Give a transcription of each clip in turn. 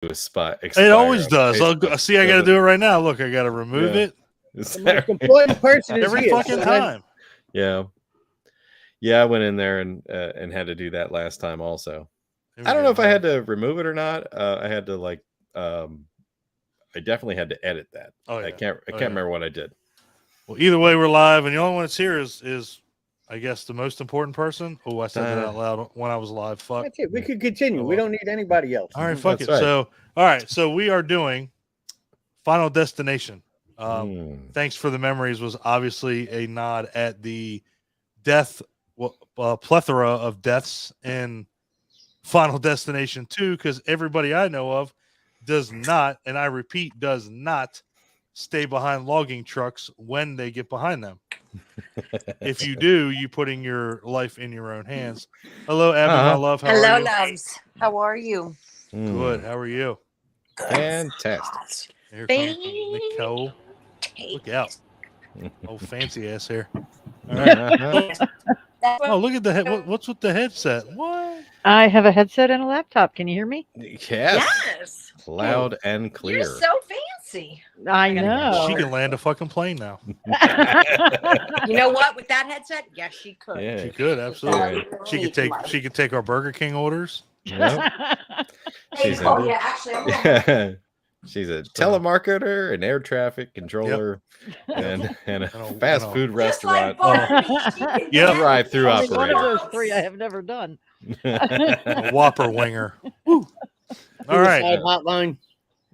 a spot. It always does. See, I got to do it right now. Look, I got to remove it. The most important person is every here, fucking so time. Yeah. I went in there and had to do that last time also. I don't know if I had to remove it or not. I had to I definitely had to edit that. Oh, yeah. I can't remember what I did. Well, either way, we're live, and the only one that's here is I guess the most important person. Oh, I said that out loud when I was live. Fuck. That's it. We could continue. We don't need anybody else. All right, fuck that's it. right. So, all right, so we are doing Final Destination. Thanks for the Memories was obviously a nod at the death plethora of deaths in Final Destination 2, because everybody I know of does not, and I repeat, does not stay behind logging trucks when they get behind them. If you do, you putting your life in your own hands. Hello, Abby, my love. How are you? Loves. How are you? Good. How are you? Fantastic. Here comes Nicole. Look out. Oh, fancy ass hair. All right. Oh, look at the head. What's with the headset? What? I have a headset and a laptop. Can you hear me? Yes. Loud and clear. You're so fancy. I know. She can land a fucking plane now. You know what? With that headset, yes, she could. Yeah. She could, absolutely. She could take our Burger King orders. Nope. She's she's a telemarketer, an air traffic controller, and a fast food restaurant. Drive-through operator. One of those three I have never done. A Whopper winger. Woo. All right. Hotline.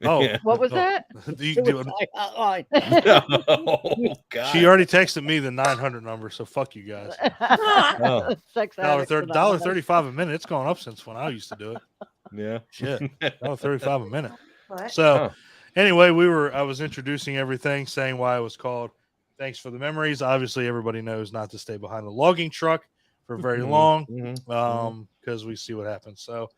Oh, what was that? Hotline. Oh, God. She already texted me the 900 number, so fuck you guys. $1.35 a minute. It's gone up since when I used to do it. Yeah. Shit. $1.35 a minute. What? So, anyway, I was introducing everything, saying why it was called Thanks for the Memories. Obviously, everybody knows not to stay behind the logging truck for very long, because we see what happens. So,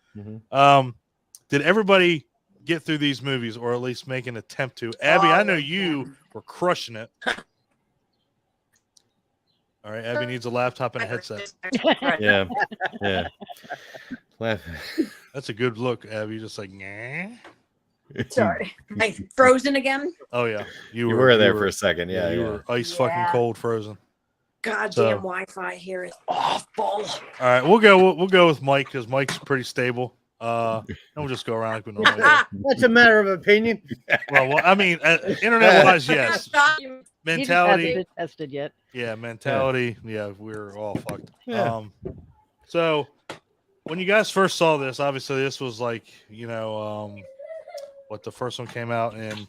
did everybody get through these movies, or at least make an attempt to? Abby, I know you were crushing it. All right, Abby needs a laptop and a headset. Yeah. That's a good look, Abby. Just like, nah. Sorry. Frozen again? Oh, yeah. You were there for a second. Yeah. You were ice fucking cold frozen. Goddamn Wi-Fi here is awful. All right, we'll go with Mike, because Mike's pretty stable. And we'll just go around like we normally do. That's a matter of opinion. Well, I mean, internet-wise, yes. Mentality. Hasn't been tested yet. Yeah, mentality. Yeah, we're all fucked. Yeah. So when you guys first saw this, obviously this was like, what the first one came out in,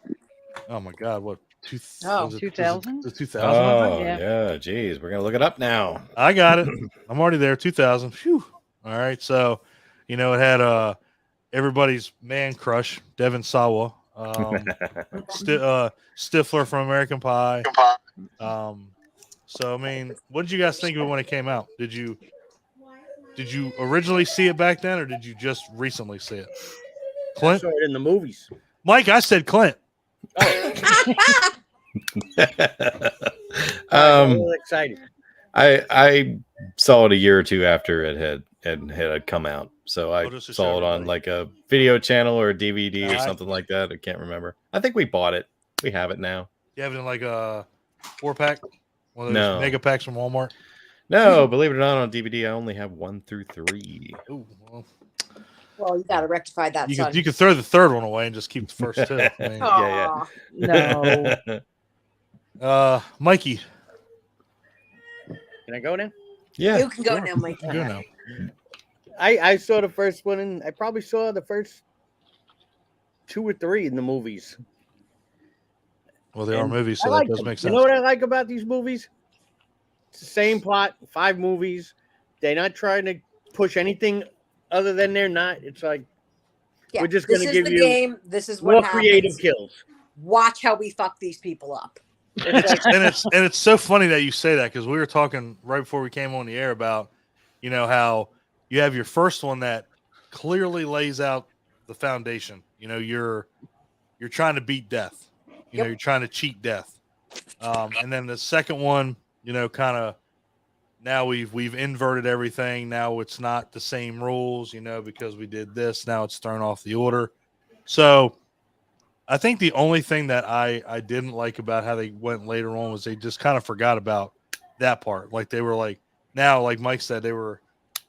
oh my God, what, 2000? 2000? Oh, yeah, geez. We're going to look it up now. I got it. I'm already there, 2000. Phew. All right, so, it had everybody's man crush, Devin Sawa, Stifler from American Pie. So, I mean, what did you guys think of it when it came out? Did you originally see it back then, or did you just recently see it? Clint? I saw it in the movies. Mike, I said Clint. Oh. I'm really excited. I saw it a year or two after it had come out. So I saw it on like a video channel or a DVD or something like that. I can't remember. I think we bought it. We have it now. You have it in like a 4-pack? One of those mega packs from Walmart? No, believe it or not, on DVD, I only have 1 through 3. Ooh, well, you got to rectify that, son. You could throw the third one away and just keep the first two. I mean, No. Mikey. Can I go now? Yeah. You can go now, Mikey. Go now. I saw the first one, and I probably saw the first 2 or 3 in the movies. Well, they are movies, so that does make sense. You know what I like about these movies? It's the same plot, 5 movies. They're not trying to push anything other than they're not. It's like, we're just going to give you game. This is what more happens. creative kills. Watch how we fuck these people up. It's so funny that you say that, because we were talking right before we came on the air about, how you have your first one that clearly lays out the foundation. You're trying to beat death. You're trying to cheat death. And then the second one, kind of now we've inverted everything. Now it's not the same rules, because we did this. Now it's thrown off the order. So I think the only thing that I didn't like about how they went later on was they just kind of forgot about that part. Like they were like, now, like Mike said, they were,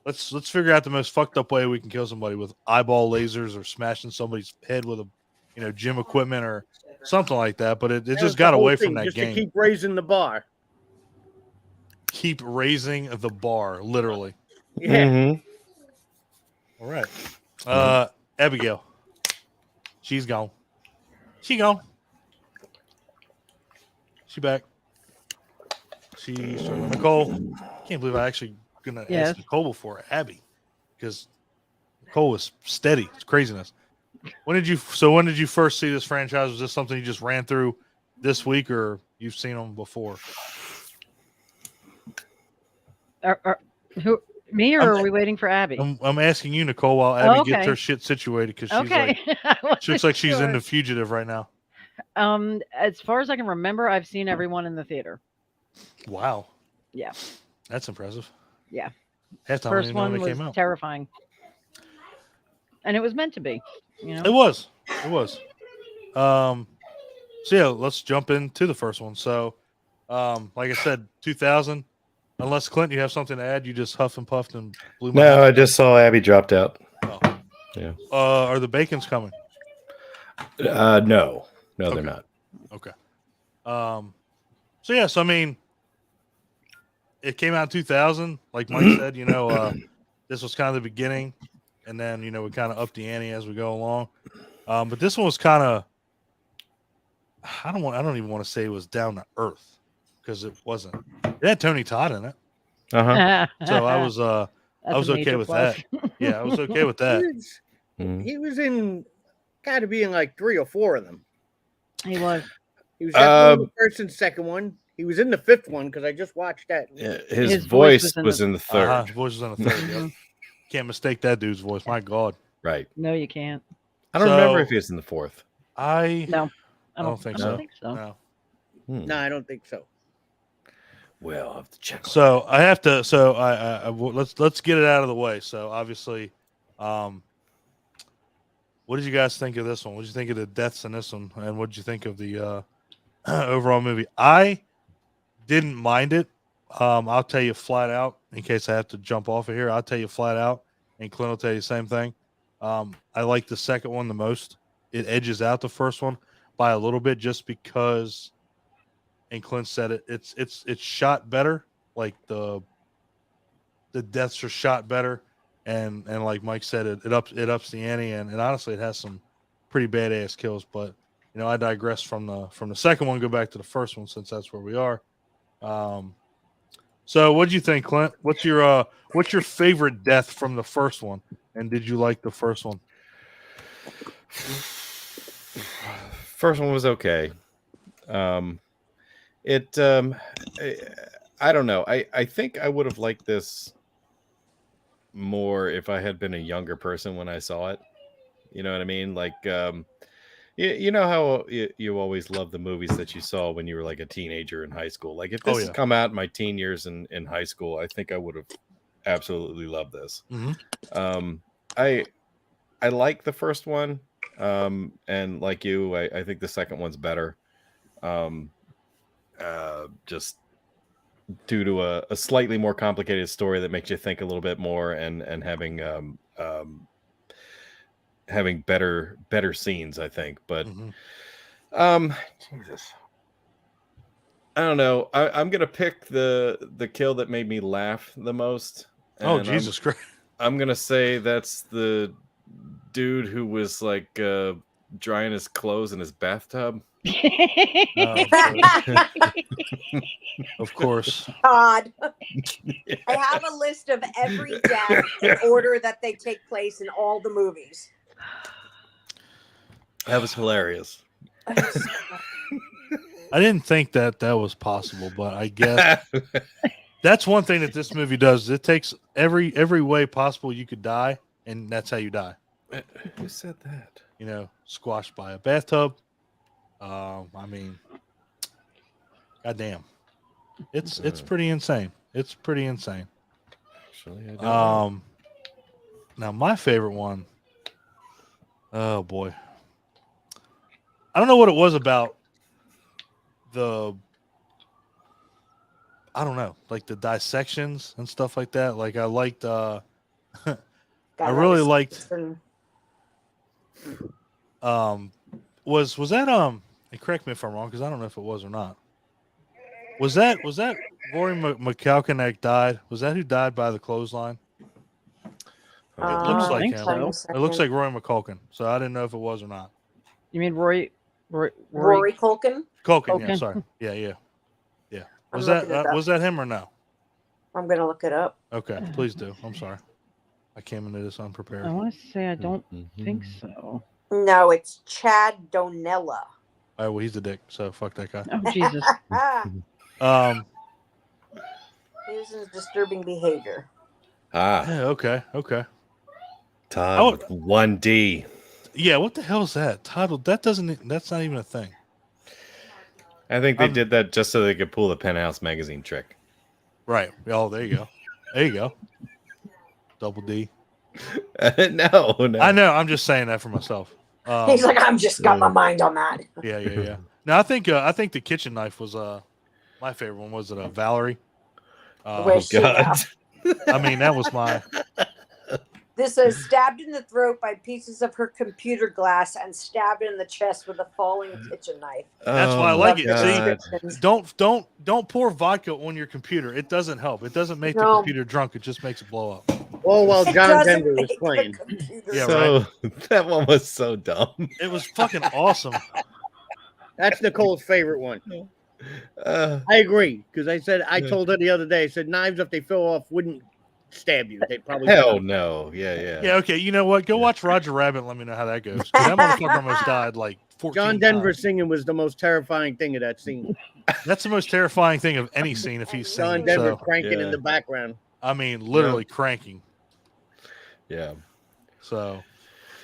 let's figure out the most fucked up way we can kill somebody with eyeball lasers or smashing somebody's head with a gym equipment or something like that. But it just got away from that just game. To keep raising the bar. Keep raising the bar, literally. Yeah. Mm-hmm. All right. Abigail. She's gone. She gone. She back. She's Nicole. Can't believe I actually gonna ask Nicole before Abby, because Nicole was steady. It's craziness. When did you first see this franchise? Was this something you just ran through this week, or you've seen them before? Who, me, or are we waiting for Abby? I'm asking you, Nicole, while Abby gets her shit situated, because she's she looks like she's in The Fugitive right now. As far as I can remember, I've seen everyone in the theater. Wow. Yeah. That's impressive. Yeah. First one was terrifying. And it was meant to be, It was. So yeah, let's jump into the first one. So, like I said, 2000. Unless Clint, you have something to add, you just huff and puffed and blew my No, I just saw Abby dropped out. Oh. Yeah. Are the Bacons coming? No, they're not. Okay. So yeah, I mean, it came out in 2000. Like Mike said, this was kind of the beginning, and then we kind of upped the ante as we go along. But this one was kind of, I don't even want to say it was down to earth, because it wasn't. It had Tony Todd in it. Uh-huh. So I was okay with that. Yeah, I was okay with that. He was in, got to be in like 3 or 4 of them. He was. He was definitely the first and second one. He was in the 5th one, because I just watched that. His voice was in the 3rd. His voice was in the 3rd. Yep. Can't mistake that dude's voice. My God. Right. No, you can't. I don't remember if he was in the 4th. I don't think so. No. No, I don't think so. Well, I'll have to check. So I have to. So let's get it out of the way. So obviously, what did you guys think of this one? What did you think of the deaths in this one? And what did you think of the overall movie? I didn't mind it. I'll tell you flat out, in case I have to jump off of here. I'll tell you flat out, and Clint will tell you the same thing. I like the second one the most. It edges out the first one by a little bit, just because. And Clint said it. It's shot better. Like the deaths are shot better, and like Mike said, it ups the ante, and honestly, it has some pretty badass kills. But I digress from the second one. Go back to the first one, since that's where we are. So what do you think, Clint? What's your favorite death from the first one? And did you like the first one? First one was okay. I don't know. I think I would have liked this more if I had been a younger person when I saw it. You know what I mean? Like, you know how you always love the movies that you saw when you were like a teenager in high school. Like, if this had come out in my teen years in high school, I think I would have absolutely loved this. Mm-hmm. I like the first one, and like you, I think the second one's better. Just due to a slightly more complicated story that makes you think a little bit more, and having better scenes, I think. But Jesus, I don't know. I'm gonna pick the kill that made me laugh the most. Oh, Jesus Christ! I'm gonna say that's the dude who was like drying his clothes in his bathtub. Of course. God. I have a list of every death in order that they take place in all the movies. That was hilarious. I didn't think that was possible, but I guess that's one thing that this movie does. It takes every way possible you could die, and that's how you die. Who said that? Squashed by a bathtub. I mean, goddamn, it's pretty insane. It's pretty insane. Actually, I don't now my favorite one. Oh boy, I don't know what it was about the. I don't know, like the dissections and stuff like that. Like I liked. I really liked. Was that and correct me if I'm wrong because I don't know if it was or not. Was that Rory McCalkin that died? Was that who died by the clothesline? It looks like him. So. It looks like Rory McCulkin. So I didn't know if it was or not. You mean Rory Culkin? Culkin, yeah, sorry. Yeah. Was that him or no? I'm gonna look it up. Okay, please do. I'm sorry. I came into this unprepared. I want to say I don't think so. No, it's Chad Donella. Oh, well, he's a dick, so fuck that guy. Oh Jesus. This is disturbing behavior. Yeah, okay. Todd with 1D. Yeah, what the hell is that? Todd, that's not even a thing. I think they did that just so they could pull the Penthouse magazine trick. Right. Oh, there you go. Double D. No. I know. I'm just saying that for myself. He's like, I'm just got my mind on that. Yeah. No, I think the kitchen knife was my favorite one. Was it Valerie? Oh God. I mean, that was my. This says stabbed in the throat by pieces of her computer glass and stabbed in the chest with a falling kitchen knife. That's why I like it. God. See, don't pour vodka on your computer. It doesn't help. It doesn't make the computer drunk. It just makes it blow up. Oh, well, John Denver was playing. Yeah, so that one was so dumb. It was fucking awesome. That's Nicole's favorite one. I agree because I told her the other day. I said knives, if they fell off, wouldn't stab you. They probably hell no. Yeah. Yeah. Okay. You know what? Go watch Roger Rabbit. And let me know how that goes. That motherfucker almost died like 14 John Denver times. singing was the most terrifying thing of that scene. That's the most terrifying thing of any scene if he's singing. John Denver cranking in the background. I mean, literally cranking. Yeah. So,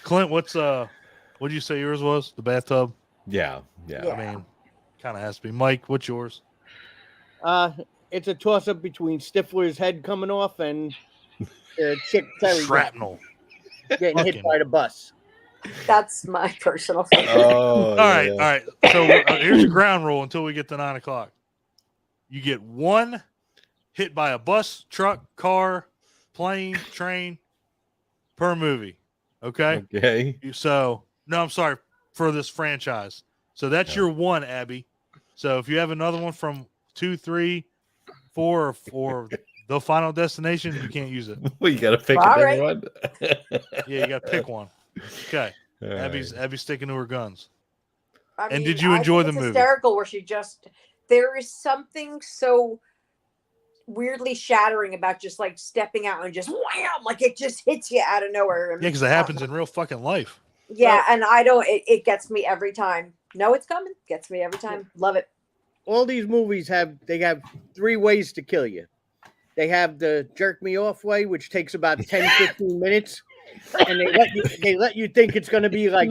Clint, what did you say yours was? The bathtub? Yeah. I mean, kind of has to be. Mike, what's yours? It's a toss up between Stifler's head coming off and Chick Terry Shrapnel getting hit by the bus. That's my personal favorite. All right. So here's your ground rule until we get to 9 o'clock. You get one hit by a bus, truck, car, plane, train per movie. Okay. So no, I'm sorry for this franchise. So that's your one, Abby. So if you have another one from 2, 3, 4, or the Final Destination, you can't use it. Well, you got to pick a different one. Yeah, you got to pick one. Okay. All Abby's sticking to her guns. I mean, did you enjoy the it's movie? Hysterical, where there is something so weirdly shattering about just like stepping out and just wham, like it just hits you out of nowhere. Yeah, because it happens in real fucking life. Yeah, and it gets me every time. No, it's coming. Gets me every time. Love it. All these movies have 3 ways to kill you. They have the jerk me off way, which takes about 10-15 minutes, and they let you think it's going to be like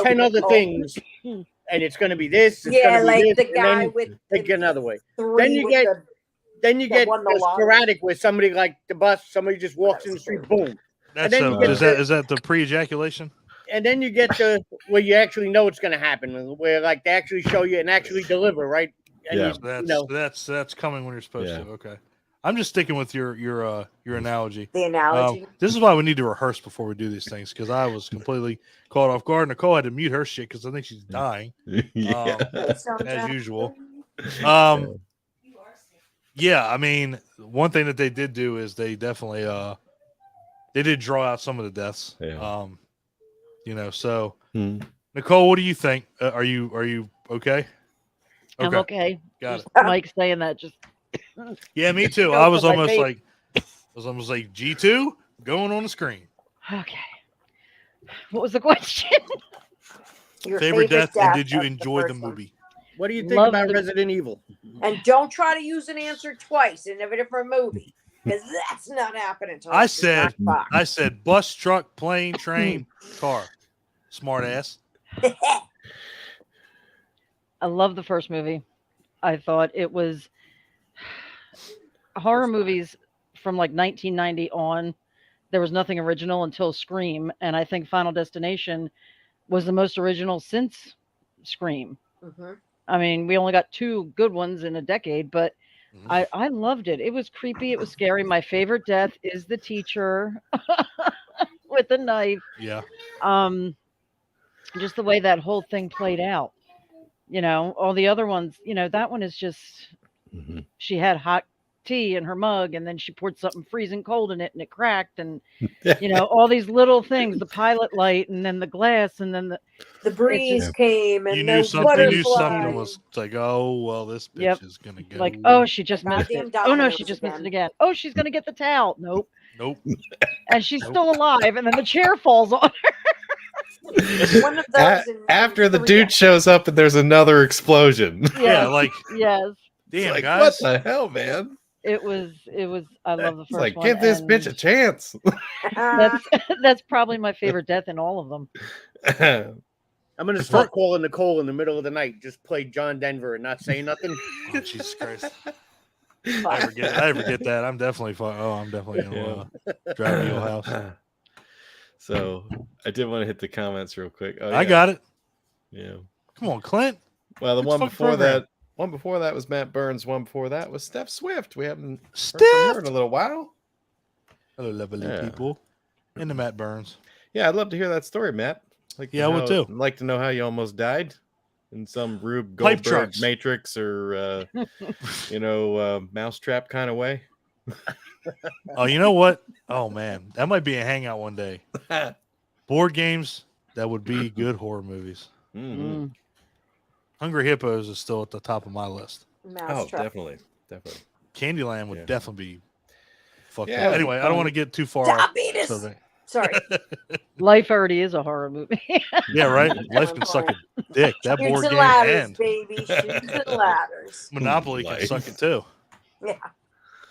10 other things, and it's going to be this. It's yeah, be like this, the guy with they get another way. Then you get sporadic with somebody like the bus. Somebody just walks in the street, boom. Is that the pre-ejaculation? And then you get to where you actually know it's going to happen, where like they actually show you and actually deliver, right? And that's coming when you're supposed to. Okay, I'm just sticking with your analogy. The analogy. This is why we need to rehearse before we do these things, because I was completely caught off guard. Nicole had to mute her shit because I think she's dying. As usual. Yeah, I mean, one thing that they did do is they definitely they did draw out some of the deaths. Yeah. So Nicole, what do you think? Are you okay? I'm okay. Got it. Mike saying that just. Yeah, me too. I was almost like G2 going on the screen. Okay. What was the question? Your favorite death, and did you enjoy the movie? What do you think about Resident Evil? And don't try to use an answer twice in a different movie, because that's not happening. I said bus, truck, plane, train, car. Smart ass. I love the first movie. I thought it was horror movies from like 1990 on. There was nothing original until Scream, and I think Final Destination was the most original since Scream. Mm-hmm. I mean, we only got 2 good ones in a decade, but Mhm. I loved it. It was creepy. It was scary. My favorite death is the teacher with the knife. Yeah. Just the way that whole thing played out. All the other ones, that one is just Mhm. she had hot tea in her mug and then she poured something freezing cold in it and it cracked and all these little things, the pilot light and then the glass and then The breeze just, came and You the knew something. You knew something butterfly. was it's like, oh well, this bitch Yep. is gonna go. like, oh, she just missed Goddamn it. Oh no, she dominoes just missed it again. again. Oh, she's gonna get the towel. Nope. Nope. And she's Nope. still alive and then the chair falls on. One of those. After the dude shows up and there's another explosion. Yeah, like Yes. It's damn like, guys. what the hell, man? It was I love the It's first like, one. give this bitch a and chance. that's probably my favorite death in all of them. I'm gonna start calling Nicole in the middle of the night. Just play John Denver and not say nothing. Oh, Jesus Christ. I forget that. I'm definitely gonna drive to your house. So I did want to hit the comments real quick. Oh, I got it. Yeah. Come on, Clint. Well, the Let's one fuck before program. that, one before that was Matt Burns. One before that was Steph Swift. We haven't heard from her in Steph. a little while. Hello, lovely Yeah. people. Into Matt Burns. Yeah, I'd love to hear that story, Matt. Yeah, I would too. I'd like to know how you almost died in some Rube Pipe Goldberg trucks. Matrix or mousetrap kind of way. Oh, you know what? Oh man, that might be a hangout one day. Board games that would be good horror movies. Mm-hmm. Hungry Hippos is still at the top of my list. Oh, definitely. Candyland would Yeah. definitely be fucked Yeah, up. Anyway, I don't want to get too far off. Diabetes. So Sorry. Life already is a horror movie. yeah, right. Life can suck a dick. That Shoots board and game ladders, and baby. Shoots and ladders. Monopoly can Life. suck it too. Yeah.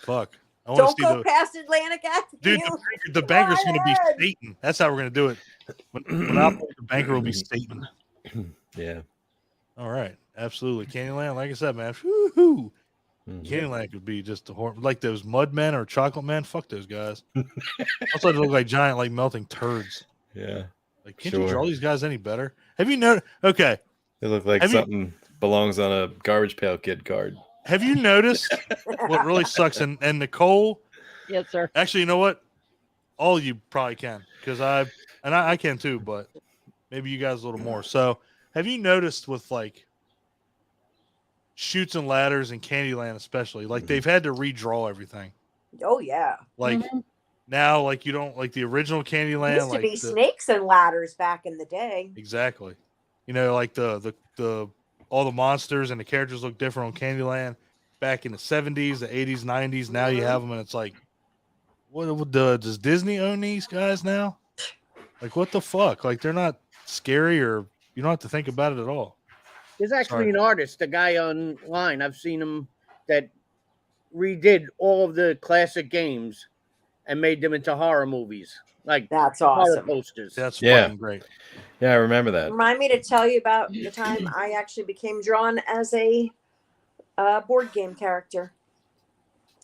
Fuck. I want Don't to go see past Atlantic Avenue. dude. The banker's going to be ahead. Satan. That's how we're going to do it. Monopoly, the banker will be Satan. Yeah. All right, absolutely. Candyland, like I said, man. Woo-hoo. Mhm. Candyland could be just a horror, like those mud men or chocolate men. Fuck those guys. Also, they look like giant, like melting turds. Yeah. Like, can't you Sure. draw these guys any better? Have you noticed? Okay, They look like Have you- something belongs on a Garbage Pail Kid card. have you noticed what really sucks? And Nicole, Yes, sir. actually, you know what? All of you probably can, because I can too, but maybe you guys a little more. So, have you noticed with like Shoots and Ladders and Candyland, especially, like they've had to redraw everything. Oh yeah. Like now, like you don't like the original Candyland. Used to like be the- snakes and ladders back in the day. Exactly. You know, like the all the monsters and the characters look different on Candyland back in the 70s, the 80s, 90s. Now you have them, and it's like, does Disney own these guys now? Like, what the fuck? Like, they're not scary, or you don't have to think about it at all. There's actually Sorry. an artist, a guy online. I've seen him that redid all of the classic games and made them into horror movies, like That's horror awesome. posters. That's Yeah. fucking great. Yeah, I remember that. Remind me to tell you about the time I actually became drawn as a board game character.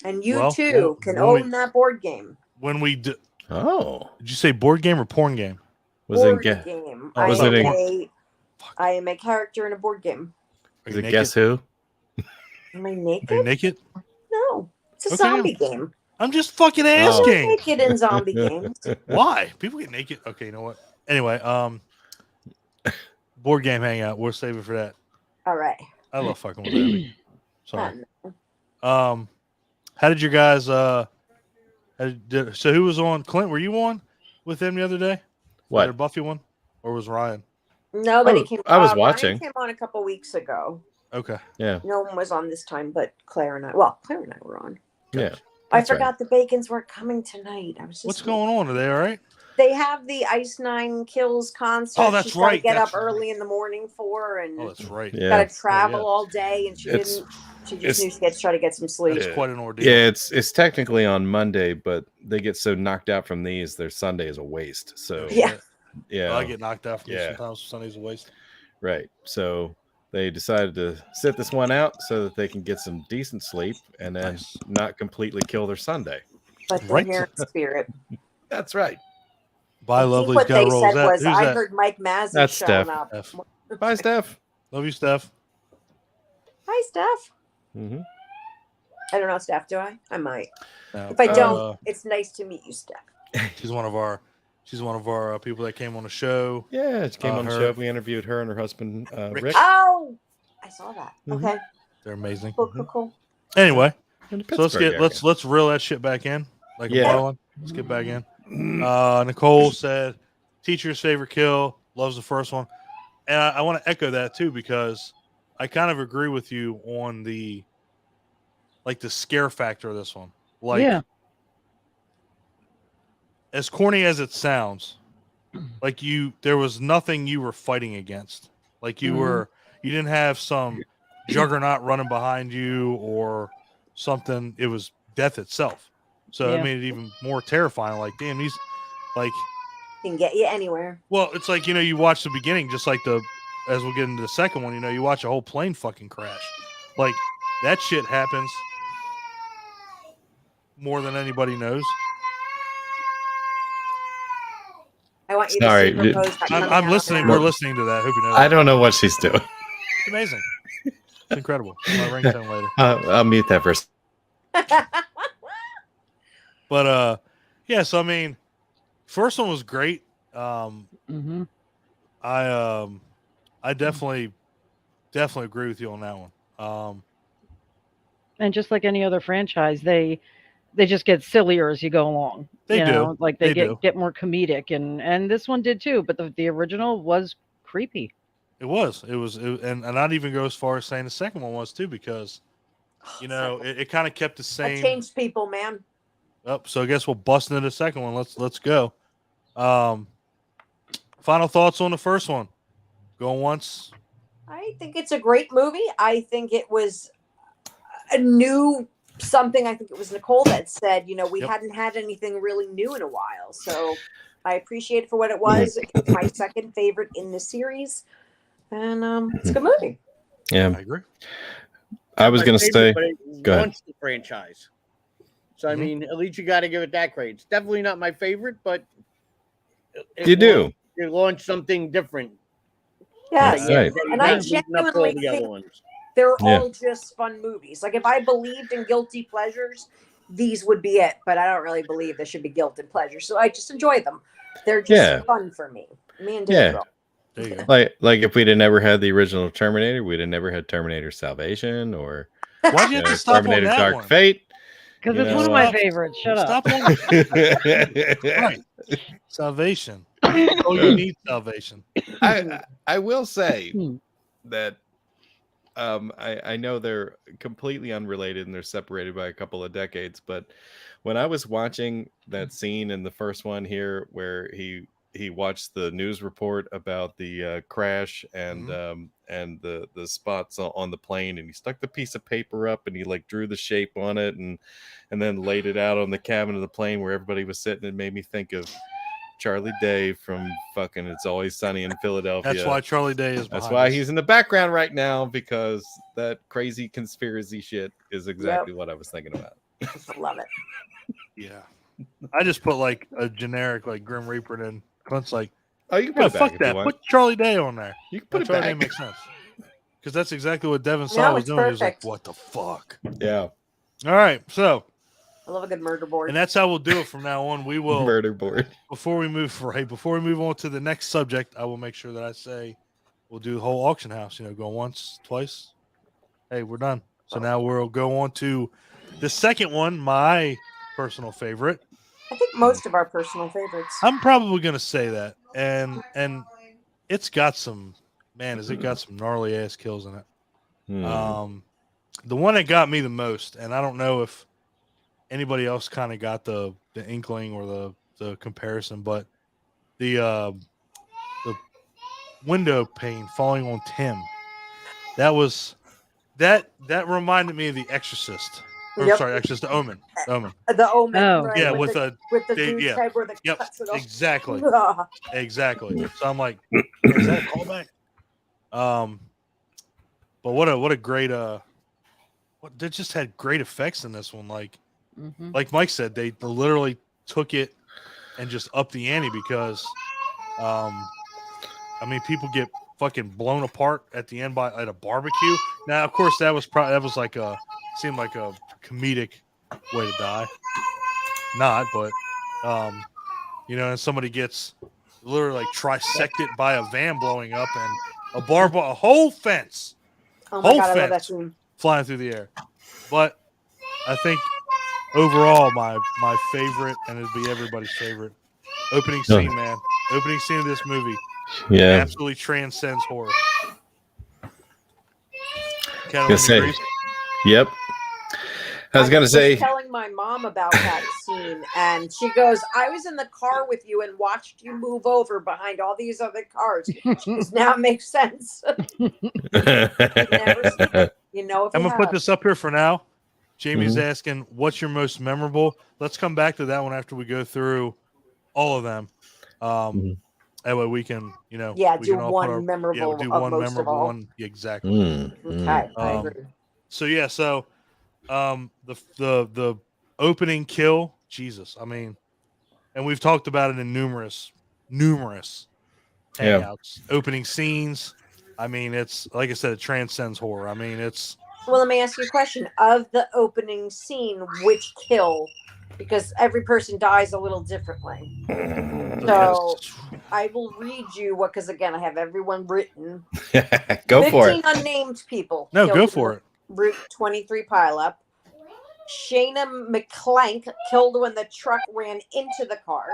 And you Well, too can when we- own that board game. When we did Oh. you say board game or porn game? Was it Board Guess game. Oh, was it I am a character in a board game. Are is you it naked? Guess Who? Am I Are you naked? naked? No. It's a Okay. zombie game. I'm just fucking I'm asking. naked in zombie games. Why? People get naked. Okay, you know what? Anyway, board game hangout. We'll save it for that. All right. I love fucking with Abby. Sorry. Fun. How did you guys so who was on? Clint, were you on with them the other day? What? Their Buffy one? Or was Ryan? Nobody Oh, came. I was Ryan watching. came on a couple weeks ago. Okay. Yeah. No one was on this time, but Claire and I. Well, Claire and I were on. Yeah. I That's right. forgot the Bacons weren't coming tonight. I was just. What's going on? Are they all right? They have the Ice Nine Kills concert. Oh, that's she's gotta right, Get that's up right. early in the morning for, and Oh, that's right. Yeah. gotta travel yeah. all day, and she It's- didn't. She it's- just knew she had to try to get some sleep. It's Yeah. quite an ordeal. Yeah, it's technically on Monday, but they get so knocked out from these, their Sunday is a waste. So Yeah. yeah, Well, I get knocked out from Yeah. sometimes. Sunday's a waste. right. So they decided to sit this one out so that they can get some decent sleep and then Nice. not completely kill their Sunday. But they're Right. here in spirit. That's right. Bye, I think lovely's what got they rolls. said That, was, who's I that? heard Mike Mazzy That's showing Steph. up. F. Bye, Steph. Love you, Steph. Hi, Steph. Mm-hmm. I don't know Steph, do I? I might. No, If I don't, it's nice to meet you, Steph. She's one of our people that came on the show. Yeah, she came on the show. We interviewed her and her husband, Rick. Oh, I saw that. Mm-hmm. Okay. They're amazing. Cool. Anyway, so let's reel that shit back in. Like a Marlin. Let's get back in. Nicole said teacher's favorite kill, loves the first one. And I want to echo that too, because I kind of agree with you on the scare factor of this one. As corny as it sounds, there was nothing you were fighting against. You didn't have some juggernaut running behind you or something. It was death itself. So it made it even more terrifying. Like, damn, these can get you anywhere. Well, it's like, you watch the beginning, just like as we'll get into the second one, you watch a whole plane fucking crash. Like, that shit happens more than anybody knows. I want you Sorry, to propose that. I'm listening. We're listening to that. Hope you know that. I don't know what she's doing. It's amazing. It's incredible. My ringtone later. I'll mute that first. But yeah. So I mean, first one was great. I definitely agree with you on that one. And just like any other franchise, they just get sillier as you go along. They do. Like they get more comedic, and this one did too. But the original was creepy. It was, and I'd even go as far as saying the second one was too, because it kind of kept the same. That changed people, man. So I guess we'll bust into the second one. Let's go. Final thoughts on the first one. Going once. I think it's a great movie. I think it was a new something. I think it was Nicole that said, we hadn't had anything really new in a while. So I appreciate it for what it was. It's my second favorite in the series. And it's a good movie. Yeah, I agree. I was going to say, but it launched the franchise. So, I mean, at least you got to give it that grade. It's definitely not my favorite, but it launched something different. Yes. Right. And I genuinely think they're all just fun movies. Like, if I believed in guilty pleasures, these would be it. But I don't really believe there should be guilty pleasures. So I just enjoy them. They're just fun for me. Me and Dave. There you go. Like if we'd have never had the original Terminator, we'd have never had Terminator Salvation or why'd you have to stop Terminator on that Dark one? Fate. Because it's one of my favorites. Shut up. Stop on right. Salvation. Oh, you need salvation. I will say that I know they're completely unrelated and they're separated by a couple of decades, but when I was watching that scene in the first one here where he watched the news report about the crash and the spots on the plane, and he stuck the piece of paper up and he drew the shape on it and then laid it out on the cabin of the plane where everybody was sitting. It made me think of Charlie Day from fucking It's Always Sunny in Philadelphia. That's why Charlie Day is That's why he's in the background right now, because that crazy conspiracy shit is exactly what I was thinking about. I love it. Yeah. I just put a generic Grim Reaper, and then Clint's like, oh, you can put it back fuck that. Put Charlie Day on there. You can put it Charlie back. Day makes sense. Because that's exactly what Devin Saw was doing. Perfect. He was like, what the fuck? Yeah. All right. So I love a good murder board. And that's how we'll do it from now on. We will murder board. Before we move on to the next subject, I will make sure that I say we'll do the whole auction house. Go once, twice. Hey, we're done. So now we'll go on to the second one, my personal favorite. I think most of our personal favorites. I'm probably going to say that. And it's got some, has it got some gnarly ass kills in it. The one that got me the most, and I don't know if anybody else kind of got the inkling or the comparison, but the window pane falling on Tim. That reminded me of The Exorcist. Sorry, Exorcist, The Omen. The Omen. Oh. Right? Yeah, with the dude's head where the cuts it off. Exactly. Exactly. So I'm like, is that a callback? But what a great they just had great effects in this one. Like Mike said, they literally took it and just upped the ante because people get fucking blown apart at the end at a barbecue. Now, of course, that was like seemed like a comedic way to die. Not, but and somebody gets literally like trisected by a van blowing up and a whole fence. Oh my God, I love that scene. Flying through the air. But I think overall my favorite, and it'd be everybody's favorite, opening scene, man. Opening scene of this movie. Yeah. Absolutely transcends horror. Yep. I was going to say, telling my mom about that scene, and she goes, "I was in the car with you and watched you move over behind all these other cars." She goes, "Now it makes sense." I'm gonna put this up here for now. Jamie's asking, "What's your most memorable?" Let's come back to that one after we go through all of them. That way we can, do one memorable. Do one memorable one. Exactly. Okay, I agree. So the opening kill, Jesus. I mean, and we've talked about it in numerous hangouts. Opening scenes. I mean, it's like I said, it transcends horror. I mean, it's. Well, let me ask you a question. Of the opening scene, which kill? Because every person dies a little differently. So I will read you because again, I have everyone written. Go for it. 15 unnamed people. No, go for it. Route 23 pileup. Shayna McClank killed when the truck ran into the car.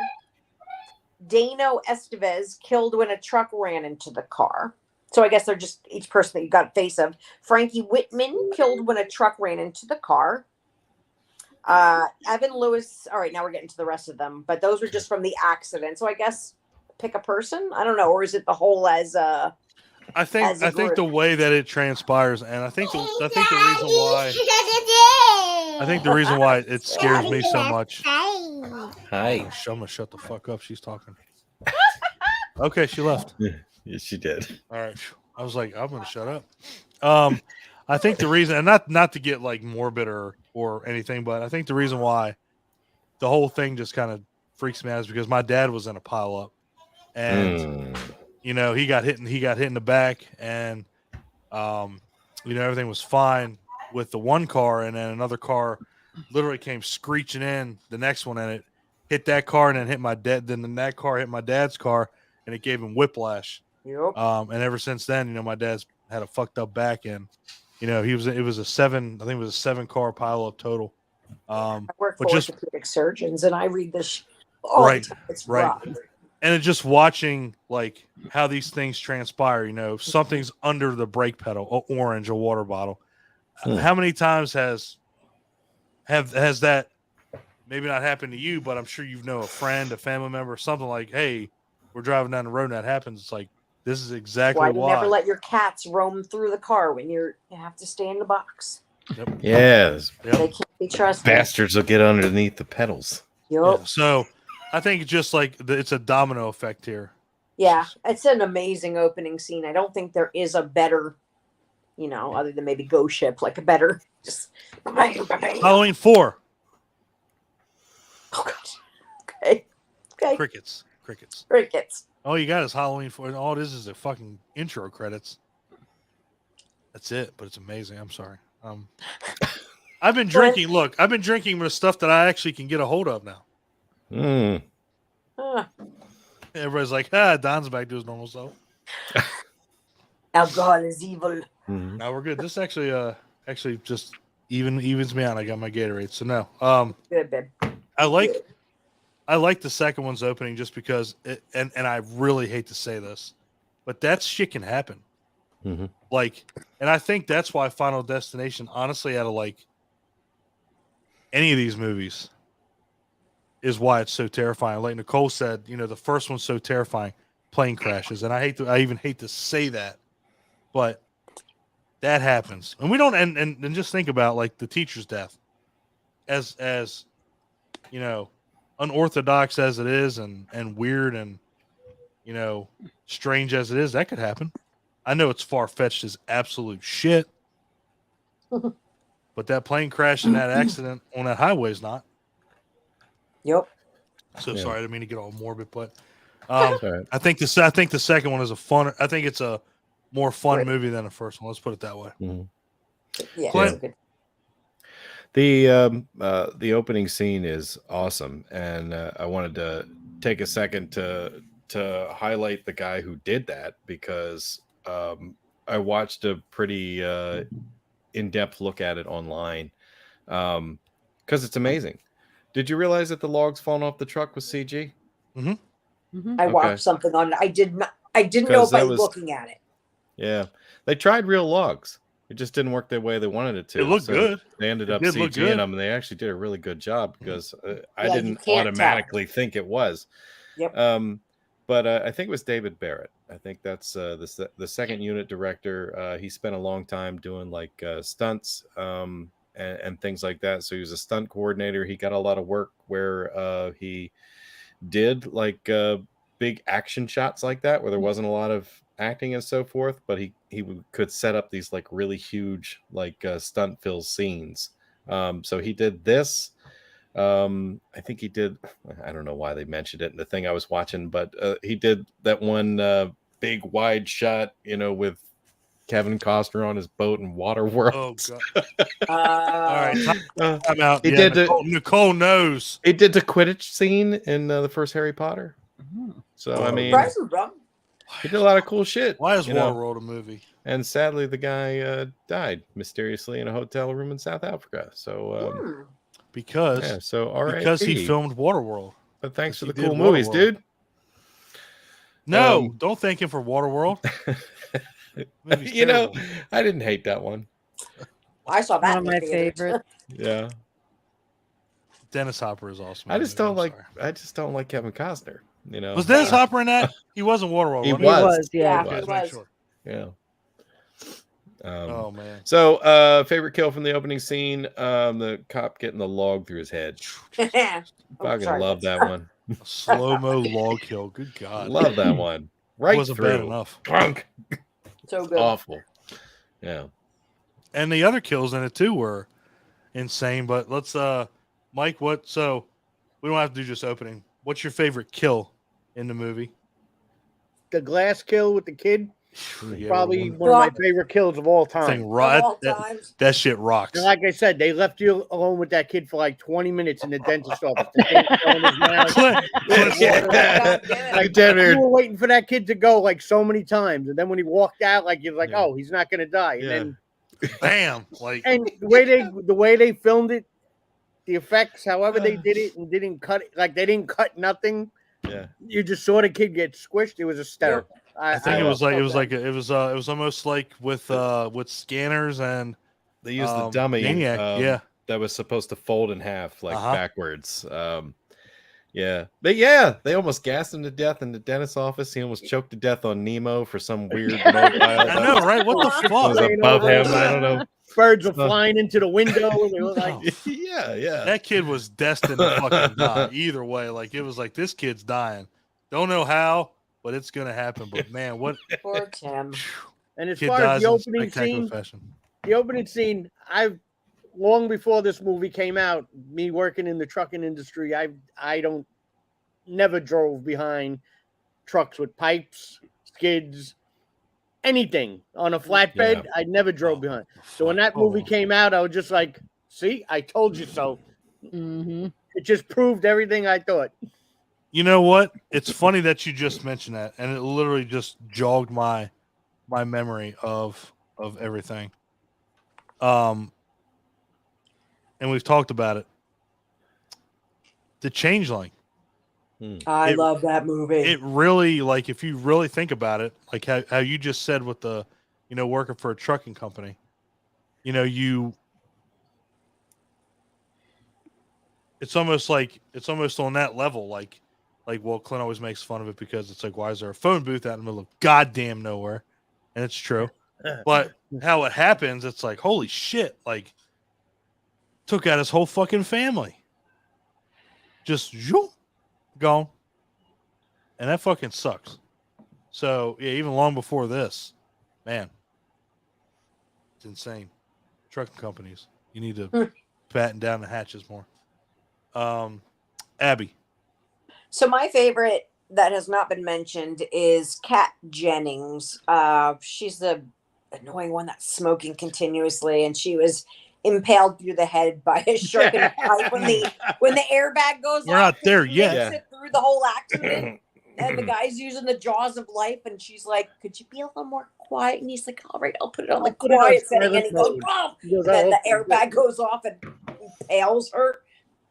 Dano Estevez killed when a truck ran into the car. So I guess they're just each person that you got a face of. Frankie Whitman killed when a truck ran into the car. Evan Lewis. All right, now we're getting to the rest of them, but those were just from the accident. So I guess pick a person. I don't know, or is it the whole as a? I think the way that it transpires, and I think the reason why it scares me so much. Hi. I'm gonna shut the fuck up. She's talking. Okay, she left. Yes, she did. All right. I was like, I'm gonna shut up. I think the reason, and not to get like morbid or anything, but I think the reason why the whole thing just kind of freaks me out is because my dad was in a pileup, and he got hit in the back, and everything was fine with the one car, and then another car literally came screeching in, the next one, and it hit that car, and then hit my dad. Then that car hit my dad's car, and it gave him whiplash. Yep. And ever since then, my dad's had a fucked up back, and it was a 7-car pileup total. I work for orthopedic surgeons, and I read this all the time. It's rough. And it's just watching like how these things transpire. Something's under the brake pedal, a water bottle. How many times has that maybe not happened to you, but I'm sure a friend, a family member, something like, hey, we're driving down the road and that happens. It's like, this is exactly why. You never let your cats roam through the car when you have to stay in the box. Yep. Yes. They can't be trusted. Bastards will get underneath the pedals. Yep. Yeah, so I think it's just like it's a domino effect here. Yeah, it's an amazing opening scene. I don't think there is a better, other than maybe Ghost Ship, like a better just. Halloween 4. Oh God. Okay. Crickets. All you got is Halloween 4, and all it is a fucking intro credits. That's it, but it's amazing. I'm sorry. I've been drinking. Look, I've been drinking with stuff that I actually can get a hold of now. Everybody's like, Don's back to his normal self. Alcohol is evil. Now we're good. This actually just evens me out. I got my Gatorade, so no. Good, babe. I like the second one's opening just because, and I really hate to say this, but that shit can happen. Like, and I think that's why Final Destination, honestly, out of like any of these movies, is why it's so terrifying. Like Nicole said, the first one's so terrifying, plane crashes, and I even hate to say that, but that happens, and we don't. And just think about like the teacher's death, as unorthodox as it is, and weird and strange as it is, that could happen. I know it's far-fetched as absolute shit, but that plane crash and that accident on that highway is not. Yep. So sorry, I didn't mean to get all morbid, but I think the second one is a fun. I think it's a more fun Great. movie than the first one. Let's put it that way. Yeah. Clint? Good. The opening scene is awesome, and I wanted to take a second to highlight the guy who did that, because I watched a pretty in-depth look at it online, because it's amazing. Did you realize that the logs falling off the truck was CG? I watched something on it. I didn't know it by looking at it. Yeah, they tried real logs. It just didn't work the way they wanted it to. It looked good. They ended up CGing them, and they actually did a really good job, because I didn't automatically think it was. Yep. But I think it was David Barrett. I think that's the second unit director. He spent a long time doing like stunts and things like that. So he was a stunt coordinator. He got a lot of work where he did like big action shots like that, where there wasn't a lot of acting and so forth, but he could set up these like really huge like stunt filled scenes. So he did this. I think he did, I don't know why they mentioned it in the thing I was watching, but he did that one big wide shot, with Kevin Costner on his boat in Waterworld. Oh god! All right, time out. He Yeah, did Nicole knows. He did the Quidditch scene in the first Harry Potter. So I mean, he did a lot of cool shit. Why is Waterworld a movie? And sadly, the guy died mysteriously in a hotel room in South Africa. So because he filmed Waterworld. But thanks for the cool movies, dude. No, don't thank him for Waterworld. I didn't hate that one. I saw that. One of my favorite. Yeah. Dennis Hopper is awesome. I just don't like Kevin Costner. Was Dennis Hopper in that? He was in Waterworld. He was. Yeah. He was. Yeah. Oh man. So favorite kill from the opening scene, the cop getting the log through his head. Fucking love that one. Slow-mo log kill. Good God. Love that one. Right wasn't through. Bad enough. Drunk. So good. Awful. Yeah. And the other kills in it too were insane. But let's Mike, so we don't have to do just opening. What's your favorite kill in the movie? The glass kill with the kid. Yeah, probably one of my favorite kills of all time. That shit rocks. And like I said, they left you alone with that kid for like 20 minutes in the dentist office. You were waiting for that kid to go like so many times, and then when he walked out, like you're like, oh, he's not gonna die. And then bam, and the way they filmed it, the effects, however they did it, and didn't cut it, like they didn't cut nothing. Yeah, you just saw the kid get squished. It was hysterical. I think it was almost like with scanners, and they used the dummy Maniac, that was supposed to fold in half like backwards. They almost gassed him to death in the dentist's office. He almost choked to death on Nemo for some weird mobile. I know, right? What the fuck? Was above him. I don't know. Birds were flying into the window. And they were like, yeah. That kid was destined to fucking die. Either way, like it was like this kid's dying. Don't know how, but it's gonna happen. But man, what? Poor Tim. And as far as the opening scene, I've long before this movie came out, me working in the trucking industry, I never drove behind trucks with pipes, skids, anything on a flatbed. I never drove behind. So when that movie came out, I was just like, see, I told you so. Mm-hmm. It just proved everything I thought. You know what? It's funny that you just mentioned that, and it literally just jogged my memory of everything. And we've talked about it. The Changeling. I love that movie. It really, like, if you really think about it, like how you just said with the, working for a trucking company, it's almost on that level. Like, well, Clint always makes fun of it because it's like, why is there a phone booth out in the middle of goddamn nowhere? And it's true. But how it happens, it's like, holy shit, like, took out his whole fucking family. Just gone. And that fucking sucks. So, yeah, even long before this, man, it's insane. Trucking companies, you need to batten down the hatches more. Abby. So my favorite that has not been mentioned is Kat Jennings. She's the annoying one that's smoking continuously, and she was impaled through the head by a shark in a pipe when the airbag goes We're off. not there She yet. makes it through the whole accident, and the guy's using the jaws of life, and she's like, "Could you be a little more quiet?" And he's like, "All right, I'll put it on the quiet setting." And he goes, "Boom!" And then the airbag goes off and impales her.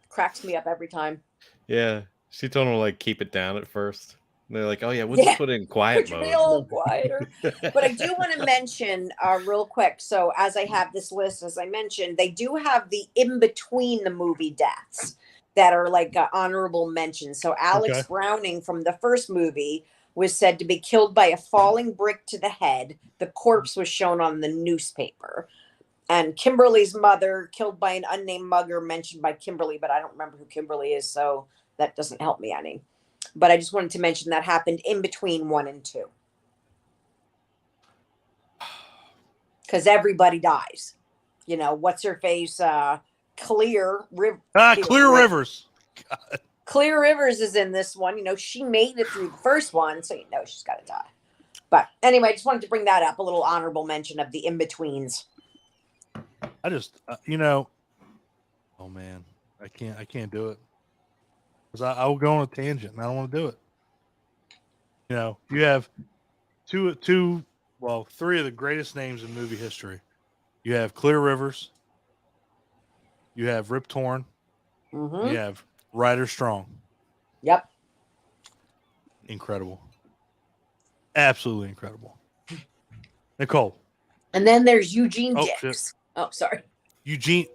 Cracks me up every time. Yeah, she told him to like keep it down at first. And they're like, "Oh yeah, we'll just put it in quiet Could you mode." be a little quieter? But I do want to mention real quick. So as I have this list, as I mentioned, they do have the in between the movie deaths that are like honorable mentions. So Alex Browning from the first movie was said to be killed by a falling brick to the head. The corpse was shown on the newspaper. And Kimberly's mother killed by an unnamed mugger mentioned by Kimberly, but I don't remember who Kimberly is, so that doesn't help me any. But I just wanted to mention that happened in between 1 and 2. Because everybody dies. You know, what's her face? Clear Rivers. Clear Rivers. God. Clear Rivers is in this one. You know, she made it through the first one, so you know she's got to die. But anyway, I just wanted to bring that up, a little honorable mention of the in-betweens. I just, oh man, I can't do it. Because I will go on a tangent and I don't want to do it. You know, you have three of the greatest names in movie history. You have Clear Rivers. You have Rip Torn. Mm-hmm. You have Ryder Strong. Yep. Incredible. Absolutely incredible. Nicole. And then there's Eugene Dix. Shit. Oh, sorry. Eugene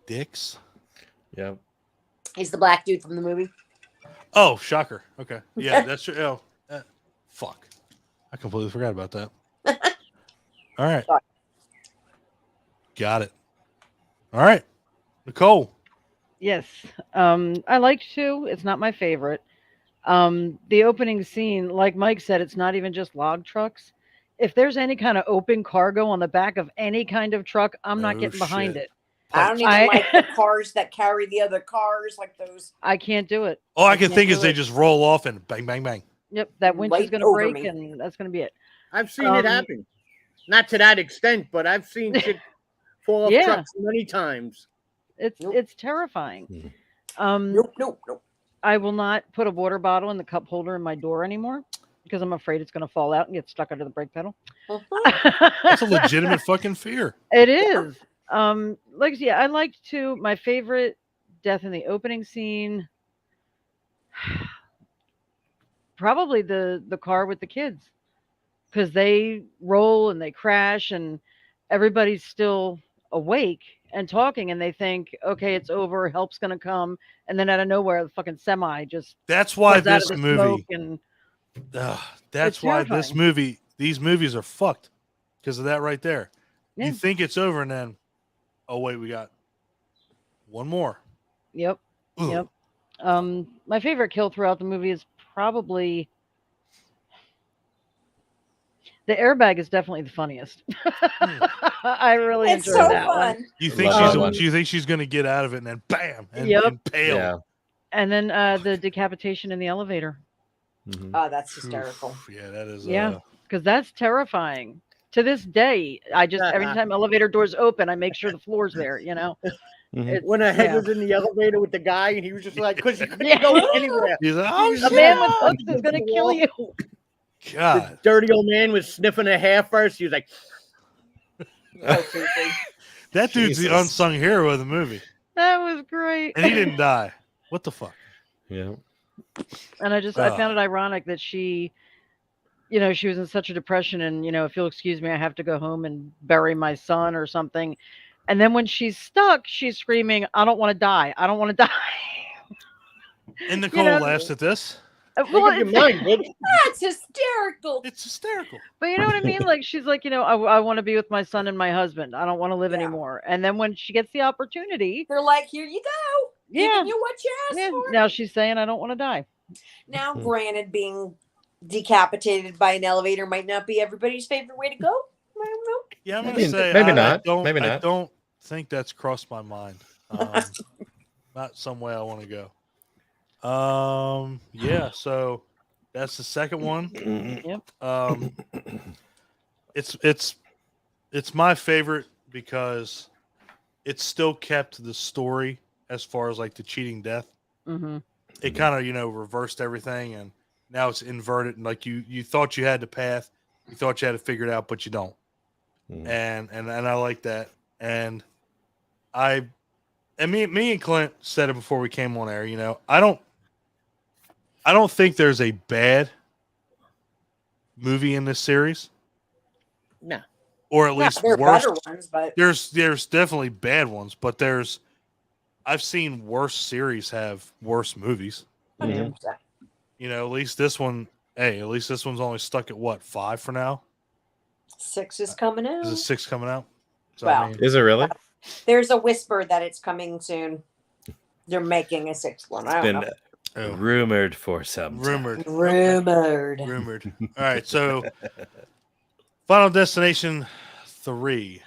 Dix? Yep. He's the black dude from the movie. Oh, shocker. Okay. Yeah, that's true. Oh, fuck. I completely forgot about that. All right. Sorry. Got it. All right. Nicole. Yes. I liked 2. It's not my favorite. The opening scene, like Mike said, it's not even just log trucks. If there's any kind of open cargo on the back of any kind of truck, I'm not getting behind it. I don't even like the cars that carry the other cars, like those. I can't do it. All I can think is they just roll off and bang, bang, bang. Yep, that winch is going to break, and that's going to be it. I've seen it happen. Not to that extent, but I've seen shit fall off trucks many times. It's terrifying. Nope. I will not put a water bottle in the cup holder in my door anymore because I'm afraid it's going to fall out and get stuck under the brake pedal. That's a legitimate fucking fear. It is. I liked 2. My favorite death in the opening scene, probably the car with the kids, because they roll and they crash and everybody's still awake and talking and they think, okay, it's over, help's gonna come, and then out of nowhere the fucking semi just that's why this movie and that's why terrifying. These movies are fucked because of that right there. You think it's over and then oh wait, we got one more. Yep. My favorite kill throughout the movie is probably the airbag is definitely the funniest. I really enjoyed that one. You think she's going to get out of it and then bam and impale. Yeah. And then the decapitation in the elevator. Mm-hmm. Oh, that's hysterical. Yeah, that is. Yeah, because that's terrifying. To this day, I just every time elevator doors open, I make sure the floor's there. You know. Mm-hmm. When her head was in the elevator with the guy, and he was just like, because he couldn't go anywhere. He's like, oh, a man with hooks is going to kill you. God. The dirty old man was sniffing her hair first. He was like, that dude's the unsung hero of the movie. That was great. And he didn't die. What the fuck? Yeah. And I found it ironic that she was in such a depression and, if you'll excuse me, I have to go home and bury my son or something. And then when she's stuck, she's screaming, I don't want to die. I don't want to die. And Nicole laughs at this. Well, that's hysterical. It's hysterical. But you know what I mean? Like, she's like, I want to be with my son and my husband. I don't want to live anymore. And then when she gets the opportunity, they're like, here you go. Yeah. You what you asked for. Now she's saying, I don't want to die. Now, granted, being decapitated by an elevator might not be everybody's favorite way to go. I don't know. Yeah, I'm going to say maybe not. Maybe not. I don't think that's crossed my mind. Not some way I want to go. Yeah, so That's the second one. Yep. It's my favorite because it still kept the story as far as like the cheating death. Mm-hmm. It kind of reversed everything, and now it's inverted. And like you thought you had the path, you thought you had it figured out, but you don't. And I like that. And me and Clint said it before we came on air. I don't think there's a bad movie in this series. No. Or at least there are worse. better ones, but There's definitely bad ones, but I've seen worse series have worse movies. 100%. At least this one. Hey, at least this one's only stuck at what, 5 for now? 6 is coming out. Is it 6 coming out? So, Well, is it really? There's a whisper that it's coming soon. They're making a 6th one. I don't know. Rumored for some time. Rumored. All right, so Final Destination 3.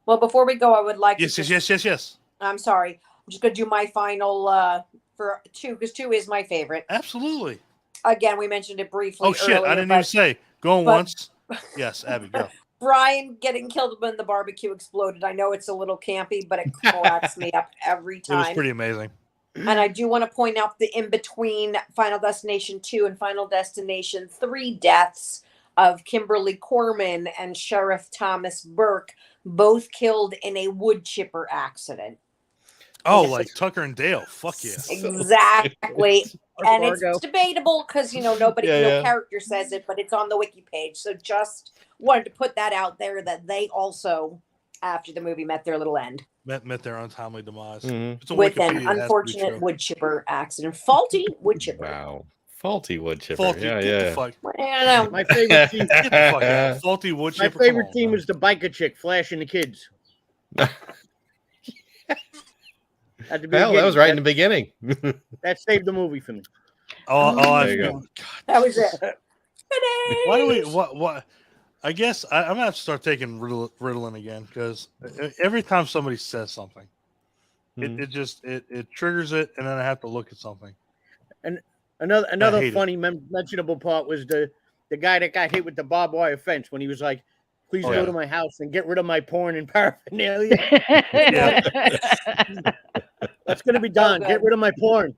Well, before we go, I would like Yes. I'm sorry. I'm just going to do my final for 2 because 2 is my favorite. Absolutely. Again, we mentioned it briefly. Oh shit! Earlier, I didn't even say. Going once. Yes, Abby, go. Brian getting killed when the barbecue exploded. I know it's a little campy, but it cracks me up every time. It was pretty amazing. And I do want to point out the in between Final Destination 2 and Final Destination 3 deaths of Kimberly Corman and Sheriff Thomas Burke, both killed in a wood chipper accident. Oh, like Tucker and Dale. Fuck yeah. Exactly. And it's debatable because, no character says it, but it's on the wiki page. So just wanted to put that out there that they also, after the movie, met their little end. Met their untimely demise. Mm-hmm. With an unfortunate wood chipper accident. Faulty wood chipper. Wow. Faulty wood chipper. Faulty, yeah. I don't know. My favorite team. Get the fuck out. Faulty wood chipper. My favorite team is the biker chick flashing the kids. Hell, that was right in the beginning. That saved the movie for me. There you go. That was it. Why do we? What? I guess I'm gonna have to start taking Ritalin again because every time somebody says something, it triggers it, and then I have to look at something. And another funny mentionable part was the guy that got hit with the barbed wire fence when he was like, "Please go to my house and get rid of my porn and paraphernalia." That's gonna be done. Get rid of my porn.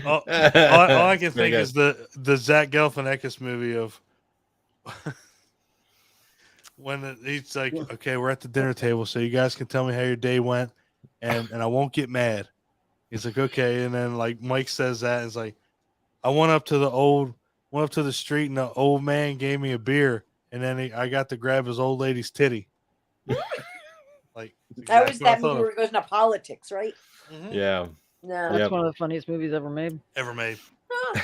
All I can think is the Zach Galifianakis movie of when he's like, "Okay, we're at the dinner table, so you guys can tell me how your day went, and I won't get mad." He's like, "Okay," and then like Mike says that, and it's like, "I went up to the street, and the old man gave me a beer, and then I got to grab his old lady's titty." Like that was that movie where he goes into politics, right? Mm-hmm. Yeah. No, that's one of the funniest movies ever made. Oh.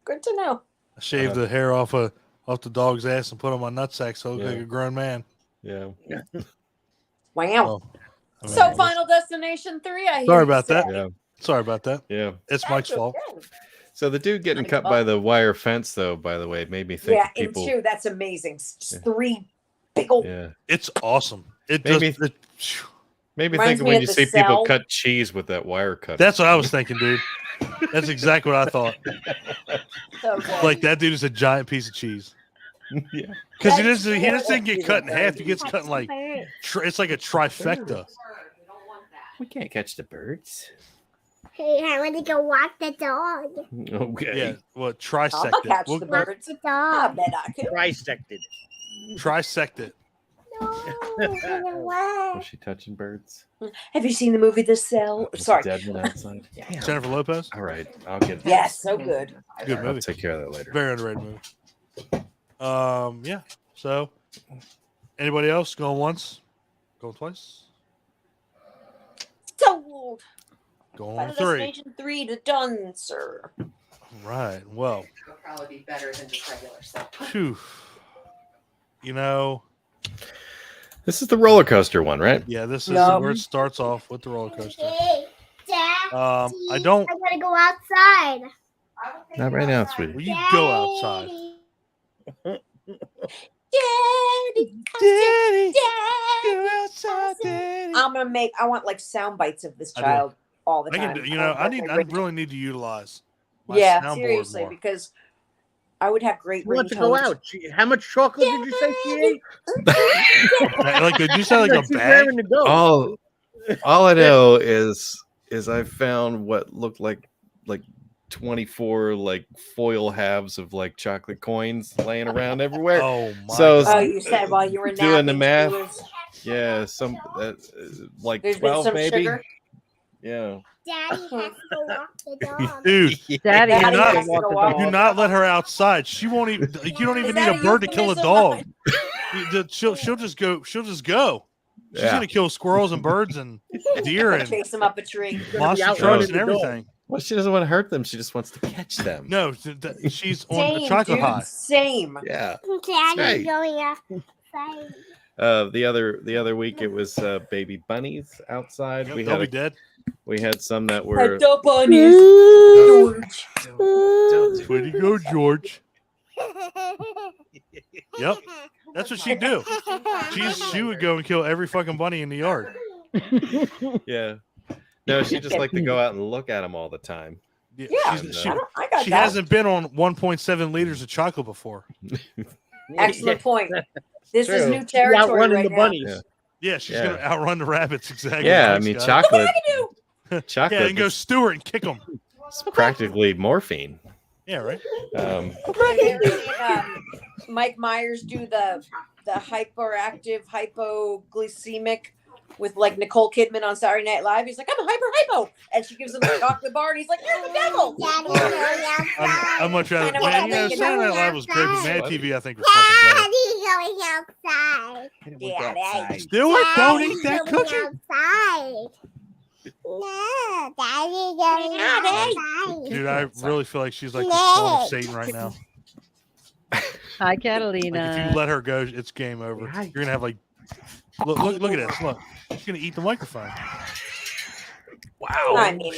Good to know. I shaved the hair off the dog's ass and put on my nutsack so I look like a grown man. Yeah. Wow. So Final Destination 3. Sorry about that. Yeah. Sorry about that. Yeah. It's Mike's fault. So the dude getting cut by the wire fence, though, by the way, made me think. Yeah, in 2, that's amazing. 3 big old. Yeah. It's awesome. Maybe think when you see people cut cheese with that wire cutter. That's what I was thinking, dude. That's exactly what I thought. So like that dude is a giant piece of cheese. Yeah. Because he doesn't get cut in half. He gets cut in like it's like a trifecta. We can't catch the birds. Hey, I want to go walk the dog. Okay. Yeah. Well, trisect I'll it. catch the birds. The I dog. bet I could. Trisected. Trisect it. Was she touching birds? Have you seen the movie The Cell? Was Sorry. the dead one outside? Damn. Jennifer Lopez. All right, I'll get. Yes, so good. Good I'll movie. take care of that later. Very underrated movie. Yeah. So, anybody else going once? Going twice? Sold. Going Final 3. Destination 3 to done, sir. Right. Well. It'll probably be better than just regular stuff. Phew. This is the roller coaster one, right? Yeah, this is where it starts off with the roller coaster. Hey, Dad. I don't. I gotta go outside. Not right now, sweetie. Will you go outside? Daddy, Daddy, Daddy, outside, Daddy. I want like sound bites of this child all the I time. can. I really need to utilize Yeah, soundboard seriously, more. because I would have great She wants to go ringtones. out. How much chocolate did you say she ate? Like, did you say like a She's bag? raring to go. All I know is I found what looked like 24 like foil halves of like chocolate coins laying around everywhere. Oh my So god! Oh, you said while you were doing the napping, math. she was- Yeah, some like there's been 12 some maybe. sugar. Yeah. Daddy has to walk the dog. Dude, Daddy do Daddy not, has to go walk do the not let dog. her outside. She won't even. You don't even Is need that a bird to kill a euphemism? dog. She'll just go. She'll just go. She's Yeah. gonna kill squirrels and birds and deer and Chase him up a tree. monster outrunning trucks and the dog. everything. Well, she doesn't want to hurt them. She just wants to catch them. No, she's on a Same, chocolate dude. high. Same. Yeah. Daddy's Right. going outside. The other week it was baby bunnies outside. Yep, they'll be dead. We had some that were The bunnies. George. Way to go, George. Yep, that's what she'd do. She would go and kill every fucking bunny in the yard. yeah. No, she just liked to go out and look at them all the time. Yeah, she's- I got she that. hasn't been on 1.7 liters of chocolate before. Excellent point. This is True. new She's territory outrunning right the now. bunnies. Yeah. Yeah, she's Yeah. gonna outrun the rabbits. Exactly. Yeah, I Thanks, mean guys. chocolate. Yeah, Chocolate and go is Stewart and kick them. practically morphine. Yeah, right. Mike Myers do the hyperactive hypoglycemic with like Nicole Kidman on Saturday Night Live. He's like, I'm a hypo, and she gives him a chocolate bar, and he's like, you're the devil. Daddy's going outside. I'm much rather. Kinda Man, what yeah, I'm Saturday Night Live was great, but Mad TV I think was fucking better. Daddy's going outside. Stewart, don't eat that Daddy's going cookie. outside. No, Daddy's going outside. Dude, I really feel like she's like the spawn of Satan right now. Hi, Like Catalina. if you let her go, it's game over. You're gonna have like, look at this. Look, she's gonna eat the microphone. Wow. I mean,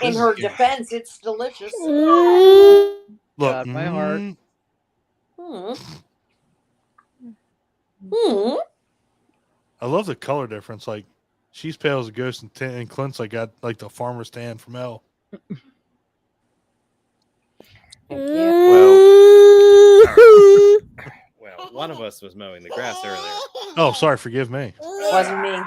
in her defense, it's delicious. Look, God, my heart. Hmm. Hmm. I love the color difference. Like, she's pale as a ghost, and Clint's like got like the farmer's tan from hell. Well, one of us was mowing the grass earlier. Oh, sorry, forgive me. Wasn't me.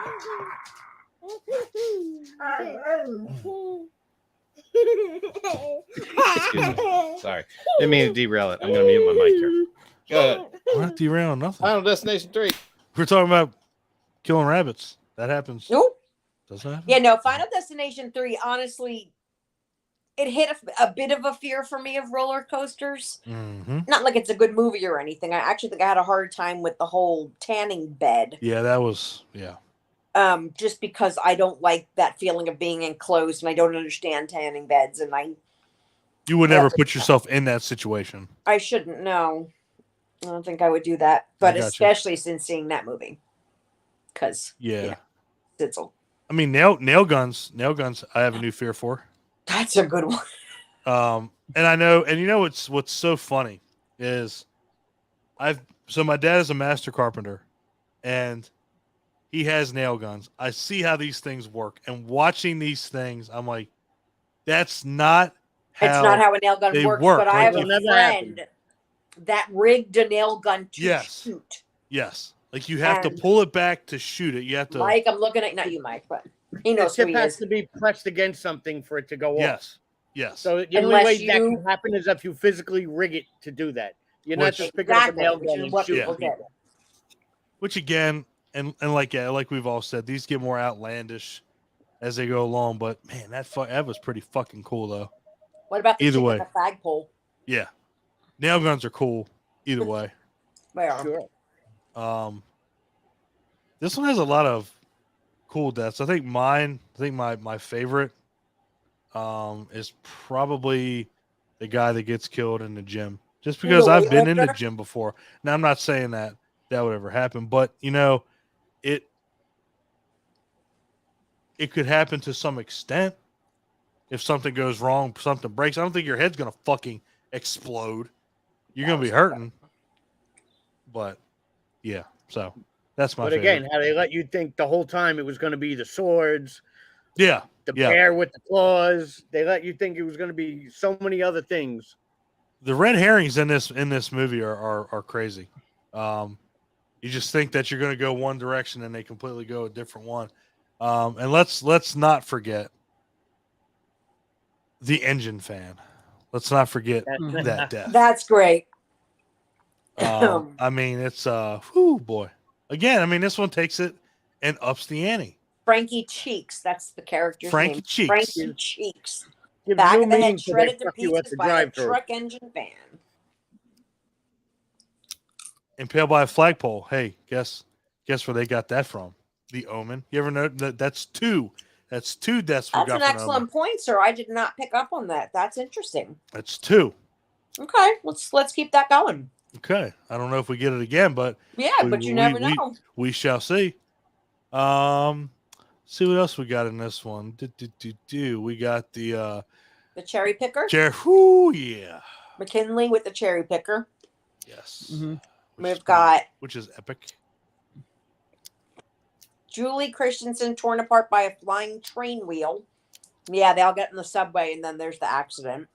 Excuse me. Sorry. Didn't mean to derail it. I'm going to mute my mic here. Go ahead. I'm not derailing nothing. Final Destination 3. We're talking about killing rabbits. That happens. Nope. Does that happen? Yeah, no. Final Destination 3, honestly, it hit a bit of a fear for me of roller coasters. Mm-hmm. Not like it's a good movie or anything. I actually think I had a hard time with the whole tanning bed. Yeah, that was, yeah. Just because I don't like that feeling of being enclosed and I don't understand tanning beds, and You would never put yourself in that situation. I shouldn't know. I don't think I would do that, but gotcha. especially since seeing that movie, because Yeah. Sitzel. I mean, nail guns. I have a new fear for. That's a good one. And I know, and you know what's so funny is, so my dad is a master carpenter, and he has nail guns. I see how these things work, and watching these things, I'm like, that's not how. It's not how a nail gun they works, work, but I like have if- a Never friend that rigged a nail gun to Yes. shoot. Yes, like you have to And- pull it back to shoot it. You have to. Mike, I'm looking at not you, Mike, but he The knows who tip he has is. to be pressed against something for it to go off. Yes. Yes. So the only Unless way that you- can happen is if you physically rig it to do that. You're not Which- just picking up a Exactly, nail which gun is and what shooting people people. did. Which again, and like we've all said, these get more outlandish as they go along. But man, that was pretty fucking cool though. What about the Either chick way. with the flagpole? Yeah, nail guns are cool either way. Where? Sure. This one has a lot of cool deaths. I think my favorite is probably the guy that gets killed in the gym. Just because I've been in the gym before. Now I'm not saying that would ever happen, but you know, it could happen to some extent. If something goes wrong, something breaks, I don't think your head's gonna fucking explode. You're gonna be hurting. But yeah, so that's my But favorite. again, how they let you think the whole time it was going to be the swords Yeah. The bear with the claws. They let you think it was going to be so many other things. The red herrings in this movie are crazy. You just think that you're going to go one direction and they completely go a different one. And let's not forget the engine fan. Let's not forget that death. That's great. I mean, it's whoo boy. Again, I mean, this one takes it and ups the ante. Frankie Cheeks, that's the character's Frankie name. Cheeks. Frankie Cheeks. Gives Back no of the meaning head to shredded they to fuck you at pieces the by a drive-thru. truck engine fan. Impaled by a flagpole. Hey, guess where they got that from? The Omen. You ever know that's two? That's two deaths we That's got an from excellent Omen. point, sir. I did not pick up on that. That's interesting. That's two. Okay, let's keep that going. Okay. I don't know if we get it again, but Yeah, but you never know. We shall see. See what else we got in this one. We got the cherry picker. Yeah. McKinley with the cherry picker. Yes. Mm-hmm. We've got which is epic. Julie Christensen torn apart by a flying train wheel. Yeah, they all get in the subway and then there's the accident.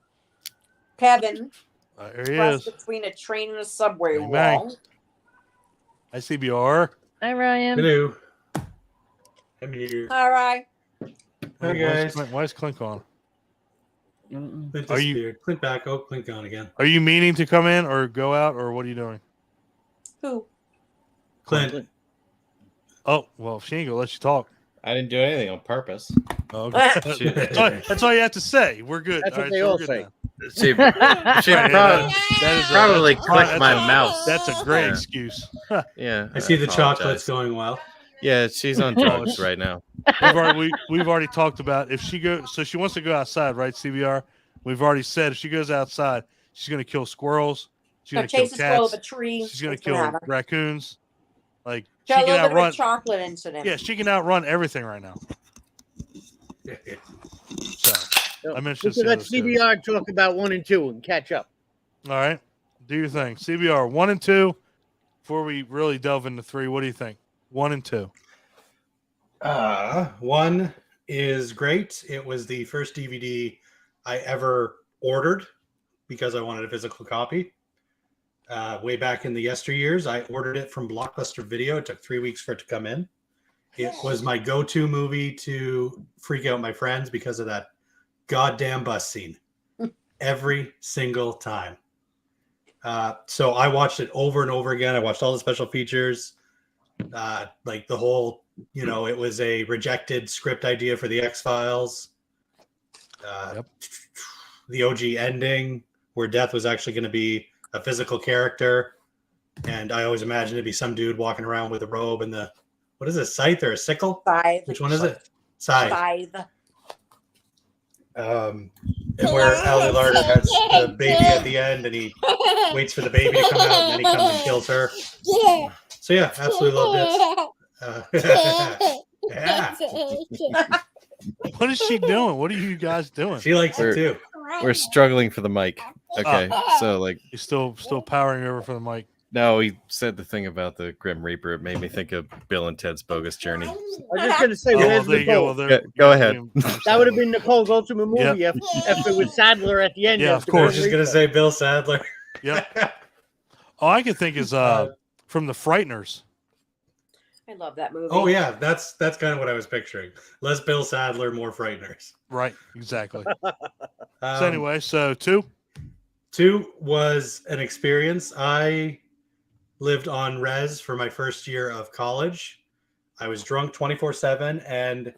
Kevin There he pressed is. between a train and a subway Bang, wall. bang. Hi, CBR. Hi, Ryan. Hello. I'm here. All right. Hi, guys. Why is Clink on? Clint Are you- disappeared. Clint back. Oh, Clint gone again. Are you meaning to come in or go out or what are you doing? Who? Clint. Oh, well, she ain't gonna let you talk. I didn't do anything on purpose. Oh, okay. That's all you have to say. We're good. That's what right, they we're all good say. now. She Yeah, that is probably that's clicked my a- mouse. That's a great Yeah. excuse. Yeah. I see the apologize. chocolates going well. Yeah, she's on drugs right now. We've already talked about if she goes. So she wants to go outside, right? CBR. We've already said if she goes outside, she's going to kill squirrels. She's So going to kill chase a squirrel cats. of a tree. She's going It's to kill happen. raccoons. Like She she had a can little bit of outrun. a chocolate incident. Yeah, she can outrun everything right now. So I mentioned. We can let CBR talk about 1 and 2 and catch up. All right, do your thing. CBR 1 and 2. Before we really delve into 3, what do you think? 1 and 2. 1 is great. It was the first DVD I ever ordered because I wanted a physical copy. Way back in the yesteryears, I ordered it from Blockbuster Video. It took 3 weeks for it to come in. It was my go-to movie to freak out my friends because of that goddamn bus scene. Every single time. So I watched it over and over again. I watched all the special features. Like the whole, it was a rejected script idea for the X-Files. The OG ending where Death was actually going to be a physical character. And I always imagined it'd be some dude walking around with a robe and what is it, scythe or a sickle? Scythe. Which one is it? Scythe. Scythe. And where Ali Larder has the baby at the end and he waits for the baby to come out and then he comes and kills her. So yeah, absolutely loved it. Yeah. What is she doing? What are you guys doing? She likes it too. We're struggling for the mic. Okay, so like He's still powering over for the mic. no, he said the thing about the Grim Reaper. It made me think of Bill and Ted's Bogus Journey. I was just going to say, Oh, well, where's there you go. Nicole? Well, Go ahead. That would have been Nicole's ultimate movie Yep. if it was Sadler at the end. Yeah, of of the I was course. just gonna say Bill Sadler. Yep. All I can think is from the Frighteners. I love that movie. Oh yeah, that's kind of what I was picturing. Less Bill Sadler, more Frighteners. Right, exactly. Um, So anyway, so 2. 2 was an experience. I lived on res for my first year of college. I was drunk 24/7, and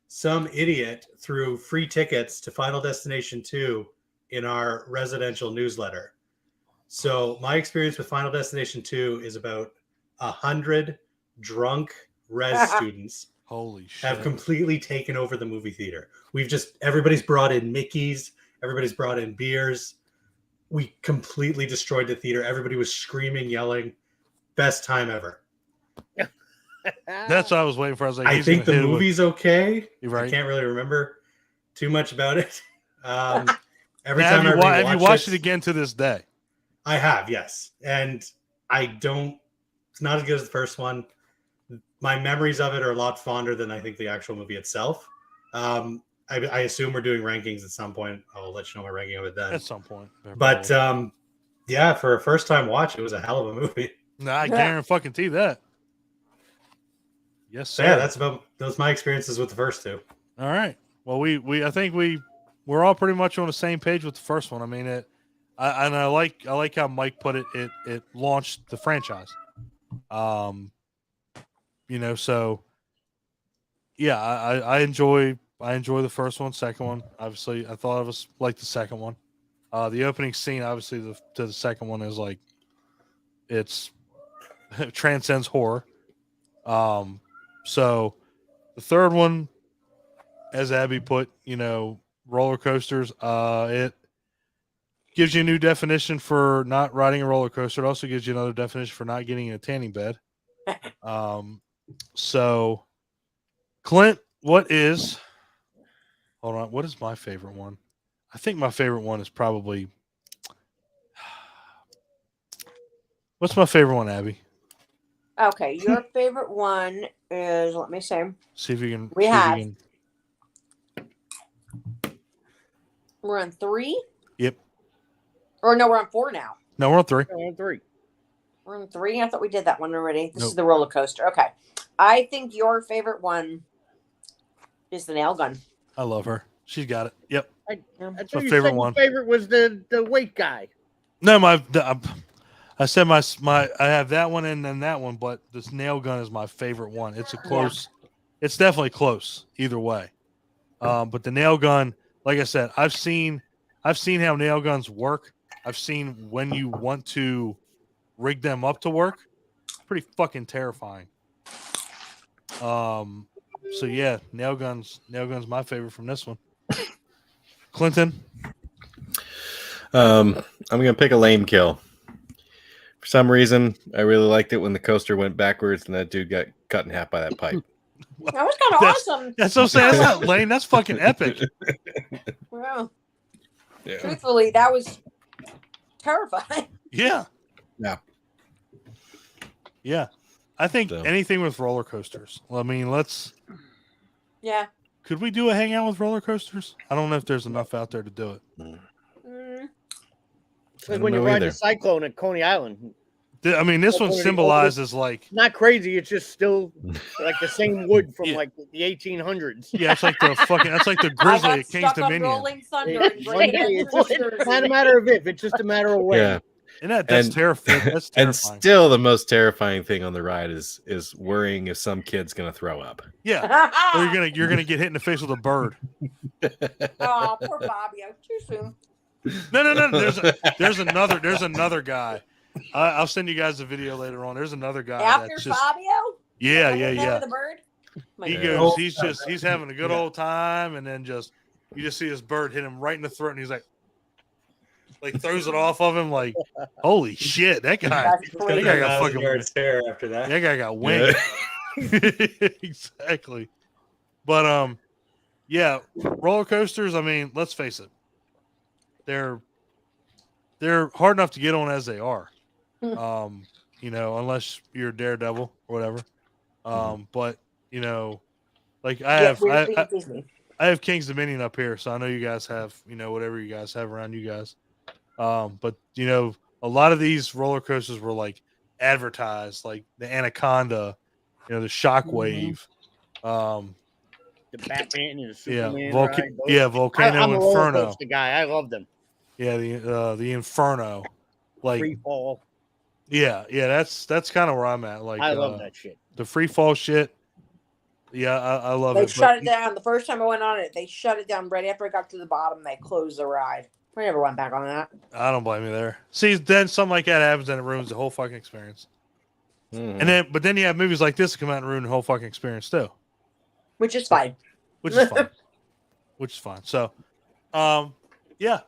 some idiot threw free tickets to Final Destination 2 in our residential newsletter. So my experience with Final Destination 2 is about 100 drunk res students Holy shit. have completely taken over the movie theater. Everybody's brought in Mickeys, everybody's brought in beers. We completely destroyed the theater. Everybody was screaming, yelling. Best time ever. That's what I was waiting for. I was like, I he's think the gonna hit it with- movie's okay. You're right. I can't really remember too much about it. Every Now, time I have you watched it again to this day? I have, yes. And it's not as good as the first one. My memories of it are a lot fonder than I think the actual movie itself. I assume we're doing rankings at some point. I'll let you know my ranking of it then. At some point. But yeah, for a first time watch, it was a hell of a movie. Nah, I guarantee that. Yes, sir. So yeah, those my experiences with the first two. All right. Well, I think we're all pretty much on the same page with the first one. I mean, I like how Mike put it. It launched the franchise. So yeah, I enjoy the first one. Second one, obviously, I thought it was like the second one. The opening scene, obviously, to the second one is like it transcends horror. So the third one, as Abby put, roller coasters. It gives you a new definition for not riding a roller coaster. It also gives you another definition for not getting in a tanning bed. So Clint, what is my favorite one? I think my favorite one is probably, what's my favorite one, Abby? Okay, your favorite one is, let me see. See if you can. We're on 3? Yep. Or no, we're on 4 now. No, we're on 3. We're on 3. We're on 3? I thought we did that one already. This Nope. is the roller coaster. Okay. I think your favorite one is the nail gun. I love her. She's got it. Yep. I my thought you favorite said one. Your favorite was the weight guy. No, I said my I have that one and then that one, but this nail gun is my favorite one. It's a close. Yeah. It's definitely close either way. But the nail gun, like I said, I've seen how nail guns work. I've seen when you want to rig them up to work. Pretty fucking terrifying. So yeah, nail guns my favorite from this one. Clinton. I'm gonna pick a lame kill. For some reason, I really liked it when the coaster went backwards and that dude got cut in half by that pipe. That was kind of awesome. That's so sad. That's not lame. That's fucking epic. Well, yeah. Truthfully, that was terrifying. Yeah. Yeah. Yeah. I think anything with roller coasters. I mean, Yeah. Could we do a hangout with roller coasters? I don't know if there's enough out there to do it. It's like when you ride the Cyclone at Coney Island. I mean, this one symbolizes like not crazy. It's just still like the same wood from like the 1800s. Yeah, it's like the fucking. That's like the Grizzly at King's Dominion. It's not a matter of if; it's just a matter of when. Yeah. And that's terrifying. That's terrifying. And still, the most terrifying thing on the ride is worrying if some kid's gonna throw up. Yeah, or you're gonna get hit in the face with a bird. Oh, poor Bobby! Too soon. No. There's another guy. I'll send you guys a video later on. There's another guy after that's just, Fabio. Yeah. The bird. He goes. He's having a good old time, and then you just see this bird hit him right in the throat, and he's like throws it off of him, like, holy shit, that guy got fucking stare after that. That guy got winged. Yeah. Exactly. But yeah, roller coasters. I mean, let's face it, they're hard enough to get on as they are. Unless you're a daredevil or whatever. But like I have King's Dominion up here, so I know you guys have, whatever you guys have around you guys. But a lot of these roller coasters were like advertised, like the Anaconda, the Shockwave, the Batman and the Superman. Volcano I'm Inferno. A the guy, I love them. Yeah, the Inferno, like free fall. Yeah, that's kind of where I'm at. Like I love that shit. The free fall shit. Yeah, I love it. They shut it down. The first time I went on it, they shut it down right after I got to the bottom. They closed the ride. I never went back on that. I don't blame you there. See, then something like that happens and it ruins the whole fucking experience. And then you have movies like this that come out and ruin the whole fucking experience too. Which is fine. Which is fine. So, yeah.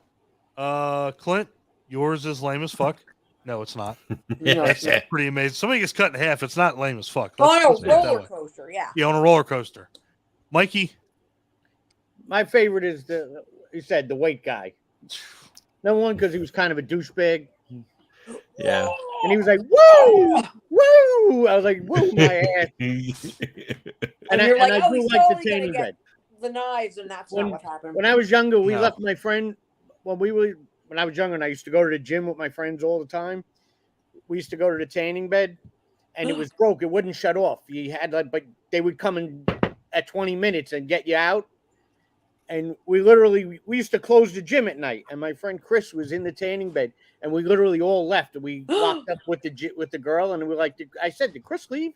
Clint, yours is lame as fuck. No, it's not. No, that's pretty amazing. Somebody gets cut in half. It's not lame as fuck. On a roller coaster, yeah. Yeah, on a roller coaster. Mikey? My favorite is the weight guy. Number one, because he was kind of a douchebag. Yeah. And he was like, woo! Woo! I was like, woo my ass. and I do like the tanning bed. the knives, and that's not what happened. When I was younger, we No. left my friend. When I was younger, and I used to go to the gym with my friends all the time. We used to go to the tanning bed, and it was broke. It wouldn't shut off. You had but they would come in at 20 minutes and get you out. And we used to close the gym at night. And my friend Chris was in the tanning bed, and we literally all left. And we locked up with the girl, and we're like, I said, "Did Chris leave?"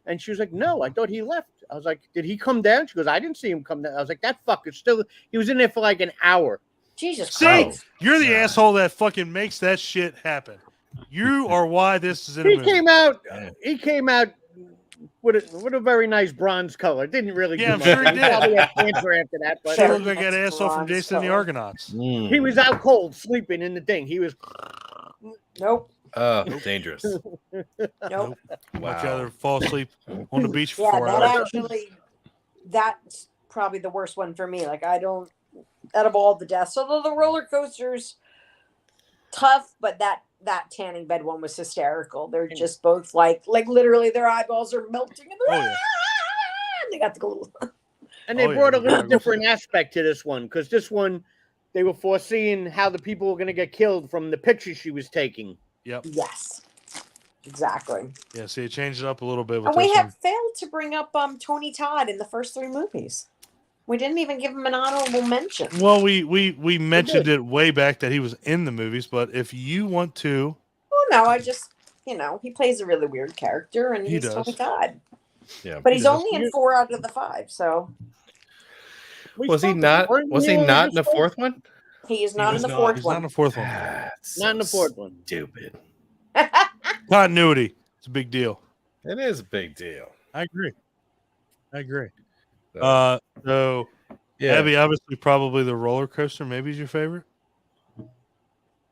And she was like, "No, I thought he left." I was like, "Did he come down?" She goes, "I didn't see him come down." I was like, "That fucker's still." He was in there for like an hour. Jesus See, Christ. you're the asshole that fucking makes that shit happen. You are why this is in a He movie. came out with a very nice bronze color. Didn't really Yeah, do I'm sure much. he He did. probably had cancer after that, but She looked like that asshole from Bronze Jason and the color. Argonauts. he was out cold, sleeping in the thing. He was. Nope. Dangerous. Nope. Much Wow. rather fall asleep on the beach for Yeah, 4 that hours. that's probably the worst one for me. Like, I don't, out of all the deaths, although the roller coaster's tough, but that tanning bed one was hysterical. They're just both like literally their eyeballs are melting and they're, Oh, yeah. and they got the little. And they Oh, yeah, brought a the little goggles. different aspect to this one, because this one, they were foreseeing how the people were going to get killed from the pictures she was taking. Yep. Yes, exactly. Yeah, see, it changed it up a little bit with And we this have one. failed to bring up Tony Todd in the first 3 movies. We didn't even give him an honorable mention. Well, we mentioned it way back that he was in the movies, but if you want to, Well, no, I just, he plays a really weird character, and He he's does. Tony Todd. Yeah. But He he's does. only in 4 out of the 5, so Was he not in the fourth one? he is not in was the not. 4th he's not in one. the fourth one. That's Not in the fourth one. Stupid. Continuity. It's a big deal. It is a big deal. I agree. So, So yeah. Abby, obviously, probably the roller coaster. Maybe is your favorite.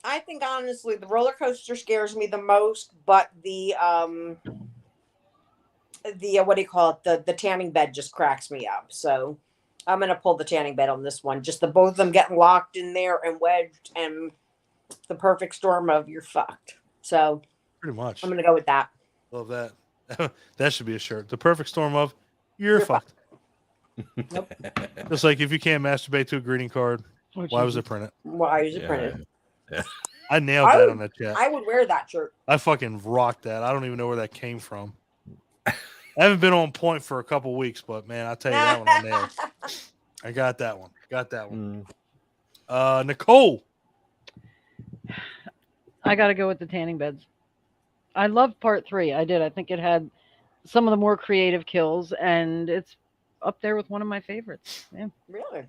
I think honestly, the roller coaster scares me the most, but the what do you call it? The tanning bed just cracks me up. So I'm gonna pull the tanning bed on this one. Just the both of them getting locked in there and wedged, and the perfect storm of you're fucked. So Pretty much. I'm gonna go with that. Love that. That should be a shirt. The perfect storm of you're fucked. Just like if you can't masturbate to a greeting card, why was it printed? Why is it printed? I nailed I that would- on that chat. I would wear that shirt. I fucking rocked that. I don't even know where that came from. I haven't been on point for a couple weeks, but man, I'll tell you that one I nailed. I got that one. Nicole. I got to go with the tanning beds. I loved part 3. I did. I think it had some of the more creative kills, and it's up there with one of my favorites. Yeah. Really?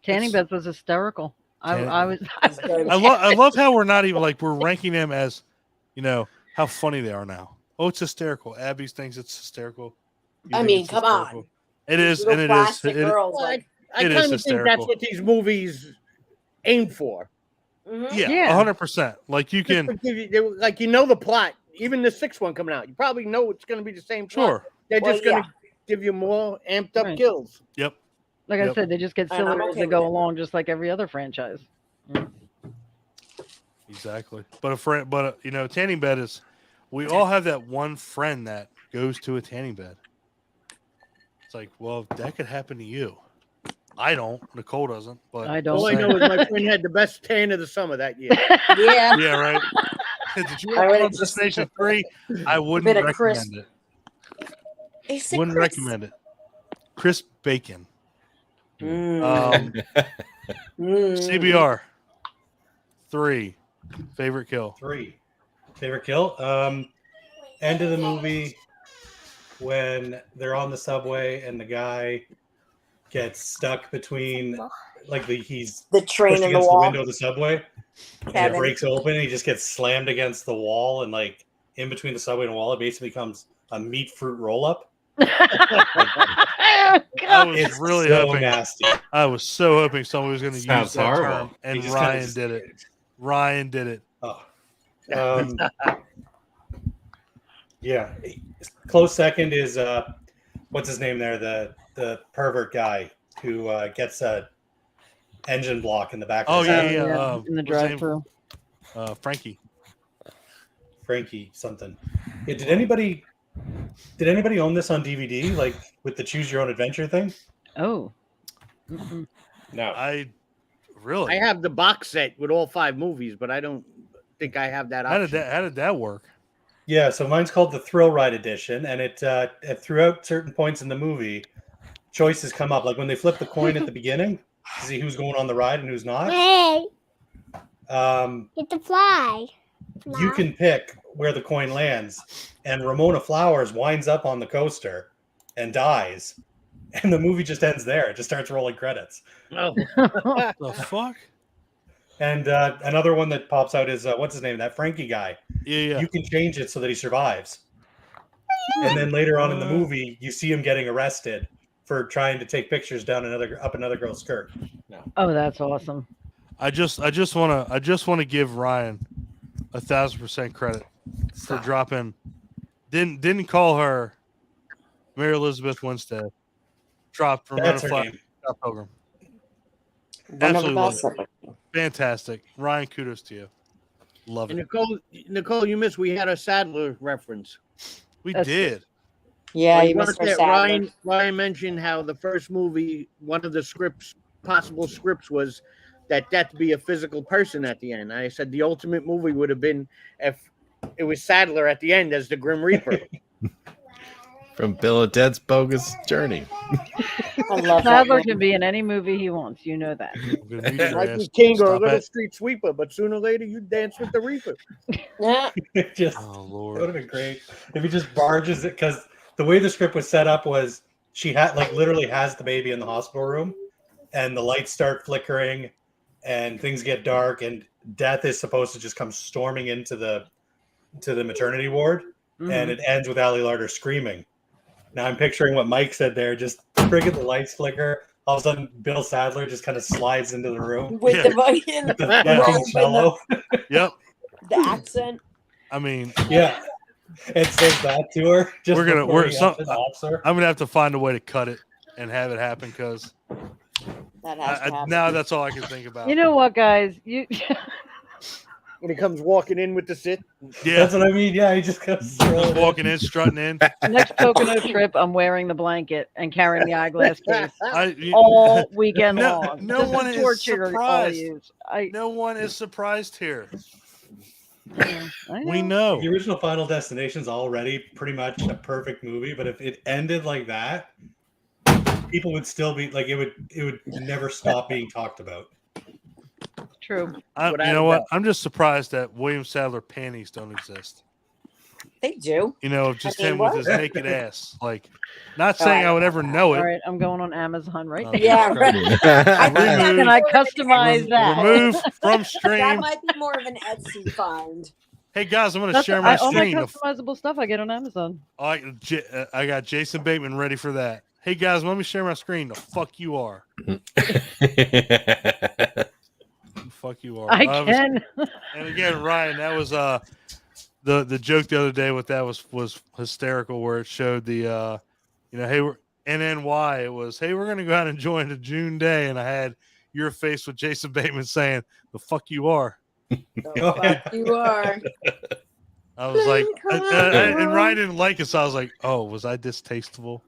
Tanning beds was hysterical. I was. I love how we're not even like we're ranking them as, how funny they are now. Oh, it's hysterical. Abby thinks it's hysterical. You I think mean, it's come hysterical. on. It is, Little and it is. plastic It, girls, Well, like, I It is kind of think that's hysterical. what these movies aim for. mhm. yeah, 100%. Like you Just can, to give you, like the plot. Even the 6th one coming out, you probably know it's going to be the same plot. sure. They're Well, just going to give you more amped up Right. kills. Yep. Like I Yep. said, they just get And I'm sillier as okay they with go it. along, just like every other franchise. Exactly. But a friend, tanning bed is. We all have that one friend that goes to a tanning bed. It's like, well, that could happen to you. I don't. Nicole doesn't. But I don't. All I know is my friend had the best tan of the summer that year. Yeah. Yeah, right. Did you I watch would've Destination 3? I wouldn't bit of recommend crisp. it. It's a Wouldn't crisp. recommend it. Crisp bacon. Mm. CBR. 3. Favorite kill. 3. Favorite kill? End of the movie when they're on the subway and the guy gets stuck between he's The train pushed and the against the wall. window of the subway and it Kevin. breaks open and he just gets slammed against the wall and like in between the subway and the wall it basically becomes a meat fruit roll up. I was It's really so hoping. nasty. I was so hoping someone was going to use Sounds that horrible. term, and He just kinda Ryan just- did it. Ryan did it. Oh. Yeah. Close second is what's his name there? The pervert guy who gets a engine block in the back of Oh his yeah, head. yeah. in the what's his name? drive-through. Frankie. Frankie something. Yeah, did anybody own this on DVD, like with the choose your own adventure thing? Oh, No. I really. I have the box set with all 5 movies, but I don't think I have that option. How did that work? Yeah, so mine's called the Thrill Ride Edition, and it throughout certain points in the movie, choices come up. Like when they flip the coin at the beginning to see who's going on the ride and who's not. Hey, Get the fly. You can pick where the coin lands, and Ramona Flowers winds up on the coaster and dies, and the movie just ends there. It just starts rolling credits. Oh. The fuck? And another one that pops out is what's his name? That Frankie guy. Yeah. You can change it so that he survives. And then later on in the movie, you see him getting arrested for trying to take pictures up another girl's skirt. No. Oh, that's awesome. I just want to give Ryan 1,000% credit for dropping. Didn't call her Mary Elizabeth Winstead. Dropped That's Ramona her name. Scott Pilgrim. One of the Absolutely love best. it. Fantastic, Ryan. Kudos to you. Love And it. Nicole, you missed. We had a Sadler reference. We That's did. Yeah, Well, you missed her that Sadler. Ryan mentioned how the first movie, one of the possible scripts was that death be a physical person at the end. I said the ultimate movie would have been if it was Sadler at the end as the Grim Reaper. From Bill and Ted's Bogus Journey. I love that. Sadler movie. can be in any movie he wants. You know that. I'm gonna mute your Like ass. a king or a Stop little it. street sweeper, but sooner or later you dance with the Reaper. Yeah. Just Oh That would Lord. have been great if he just barges it, because the way the script was set up was she had literally has the baby in the hospital room, and the lights start flickering, and things get dark, and death is supposed to just come storming into the maternity ward, and it ends with Ali Larder screaming. Now I'm picturing what Mike said there. Just friggin' the lights flicker. All of a sudden, Bill Sadler just kind of slides into the room With Yeah. the fucking with the robe fucking and cello. Yep. the accent. I mean, Yeah, and says that to her. Just We're gonna- before we're- he some- stops her. I'm gonna have to find a way to cut it and have it happen because That has to happen. now that's all I can think about. You know what, guys? You When he comes walking in with the sit. Yeah. That's what I mean. Yeah, he just comes Just walking in, strutting in. next Pocono trip, I'm wearing the blanket and carrying the eyeglass case I, all weekend No- long. no This one is torture all surprised. yous. no one is surprised here. I We know. know. The original Final Destination's already pretty much a perfect movie, but if it ended like that, people would still be like, it would never stop being talked about. True. You Without know a what? doubt. I'm just surprised that William Sadler panties don't exist. They do. You know, just I mean, him with what? his naked ass. Like, not saying I would ever know All it. right, I'm going on Amazon right Oh, now. Yeah, right. I think Remove- Can I that's more of an customize Etsy that? Remove from That stream. might be more of an Etsy find. Hey guys, I'm going to share my All my screen. customizable stuff I get on Amazon. I got Jason Bateman ready for that. Hey guys, let me share my screen. The fuck you are. The fuck you are. I was- can. And again, Ryan, that was the joke the other day with that was hysterical, where it showed the hey, we're NNY. It was, hey, we're gonna go out and enjoy the June day, and I had your face with Jason Bateman saying, "The fuck you are." The fuck you are. I was like, Come and on. Ryan didn't like it, so I was like, oh, was I distasteful?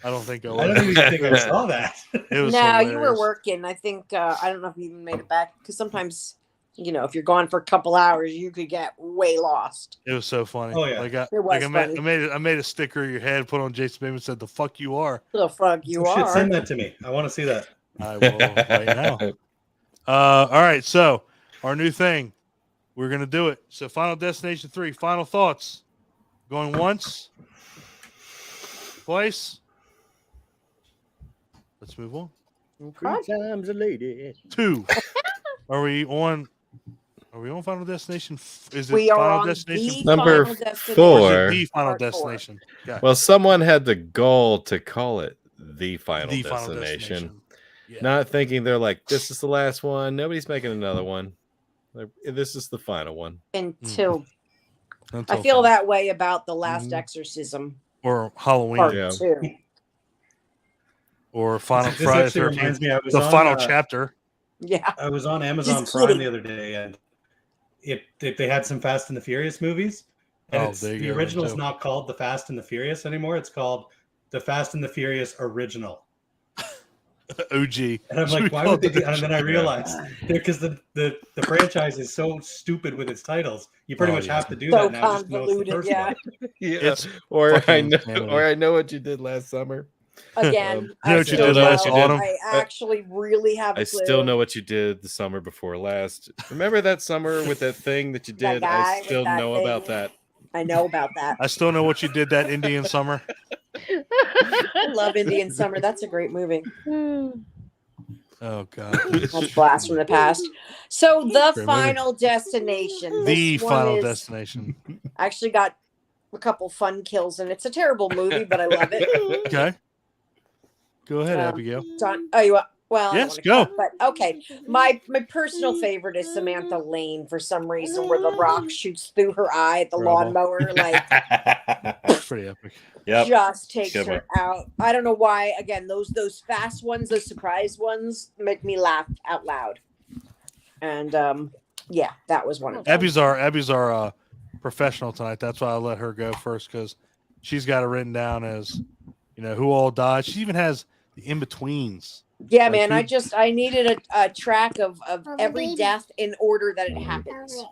I don't think I I was. don't even think I saw that. It was No, you were hilarious. working. I think I don't know if you even made it back because sometimes, if you're gone for a couple hours, you could get way lost. It was so funny. Oh, yeah. Like I, It was like I made a sticker of your head, put on Jason Bateman, said, "The fuck you are." The fuck you Oh, shit, are. send that to me. I want to see that. I will right now. All right, so our new thing, we're gonna do it. So, Final Destination 3. Final thoughts. Going once, twice. Let's move on. Three times a lady. 2. Are we on Final Destination? Is it We are Final on Destination? the Number Final Destination. Or is 4. it the Final Part 4. Destination? Okay. Well, someone had the goal to call it the Final the Destination. Final Destination. Yeah. Not thinking they're like, this is the last one. Nobody's making another one. This is the final one. Until Until I feel Final- that way about the last Mhm. exorcism or Halloween part Yeah. 2. or Final This Friday actually 13th. reminds me, I was The on, final chapter. Yeah. I was on Amazon Just Prime kidding. the other day, and they had some Fast and the Furious movies. And Oh, there you the go, original's too. not called The Fast and the Furious anymore. It's called The Fast and the Furious Original. OG. And I'm Should we like, why call would they it do? the And then I OG? realized because the franchise is so stupid with its titles, you pretty Oh, much yeah. have to do So that now just to know it's the convoluted, first yeah. one. Yeah. It's or I fucking know, insanity. or I know what you did last summer. Again, You know what you still did know what last you did. autumn? I actually really have a I clue. still know what you did the summer before last. Remember that summer with that thing that you That did? guy I with still that know about thing. that. I know about that. I still know what you did that Indian summer. I love Indian Summer. That's a great movie. Oh God. That's blast from the past. So the Great movie. Final Destination. The This one Final is Destination. actually got a couple fun kills, and it's a terrible movie, but I love it. Okay. Go ahead, Um, Abigail. Oh, you want? Well, Yes, I don't wanna go. cut, but okay. My personal favorite is Samantha Lane for some reason, where the rock shoots through her eye at the Terrible. lawnmower, like It's pretty epic. Yep. just takes Good her out. I don't know why. Again, those fast ones, those surprise ones, make me laugh out loud. And yeah, that was one of them. Abby's our professional tonight. That's why I let her go first because she's got it written down as who all died. She even has the in betweens. Yeah, Like man. who- I needed a track of every death in order that it happens.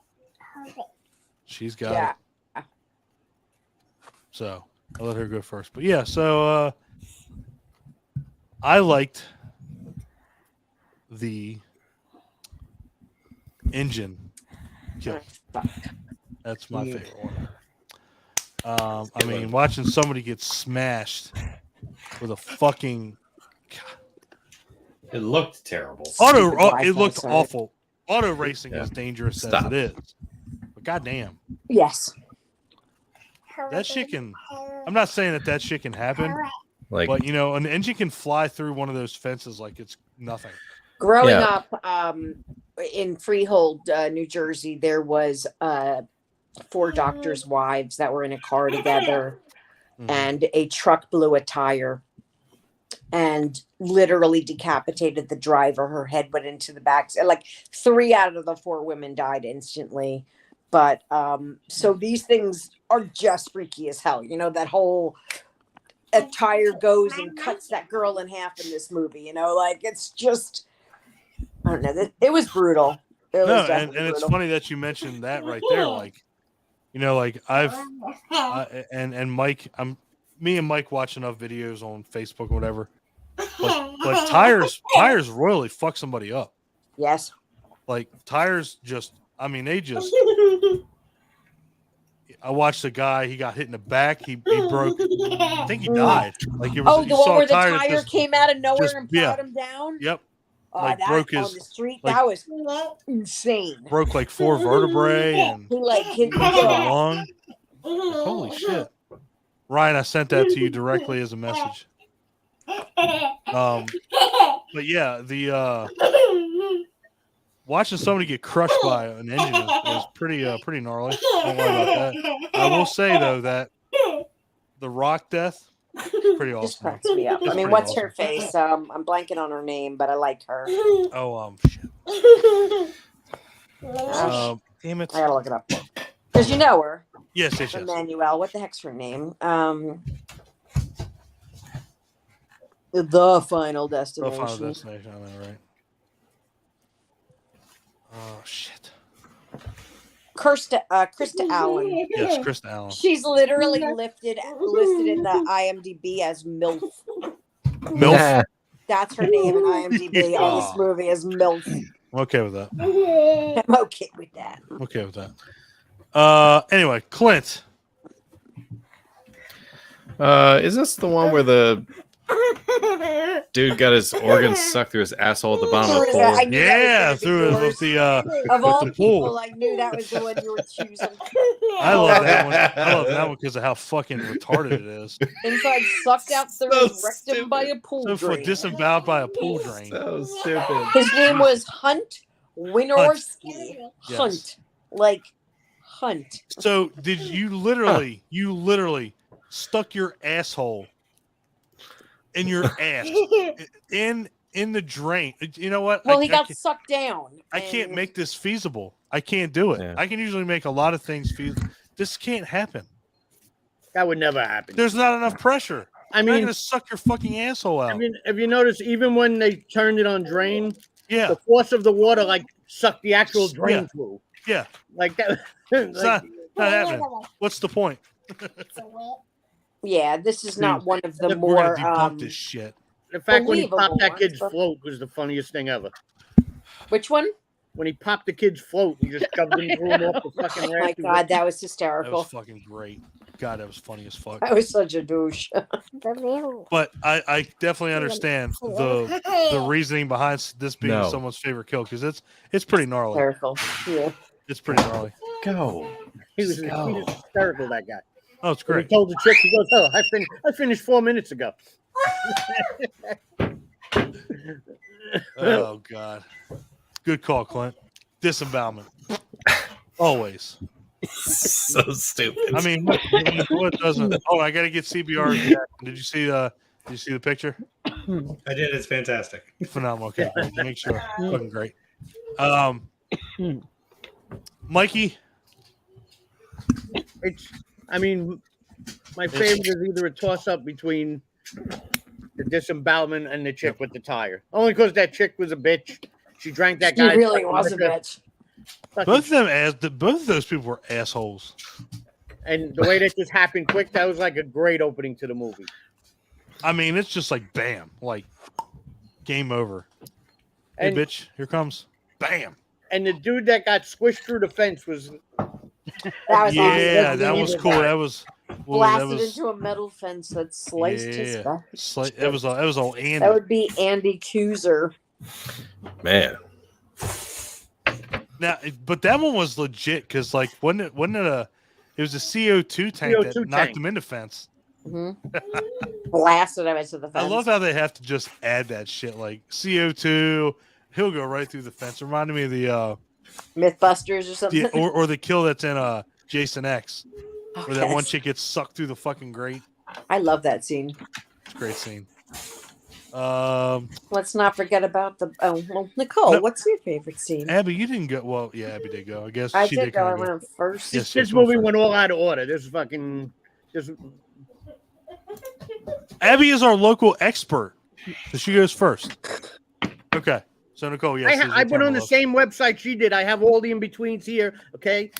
She's got Yeah. it. So I'll let her go first. But yeah, so I liked the engine kill. That's my favorite one. I mean, watching somebody get smashed with a fucking It looked terrible. it looked Sorry. awful. Auto racing Yeah. is dangerous Stop. as it is. But goddamn, Yes. that shit can. I'm not saying that shit can happen, Like, but an engine can fly through one of those fences like it's nothing. Growing Yeah. up in Freehold, New Jersey, there was 4 doctors' wives that were in a car together, Mhm. and a truck blew a tire and literally decapitated the driver. Her head went into the back. Like 3 out of the 4 women died instantly. But so these things are just freaky as hell. That whole a tire goes and cuts that girl in half in this movie. Like it's just, I don't know. It was brutal. It was No, and definitely it's brutal. funny that you mentioned that right there. Like, like and Mike, me and Mike watch enough videos on Facebook or whatever. But tires royally fuck somebody up. Yes. Like tires just, they just. I watched a guy. He got hit in the back. He broke. I think he died. Like it was. Oh, you the one saw a where the tire tire just- came out of nowhere just- and yeah. plowed him down. Yep. Oh, like, that broke on his- the street. like- That was insane. Broke like 4 vertebrae and He like hit punched the lung. Holy shit, Ryan! I sent that to you directly as a message. But yeah, the watching somebody get crushed by an engine is pretty gnarly. Don't worry about that. I will say though that the Rock death is pretty Just awesome. cracks me up. It's I mean, pretty what's awesome. her face? I'm blanking on her name, but I like her. Oh shit. Damn it. I gotta look it up because you know her, Yes. Emmanuel. What the heck's her name? The Final The Destination. Final Destination. I know, right? Oh shit. Krista Allen. Yes, Krista Allen. She's literally listed in the IMDb as MILF. MILF. That's her name in IMDb on this movie as MILF. I'm okay with that. I'm okay with that. Okay with that. Anyway, Clint. is this the one where the dude got his organs sucked through his asshole at the bottom of the I pool? knew that Yeah, was gonna be through yours. with the Of all the pool. people, I knew that was the one you were choosing. I love that one. I love that one because of how fucking retarded it is. Inside sucked out through So his rectum by a pool So for drain. disemboweled by a pool drain. So stupid. His name was Hunt Winorski. Yes. Hunt. Like Hunt. So did you literally stuck your asshole in your ass in the drain? You know what? Well, he got sucked down. I can't and- make this feasible. I can't do it. Yeah. I can usually make a lot of things feasible. This can't happen. That would never happen. There's not enough pressure. I I'm not mean, gonna suck your fucking asshole out. I mean, if you notice, even when they turned it on drain, yeah, the force of the water like sucked the actual drain Yeah. through. yeah. Like that. It's like, not happening. What's the point? Yeah, this is not one of the We're gonna more debunk this shit. the fact when he popped believable that ones, kid's but- float was the funniest thing ever. Which one? When he popped the kid's float and just shoved him through him off the fucking Oh my rafters. God, that was That hysterical. was fucking great. God, that was funny as fuck. I was such a douche. But I definitely understand the reasoning behind this being No. someone's favorite kill because it's pretty gnarly. Hysterical. Yeah. It's pretty gnarly. Go. He was hysterical, that guy. Oh, it's When he great. told the chick, he goes, "Oh, I finished 4 minutes ago." Oh God. Good call, Clint. Disembowelment. Always. So stupid. I mean, what doesn't? Oh, I got to get CBR. Did you see the picture? I did. It's fantastic. Phenomenal. Okay, great. Make sure. Fucking great. Mikey. I mean, my favorite is either a toss-up between the disembowelment and the chick with the tire. Only because that chick was a bitch. She drank that He guy. really was a bitch. Both of those people were assholes. And the way that just happened quick, that was like a great opening to the movie. I mean, it's just like bam, like game over. Hey, And, bitch, here comes. Bam. and the dude that got squished through the fence was That was Yeah, awesome. that was cool. That was Blasted into a metal fence that sliced his yeah. back. That was all Andy. That would be Andy Kuzer. Man. Now, but that one was legit because, like, wasn't it it was a CO2 tank that CO2 knocked tank. him into fence. Blasted him into the fence. I love how they have to just add that shit, like CO2. He'll go right through the fence. Reminded me of the Mythbusters or something. or the kill that's in Jason X, Oh, where that one yes. chick gets sucked through the fucking grate. I love that scene. It's a great scene. Let's not forget about the. Oh, well, Nicole, No. what's your favorite scene? Abby, you didn't go. Well, yeah, Abby did go. I guess I she did did go. I kind of went first. Yes, this yes, movie first. went all out of order. This Abby is our local expert, so she goes first. Okay, so Nicole, yes, I went on the same website she did. I have all the in betweens here. Okay,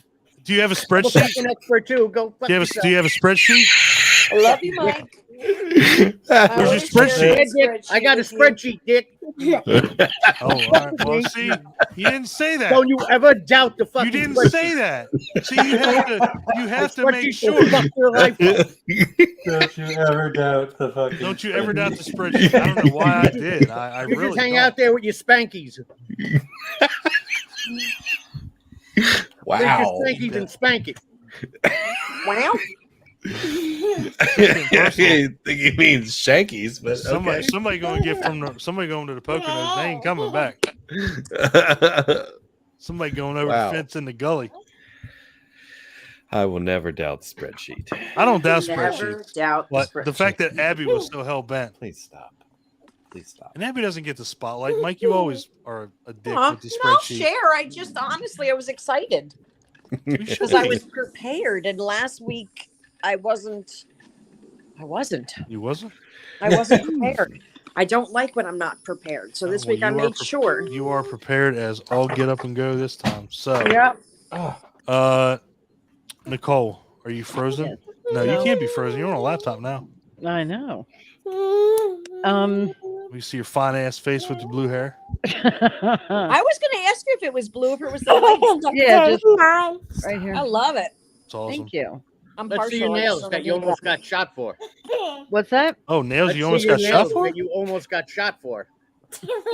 Do you have a I'm a spreadsheet? fucking expert too. Go. Fuck Do you yourself. have a spreadsheet? I love you, Mike. Where's your spreadsheet? Yeah, Dick, I got a spreadsheet, Dick. Oh, all right. Well, see, you didn't say that. Don't you ever doubt the fucking. You didn't spreadsheet. say that. See, you have to make Spreadsheet will sure. fuck your life up. Don't you ever doubt the fucking. Don't you ever doubt the spreadsheet. I don't know why I did. I You really just hang don't. out there with your spankies. Wow. Take your spankies and spank it. Wow. I think he means shankies, but Somebody going to get somebody going to the Poconos. They ain't coming back. okay. Somebody going over Wow. the fence in the gully. I will never doubt the spreadsheet. I don't doubt Never spreadsheets. doubt But spreadsheet. the fact that Abby was so hell bent, Please stop. Please stop. and Abby doesn't get the spotlight. Mike, you always are a dick Aw, with the no, spreadsheet. share. I just honestly, I was excited You should because I be. was prepared, and last week I wasn't. You wasn't? I wasn't prepared. I don't like when I'm not prepared. So this Well, week I you are made sure. You are prepared as all get up and go this time. So, Yeah. Nicole, are you frozen? No, you can't be frozen. You're on a laptop now. I know. We see your fine ass face with the blue hair. I was going to ask you if it was blue, if it was the light. Yeah, just right here. I love it. It's awesome. Thank you. I'm Let's see your partial. I nails just that don't you do almost that. got shot for. What's that? Oh, nails! Let's You see almost your got shot nails for? that you almost got shot for.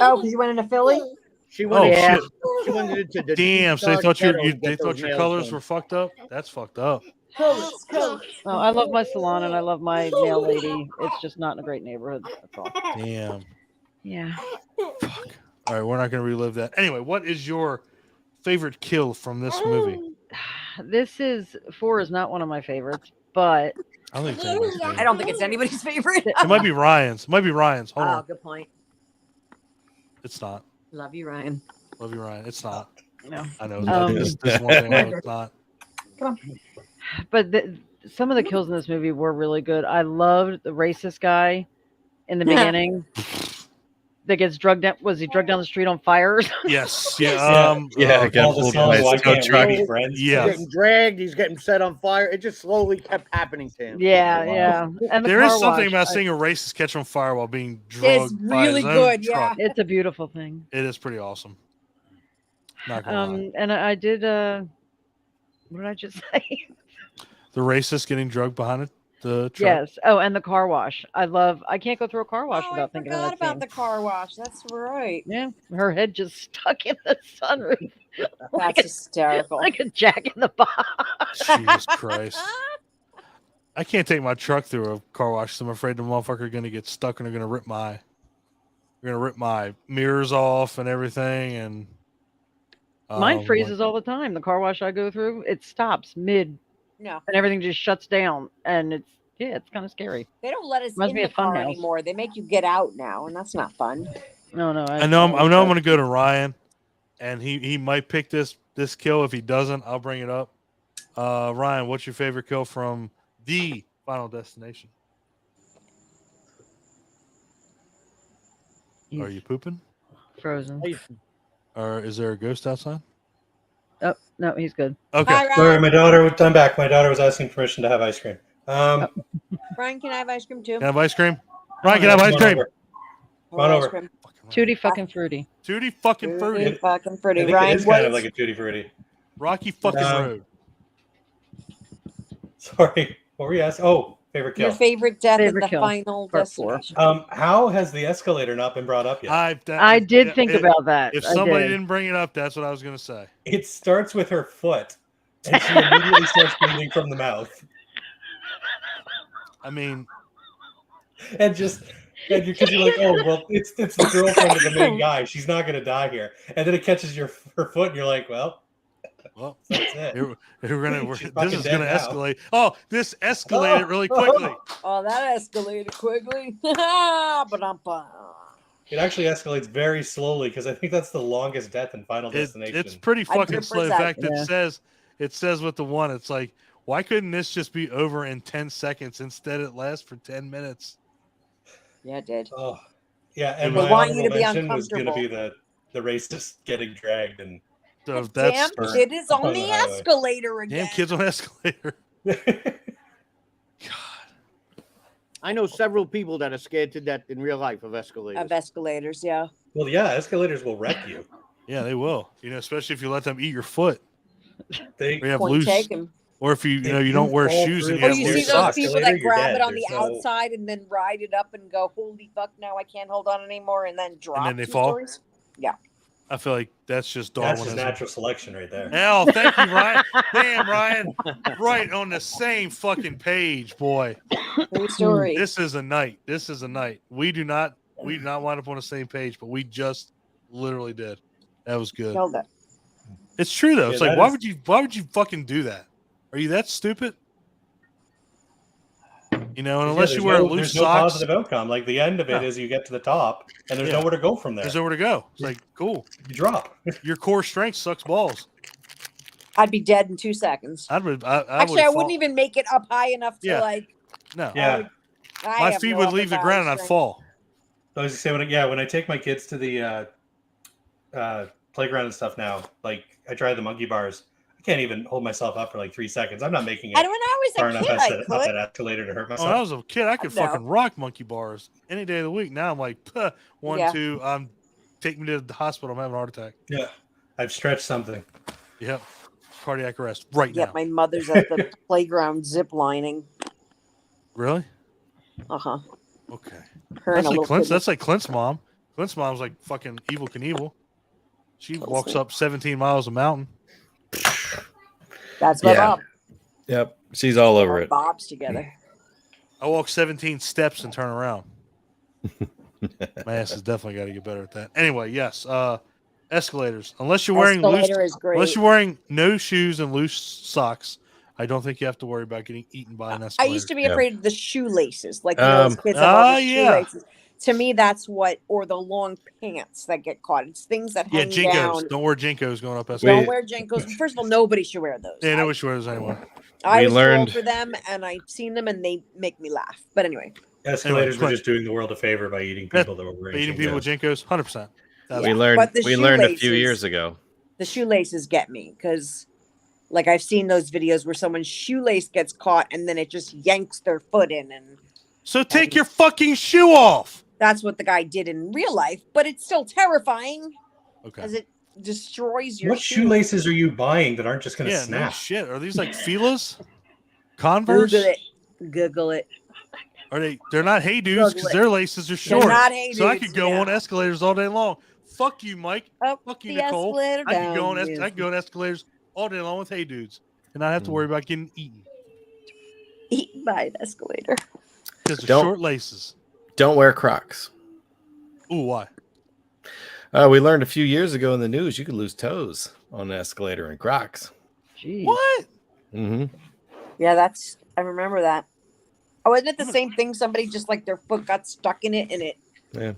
Oh, because you went into Philly? She Oh wanted, shit! she wanted it to the Damn! So they dark thought ghetto to they get thought those your nails colors done. were fucked up. That's fucked up. Oh, I love my salon and I love my nail lady. It's just not in a great neighborhood. That's all. Damn. Yeah. Fuck. All right, we're not gonna relive that. Anyway, what is your favorite kill from this movie? This is 4 is not one of my favorites, but I don't think it's anybody's favorite. I don't think it's anybody's favorite. It might be Ryan's. It might be Ryan's. Hold Oh, on. good point. It's not. Love you, Ryan. Love you, Ryan. It's not. no. I know. This one thing I know it's not. But some of the kills in this movie were really good. I loved the racist guy in the beginning that gets drugged down. Was he drugged down the street on fire? Yes. Yeah, it got all the pulled song, by a Why tow Can't We truck. Be Friends? Yeah. He's getting dragged. He's getting set on fire. It just slowly kept happening to him. Yeah. And the There is car something wash, about seeing a racist catch on fire while being It's drugged by really his own good. truck. Yeah. it's a beautiful thing. It is pretty awesome. Not gonna lie. And I did. What did I just say? The racist getting drugged behind the truck. Yes. Oh, and the car wash. I can't go through a car wash Oh, I without thinking of forgot that about scene. the car wash. That's right. Yeah, her head just stuck in the sunroof. That's hysterical. Like a jack in the box. Jesus Christ. I can't take my truck through a car wash. So I'm afraid the motherfucker going to get stuck and they're going to rip my mirrors off and everything. And Mine freezes all the time. The car wash I go through, it stops mid, No, and everything just shuts down, and it's kind of scary. they don't let us Reminds in me the of Fun car House. anymore. They make you get out now, and that's not fun. No, I know I'm going to go to Ryan, and he might pick this kill. If he doesn't, I'll bring it up. Ryan, what's your favorite kill from the Final Destination? Are you pooping? Frozen. Or is there a ghost outside? Oh no, he's good. Okay. Hi, Ryan. Sorry, my daughter. I'm back. My daughter was asking permission to have ice cream. Ryan, can I have ice cream too? Can I have ice cream? Ryan, can I have ice cream? Come on over. Fucking Ryan. Tutti fucking fruity. Tutti fucking fruity. Tutti fucking I fruity. think it Ryan, is what kind of is- like a tutti frutti. Rocky fucking road. Sorry, what were you asking? Oh, favorite kill. your favorite death Favorite at the kill. Final Part 4. Destination? How has the escalator not been brought up yet? I did think about that. If I somebody did. didn't bring it up, that's what I was going to say. It starts with her foot, and she immediately starts breathing from the mouth, I mean, and because you're like, oh well, it's the girlfriend of the main guy. She's not going to die here, and then it catches her foot, and you're like, well, that's it. this is fucking going dead to now. escalate. Oh, this escalated really quickly. Oh, that escalated quickly. Ba-dum-bum. It actually escalates very slowly because I think that's the longest death in Final Destination. It's pretty fucking slow. In 100%. fact, Yeah. it says with the one, it's like, why couldn't this just be over in 10 seconds? Instead, it lasts for 10 minutes. Yeah, it did. Oh, yeah, and They my want you honorable to be mention was going to be uncomfortable. the racist getting dragged and So Damn that's kid is on on the the highway. escalator again. damn kids on escalator. I know several people that are scared to death in real life of escalators. Of escalators, yeah. well, yeah, escalators will wreck you. Yeah, they will. Especially if you let them eat your foot. They Or you have Point loose, taken. or if you If you don't you wear fall shoes and through you Or have you loose see those socks. people Escalator, that you're grab dead. it on the There's no- outside and then ride it up and go, holy fuck, now I can't hold on anymore, and then drop. then they 2 fall? stories. I feel like that's just that's Darwinism. just natural selection right there. Hell, thank you, Ryan. Damn, Ryan. Right on the same fucking page, boy. True story. This is a night. We do not wind up on the same page, but we just literally did. That was good. Killed it. It's true though. It's Yeah, like that why would you fucking do that? Are you that stupid? And unless there's you wear no, loose there's no socks, positive outcome. Like the end of it No. is you get to the top and there's Yeah. nowhere to go from there. there's nowhere to go. It's like cool. You drop. Your core strength sucks balls. I'd be dead in 2 seconds. Actually, I wouldn't even make it up high enough to Yeah. No. Yeah. My feet would leave the ground and I'd fall. I was just saying, when I take my kids to the playground and stuff now, like I try the monkey bars, I can't even hold myself up for like 3 seconds. I'm not making it And when I far was a enough kid, I up could. that escalator to hurt When I myself. was a kid, I could No. fucking rock monkey bars any day of the week. Now I'm like, one, Yeah. 2, take me to the hospital. I'm having a heart attack. Yeah, I've stretched something. Yep. Cardiac arrest right Yeah, now. my mother's at the playground zip lining. Really? Uh-huh. Okay. Her and a little kid. That's like Clint's mom. Clint's mom's like fucking Evil Knievel. She walks up 17 miles a mountain. That's my Yeah. mom. Yep, she's all over it. Bob's together. I walk 17 steps and turn around. My ass has definitely got to get better at that. Anyway, yes. Escalators. Unless you're wearing Escalator is great. unless you're wearing no shoes and loose socks, I don't think you have to worry about getting eaten by an I escalator. used to be Yeah. afraid of the shoelaces, like those kids have all the yeah. shoelaces. To me, that's what, or the long pants that get caught. It's things that Yeah, hang Jinkos. down. Don't wear Jinkos going up Don't escalator. wear Jinkos. First of all, nobody should wear those. Yeah, nobody wears anymore. I We was learned- told for them, and I've seen them, and they make me laugh. But anyway, Escalators Anyway, were just doing the world a favor by eating people that were wearing Eating people with Jinkos. Jinkos, 100%. We Yeah, learned. but the We learned a few shoelaces- years ago. the shoelaces get me because, like, I've seen those videos where someone's shoelace gets caught, and then it just yanks their foot in, and So take your fucking shoe off. that's what the guy did in real life. But it's still terrifying Okay. as it destroys your What shoe. shoelaces are you buying that aren't just going to Yeah, no snap? shit. Are these like Fila's? Converse? Google it. Google it. Are they? They're not Hey Dudes because their laces are They're short. not Hey So I Dudes, could go yeah. on escalators all day long. Fuck you, Mike. Up Fuck you, the Nicole. escalator I could go on. down, I could go on escalators all day long with Hey Dudes, and not have to worry about getting eaten eaten by an escalator. because of Don't- short laces. Don't wear Crocs. Ooh, why? We learned a few years ago in the news you could lose toes on an escalator in Crocs. Jeez. What? Mm-hmm. Yeah, I remember that. Oh, wasn't it the same thing? Somebody just like their foot got stuck in it, and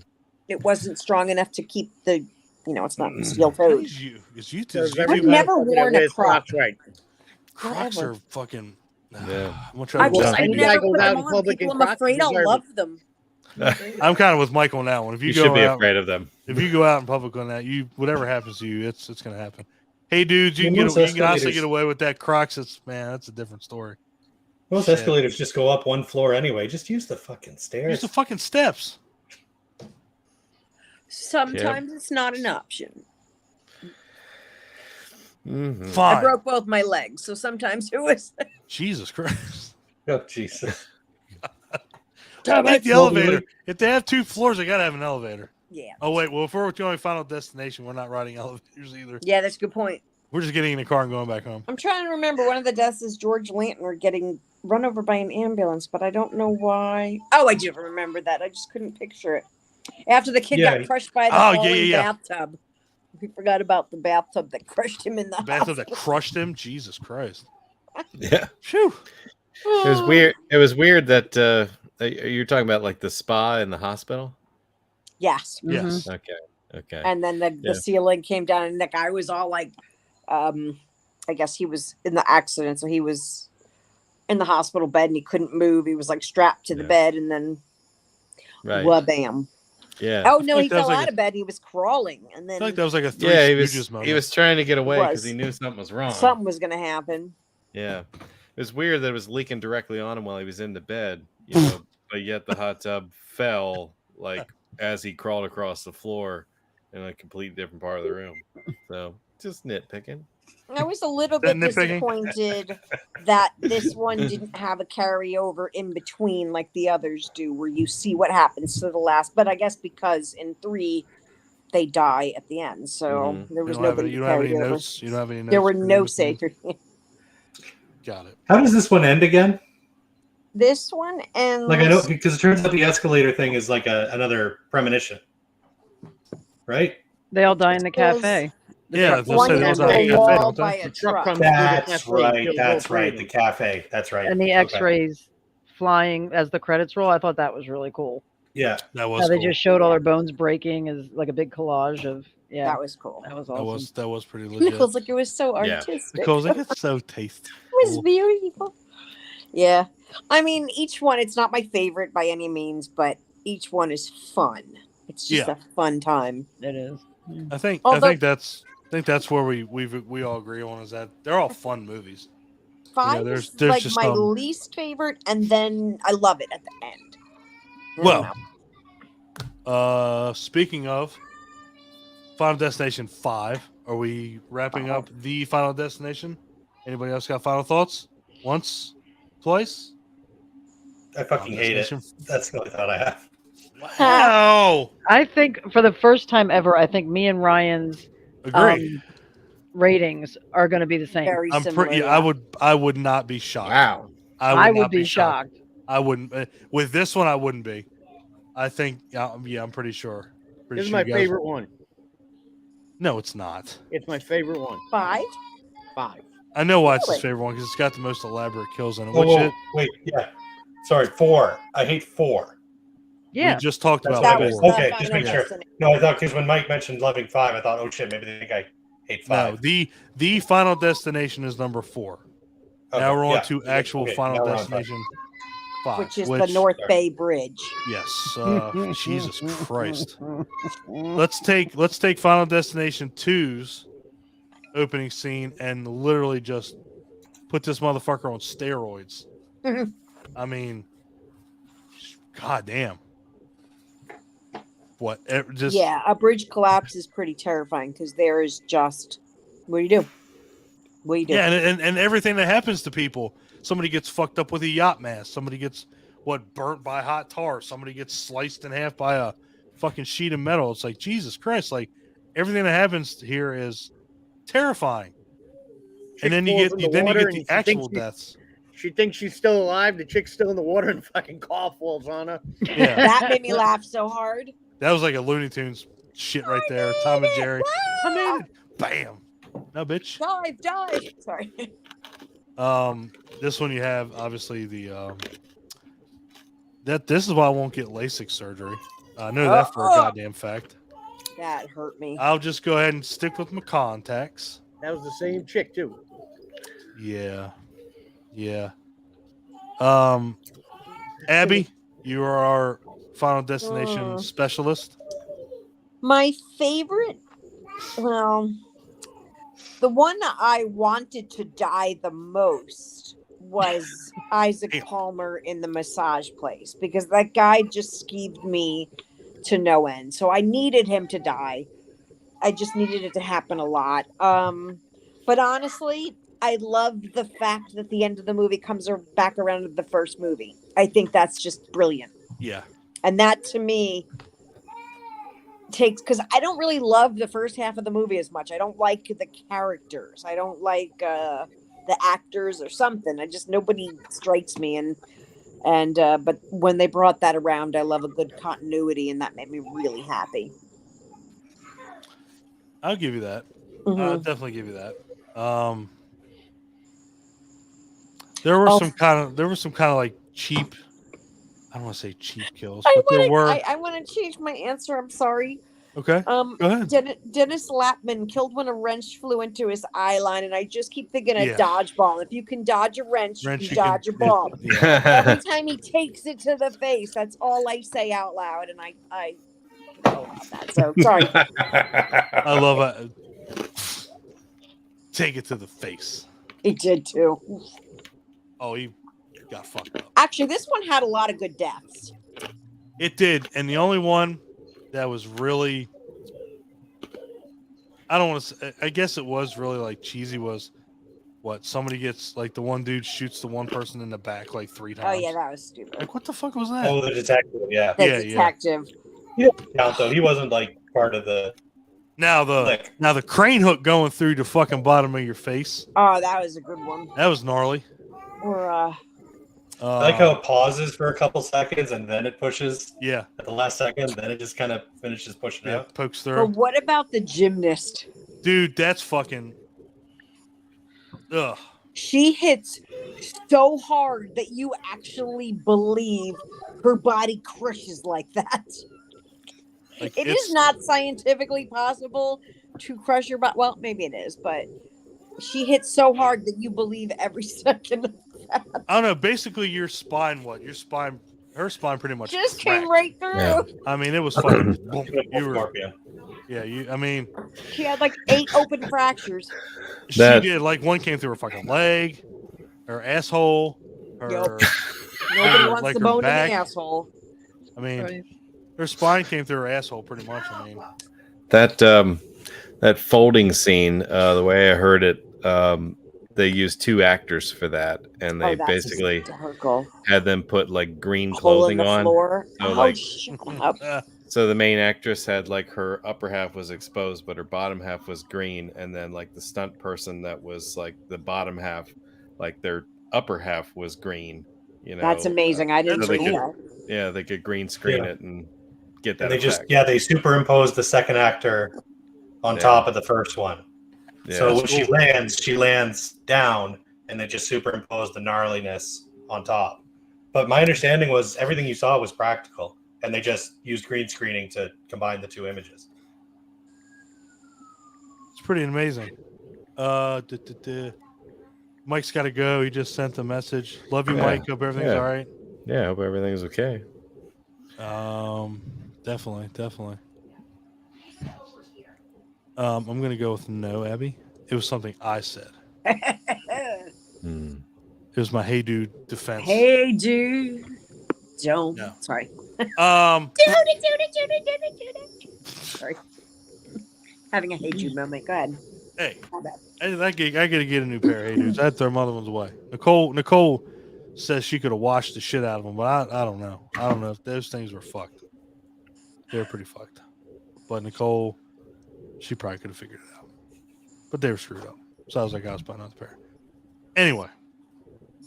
it wasn't strong enough to keep the, it's not steel What toed. is you? Is you? There's Is you I've everybody never fucking worn a wears Croc. Crocs, right? Crocs Forever. are fucking. Yeah. I'm gonna try I to just, I Any never guy goes put out them in on. public People, in I'm Crocs, afraid I'll deserve it. love them. I'm kind of with Mike on that one. If you, You go should be out, afraid of them. if you go out in public on that, whatever happens to you, it's gonna happen. Hey dudes, you can Most honestly escalators- get away with that Crocs. That's a different story. Most Shit. escalators just go up one floor anyway. Just use the fucking Use stairs. the fucking steps. Sometimes it's not an option. Mm-hmm. I Fine. broke both my legs, so sometimes it was. Jesus Christ. Oh, Jesus. I like the Well, elevator. really? If they have 2 floors, they gotta have an elevator. Yeah. Oh wait, well if we're going Final Destination, we're not riding elevators either. Yeah, that's a good point. We're just getting in the car and going back home. I'm trying to remember. One of the deaths is George Lantner getting run over by an ambulance, but I don't know why. Oh, I do remember that. I just couldn't picture it. After the kid Yeah. got crushed by the Oh, falling yeah. bathtub. We forgot about the bathtub that crushed him in the The bathtub that hospital. crushed him. Jesus Christ. Yeah. Phew. It was weird. It was weird that you're talking about like the spa in the hospital. Yes. Yes. Okay. Okay. And then the Yeah. ceiling came down, and the guy was all like, I guess he was in the accident, so he was in the hospital bed and he couldn't move. He was like strapped to the Yeah. bed, and then Right. bam. Yeah. Oh I no, feel he like that was fell like out of bed. And he was crawling, and I then feel like that was like a Three Yeah. He Stooges was. moment. He was trying to get away because was. he knew something was wrong. something was going to happen. Yeah. It was weird that it was leaking directly on him while he was in the bed. But yet the hot tub fell like as he crawled across the floor in a completely different part of the room. So just nitpicking. I was a little That bit nitpicking? disappointed that this one didn't have a carryover in between like the others do, where you see what happens to the last. But I guess because in 3 they die at the end, so Mhm. there You was don't have nobody any, to you don't have carry any over. notes. You don't have any notes. There were for no this one? sacred. Got it. How does this one end again? This one and Like, I know, because it turns out the escalator thing is like another premonition. Right? They all die in the There's- cafe. The Yeah, truck they'll one say goes they hits was down. on a a cafe, wall don't by they? a Truck truck. comes through the That's cafe, right. kills That's all three right. of The them. cafe. That's right. And the Okay. X-rays flying as the credits roll. I thought that was really cool. Yeah. That was How they cool. just showed all their bones breaking as like a big collage of That was cool. that was That awesome. that was pretty legit. Nicole's like, it was so Yeah. artistic. Nicole's like, it's so tasteful. It was beautiful. Yeah. I mean, each one, it's not my favorite by any means, but each one is fun. It's just Yeah. a fun time. It is. I think Although- that's where we all agree on is that they're all fun movies. 5 there's is like just my least favorite, and then I love it at the end. I don't Well, know. speaking of Final Destination 5, are we wrapping up the Final Destination? Anybody else got final thoughts? Once, twice? I fucking hate it. That's the only thought I have. Wow. I think for the first time ever, I think me and Ryan's Agree. ratings are going to be the same. Very I'm similar. pretty. yeah. I would not be shocked. Wow. I would not be shocked. I wouldn't. With this one, I wouldn't be. I think. Yeah, I'm pretty sure. Pretty This is sure my you guys- favorite one. No, it's not. It's my favorite one. 5? 5. I know why it's his Really? favorite one because it's got the most elaborate kills in it. Whoa, Which whoa, it, wait, yeah. Sorry, 4. I hate 4. Yeah. We just talked about That Okay, was four. the just Final make sure. Destination. No, I thought because when Mike mentioned loving 5, I thought, oh shit, maybe they think I hate 5. No, the Final Destination is number 4. Okay, Now we're on yeah. to actual Okay, Final now we're on Destination 5, Which is the North Bay Bridge. Yes. Jesus Christ. Let's take Final Destination 2's opening scene and literally just put this motherfucker on steroids. I mean, goddamn. What? Just Yeah, a bridge collapse is pretty terrifying because there is just what do you do? What do you do? yeah, and everything that happens to people. Somebody gets fucked up with a yacht mast. Somebody gets burnt by hot tar. Somebody gets sliced in half by a fucking sheet of metal. It's like Jesus Christ! Like everything that happens here is terrifying. And then you get the actual deaths. She thinks she's still alive. The chick's still in the water, and fucking car falls on her. Yeah, That made me laugh so hard. that was like a Looney Tunes shit right there. Tom and Jerry. I made it. Bam. No, bitch. Dive. Sorry. This one you have obviously the this is why I won't get LASIK surgery. I know that for a goddamn fact. That hurt me. I'll just go ahead and stick with my contacts. That was the same chick too. Yeah. Abby, you are our Final Destination specialist. My favorite, well, the one I wanted to die the most was Isaac Palmer in the massage place because that guy just skeeved me to no end. So I needed him to die. I just needed it to happen a lot. But honestly, I loved the fact that the end of the movie comes back around to the first movie. I think that's just brilliant. Yeah. And that to me takes, because I don't really love the first half of the movie as much. I don't like the characters. I don't like the actors or something. Nobody strikes me. But when they brought that around, I love a good continuity, and that made me really happy. I'll give you that. Mm-hmm. I'll definitely give you that. There were some kind of like cheap. I don't want to say cheap kills, but there were. I want to change my answer. I'm sorry. Okay. Go ahead. Dennis Lapman killed when a wrench flew into his eye line, and I just keep thinking of dodgeball. If you can dodge a wrench you can dodge a ball. Every time he takes it to the face, that's all I say out loud, and I know about that. So sorry. I love it. Take it to the face. He did too. Oh, he got fucked up. Actually, this one had a lot of good deaths. It did, and the only one that was really, I don't want to say, I guess it was really like cheesy was what somebody gets, like the one dude shoots the one person in the back like 3 times. Oh yeah, that was stupid. Like what the fuck was that? Oh, the detective, yeah. The detective. Yeah. So he wasn't like part of the. Now the crane hook going through the fucking bottom of your face. Oh, that was a good one. That was gnarly. Or I like how it pauses for a couple seconds and then it pushes. Yeah. At the last second, then it just kind of finishes pushing out. Pokes through. But what about the gymnast? Dude, that's fucking. Ugh. She hits so hard that you actually believe her body crushes like that. Like it is not scientifically possible to crush your body. Well, maybe it is, but she hits so hard that you believe every second of that. I don't know. Basically, her spine pretty much just cracked. came right through. Yeah. I mean, it was fucking. I mean, she had like 8 open fractures. She did. Like one came through her fucking leg, her asshole, her. Nobody wants like the her bone back. in the asshole. I mean, her spine came through her asshole pretty much. I mean, that folding scene, the way I heard it, they used 2 actors for that, and they basically had them put like green clothing on. So so the main actress had like her upper half was exposed, but her bottom half was green, and then like the stunt person that was like the bottom half, like their upper half was green. You know, that's amazing. I didn't see that. Yeah, they could green screen it and get that. And they superimposed the second actor on top of the first one. Yeah, so when she lands down, and they just superimposed the gnarliness on top. But my understanding was everything you saw was practical. and they just used green screening to combine the two images. It's pretty amazing. Mike's got to go. He just sent a message. Love you, Yeah. Mike. Hope everything's Yeah. all right. Yeah, I hope everything's okay. Definitely. I'm gonna go with no, Abby. It was something I said. Hmm. It was my hey dude defense. Hey, dude. Don't. No. Sorry. Sorry. Having a hey, dude moment. Go ahead. Hey, My bad. I gotta get a new pair of hey dudes. I had to throw my other ones away. Nicole says she could have washed the shit out of them, but I don't know. I don't know if those things were fucked. They were pretty fucked. But Nicole, she probably could have figured it out. But they were screwed up. So I was like, I was buying another pair. Anyway,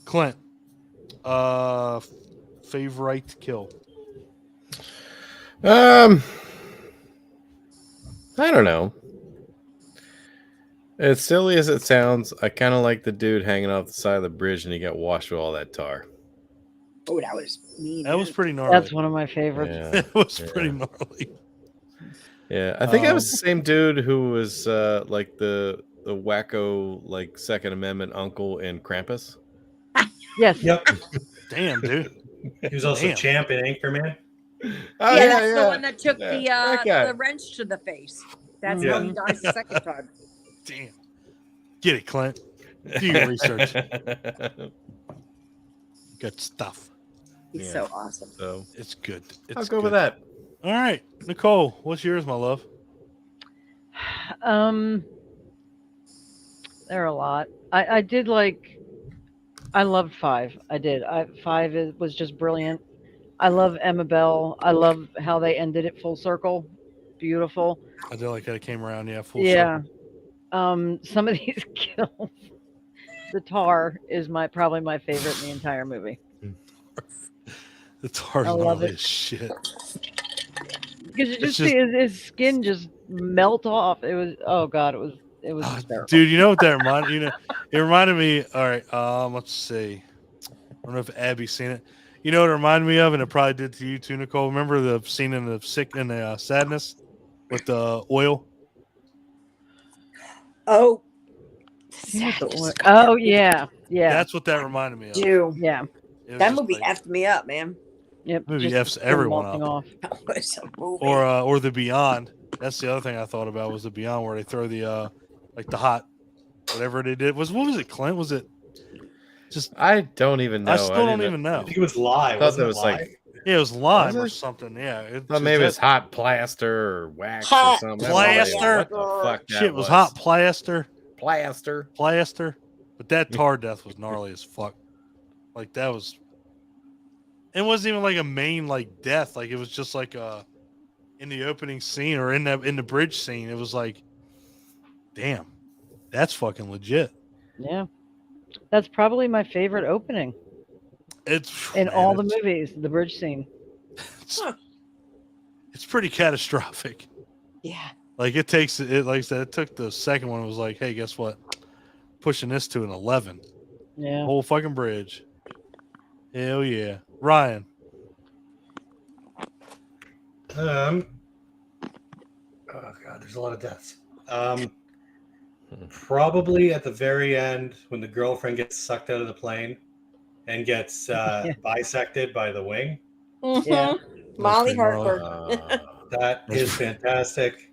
Clint, favorite kill. I don't know. As silly as it sounds, I kind of like the dude hanging off the side of the bridge and he got washed with all that tar. Oh, that was mean. That was pretty gnarly. That's one of my favorites. Yeah, It was pretty gnarly. yeah. I think that was the same dude who was like the wacko like Second Amendment uncle in Krampus. Yes. Yep. Damn, dude. He was also Damn. champ in Anchorman. Oh, Yeah, that's the one that took that guy. the wrench to the face. That's Yeah. how he dies the second time. Damn. Get it, Clint. Do your research. Good stuff. He's Yeah. so awesome. So It's good. I'll It's go good. with that. All right, Nicole, what's yours, my love? There are a lot. I did like. I loved 5. I did. 5 was just brilliant. I love Emma Bell. I love how they ended it full circle. Beautiful. I do like that it came around. Yeah, full Yeah. circle. Some of these kills. The tar is probably my favorite in the entire movie. The tar's I love gnarly it. as shit. Because you It's just just- see his skin just melt off. It was it was hysterical. Dude, you know what that reminded it reminded me. All right, let's see. I don't know if Abby's seen it. You know what it reminded me of, and it probably did to you too, Nicole. Remember the scene in the Sadness with the oil? Oh. Oh yeah. That's what that reminded me of. Dude, Yeah. It was that just movie like- effed me up, man. Yep. Movie just F's skin everyone melting up. off. That was a movie. Or the Beyond. That's the other thing I thought about was the Beyond, where they throw the like the hot whatever they did. What was it, Clint? Was it just? I don't even know. I still don't didn't- even know. I think it was live. I thought Wasn't that it was live? like Yeah, it was lime or Was it? something. Yeah, it, thought maybe it's hot plaster or wax Hot or something. plaster. What the fuck that shit was hot plaster. But that tar death was gnarly as fuck. Like that was. It wasn't even like a main like death. Like it was just like in the opening scene or in the bridge scene. It was like, damn, that's fucking legit. Yeah. That's probably my favorite opening It's in man, all the it's- movies. The bridge scene. It's pretty catastrophic. Yeah. Like it takes it. Like I said, it took the second one. It was like, hey, guess what? Pushing this to an 11. Yeah. Whole fucking bridge. Hell yeah, Ryan. Oh god, there's a lot of deaths. Probably at the very end when the girlfriend gets sucked out of the plane and gets bisected by the wing. Yeah. Molly pretty gnarly. Hartford. That is fantastic.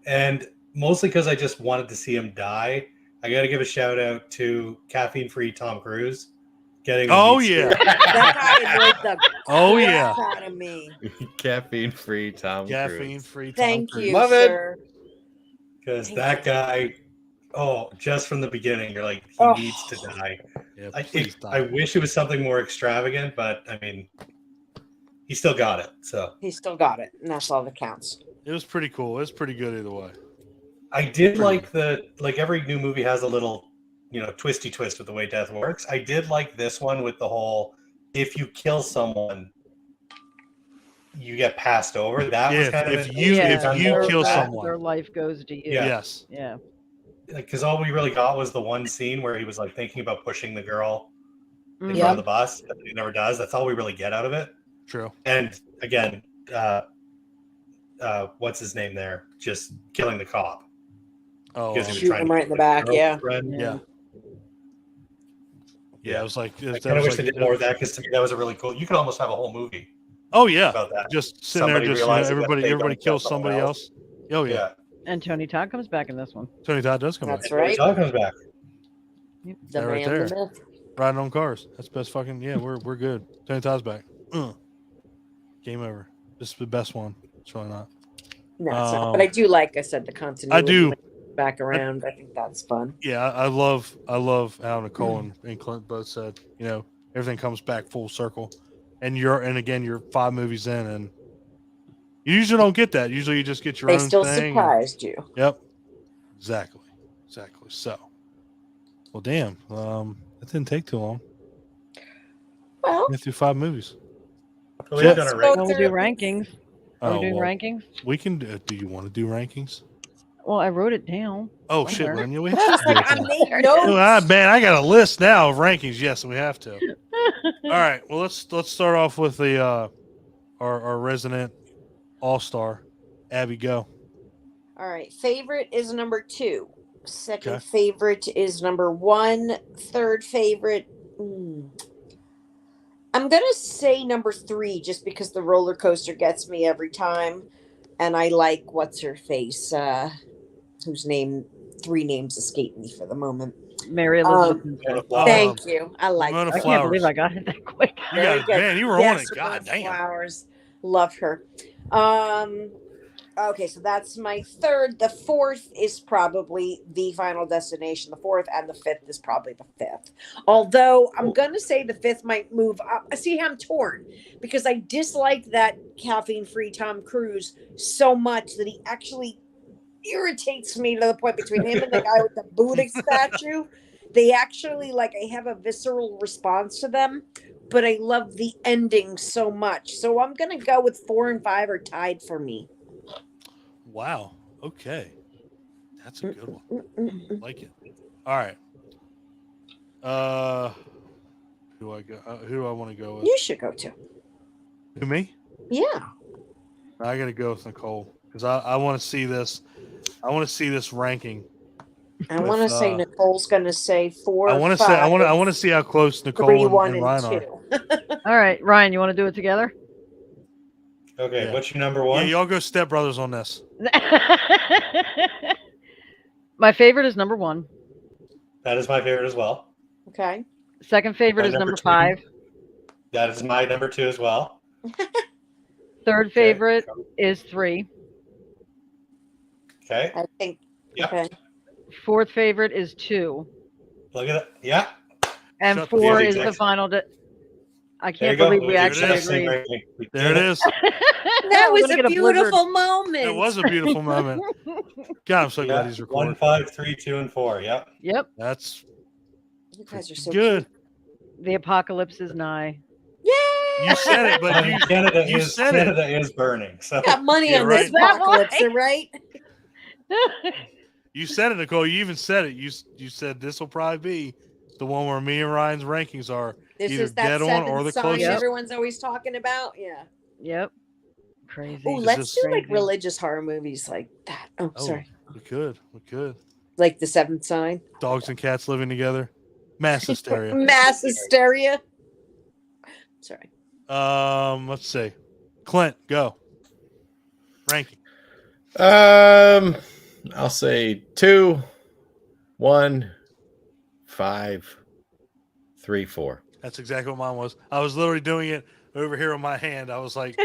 And mostly because I just wanted to see him die. I got to give a shout out to caffeine-free Tom Cruise getting. Oh the yeah. That guy annoyed the Oh yeah. crap out of me. Caffeine free Tom Caffeine Cruise. free. Thank you, Love it. sir. because Thank that you. guy. Oh, just from the beginning, you're like, he Oh. needs to die. Yeah, I please I die. wish it was something more extravagant, but I mean, he still got it. So He still got it, and that's all that counts. It was pretty cool. It was pretty good either way. I did like every new movie has a little, twisty twist with the way death works. I did like this one with the whole, if you kill someone, you get passed over. That was Yeah, kind if of you their- kill their- someone. their life goes to you. Yeah. Yes. Yeah. because all we really got was the one scene where he was like thinking about pushing the girl in Mhm. front of the bus, but he never does. That's all we really get out of it. True. And again, what's his name there? Just killing the cop. Oh, Because he was Shoot trying him to right kill in the back, yeah. girlfriend. yeah. Yeah, it was like I that kind of was wish like they did more of that because to me that was a really cool. You could almost have a whole movie oh yeah, about that. just sitting Somebody there, just realizing that they everybody don't kills kill someone somebody else. Oh yeah. Yeah. And Tony Todd comes back in this one. Tony Todd does come That's back. right. Todd comes back. Yep. The That right man, there. the myth. Riding on cars. That's best fucking yeah. We're good. Tony Todd's back. Game over. This is the best one. It's really not. No, it's not. But I do like I said the continuity. I do. Back around. I think that's fun. Yeah, I love how Nicole and Clint both said, everything comes back full circle. And again, you're 5 movies in and you usually don't get that. Usually you just get your They own still thing. surprised you. Yep. Exactly. So, well, damn. That didn't take too long. Well, Went through 5 movies. So we've done let's a go Well, we through do rankings. Are we doing well, rankings? we can do you want to do rankings? Well, I wrote it down. Oh, shit, Somewhere. Lynn. Yeah, we have She's to do like, it I then. made notes. Man, I got a list now of rankings. Yes, we have to. All right. Well, let's start off with the our resident all-star, Abby. Go. All right. Favorite is number 2. Second Okay. favorite is number 1. Third favorite. I'm gonna say number 3 just because the roller coaster gets me every time, and I like what's her face, whose 3 names escape me for the moment. Mary Elizabeth. Thank you. I like Ramona her. I can't believe I got it that quick. You got it, man. You were on it. Ramona God damn. Flowers. Love her. Okay, so that's my 3rd. The 4th is probably the Final Destination. The 4th and the 5th is probably the 5th. Although I'm gonna say the 5th might move up. See, I'm torn because I dislike that caffeine-free Tom Cruise so much that he actually irritates me to the point between him and the guy with the Buddha statue. They actually I have a visceral response to them, but I love the ending so much. So I'm gonna go with 4 and 5 are tied for me. Wow. Okay. That's a good one. Like it. All right. Who do I go? Who do I want to go with? You should go too. Who, me? Yeah. I got to go with Nicole because I want to see this. I want to see this ranking. I want to say Nicole's going to say 4. I want to say I want to see how close 3, Nicole 1, and Ryan are. 2. All right, Ryan, you want to do it together? Okay, Yeah. what's your number Yeah, 1? y'all go step brothers on this. My favorite is number 1. That is my favorite as well. Okay. Second favorite My is number number 2. 5. That is my number 2 as well. Third favorite is 3. Okay. I think. Yep. Okay. Fourth favorite is 2. Look at it. Yeah. And Shut the 4 fuck is up. the final. There I you can't go. believe we There it actually is. agreed. We There it did is. That I'm was gonna a get a blizzard. beautiful moment. It was a beautiful moment. God, I'm so glad Yeah. he's 1, recording. 5, 3, 2, and 4. Yep. Yep. That's You guys are so good. cute. The apocalypse is nigh. Yay! You said it, but you Canada said it. is burning. So Got money Yeah, on right. this Is that apocalypse, why? right? You said it, Nicole. You even said it. You said this will probably be the one where me and Ryan's rankings are This either is that dead on or the 7th sign closest. everyone's always talking about. Yeah. Yep. Crazy. Oh, Is let's this do like crazy? religious horror movies like that. Oh, Oh, sorry. we could. Like the 7th sign. Dogs and cats living together. Mass hysteria. Mass hysteria. Sorry. Let's see. Clint, go. Ranking. I'll say 2, 1, 5, 3, 4. That's exactly what mine was. I was literally doing it over here on my hand. I was like,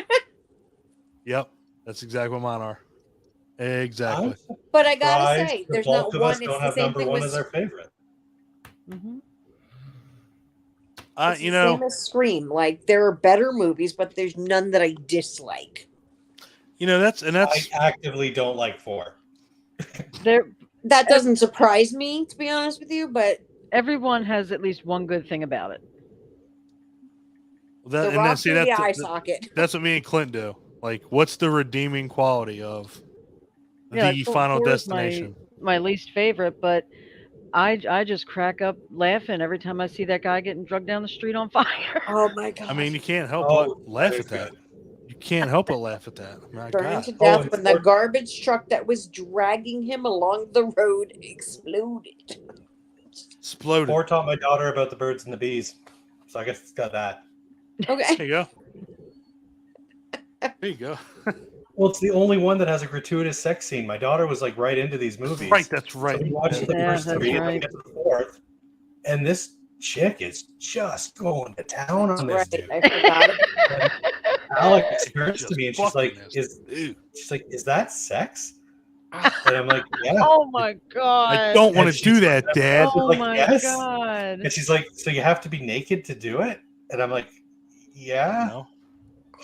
yep, that's exactly what mine are. Exactly. But I gotta Surprised say, the there's bulk not of us one. It's don't the have same number thing 1 with as our favorite. Mm-hmm. it's You the know, same as Scream. Like there are better movies, but there's none that I dislike. that's I actively don't like 4. That doesn't surprise me, to be honest with you. But Everyone has at least one good thing about it. the and rock see, through the eye that's socket. that's what me and Clint do. Like, what's the redeeming quality of Yeah, the Four- Final Four is Destination? my least favorite, but I just crack up laughing every time I see that guy getting drugged down the street on fire. Oh my god! I mean, you can't help Oh, but laugh that at is that. good. You can't help but laugh at that. My Burned to God. death it's when the more- garbage truck that was dragging him along the road exploded. Exploded. Or taught my daughter about the birds and the bees. So I guess it's got that. Okay. There you go. There you go. Well, it's the only one that has a gratuitous sex scene. My daughter was like right into these movies. Right, that's right. So we watched the Yeah, first that's three and right. we get to the fourth. And this chick is just going to town on this Right. dude. I forgot. And Alex turns to me and she's Fucking like, this dude. is that sex? And I'm like, yeah. Oh my god! I don't want And to she's do that, like- Dad. Oh like, my yes. god! And she's like, so you have to be naked to do it? And I'm like, yeah. No.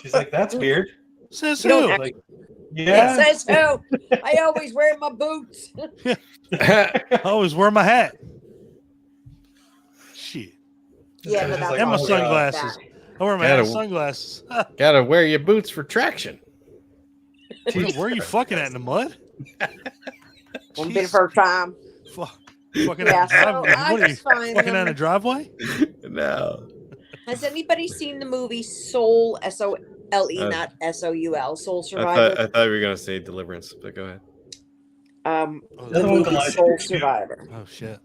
She's like, that's weird. Says You don't who? act- Like, It yeah. says who? I always wear my boots. I always wear my hat. Shit. Yeah, And but it's that's like, And my oh, God. sunglasses. I wear my hat and sunglasses. Gotta wear your boots for traction. Where are you fucking at in the mud? One bit for a time. Fucking Yeah, out the so driveway. I What are you, just find fucking out them. the driveway? No. Has anybody seen the movie Soul? SOLE, not SOUL. Soul I Survivor. thought you were gonna say Deliverance, but go ahead. Oh, The one with movie Elijah Soul Wood. Survivor. Oh shit.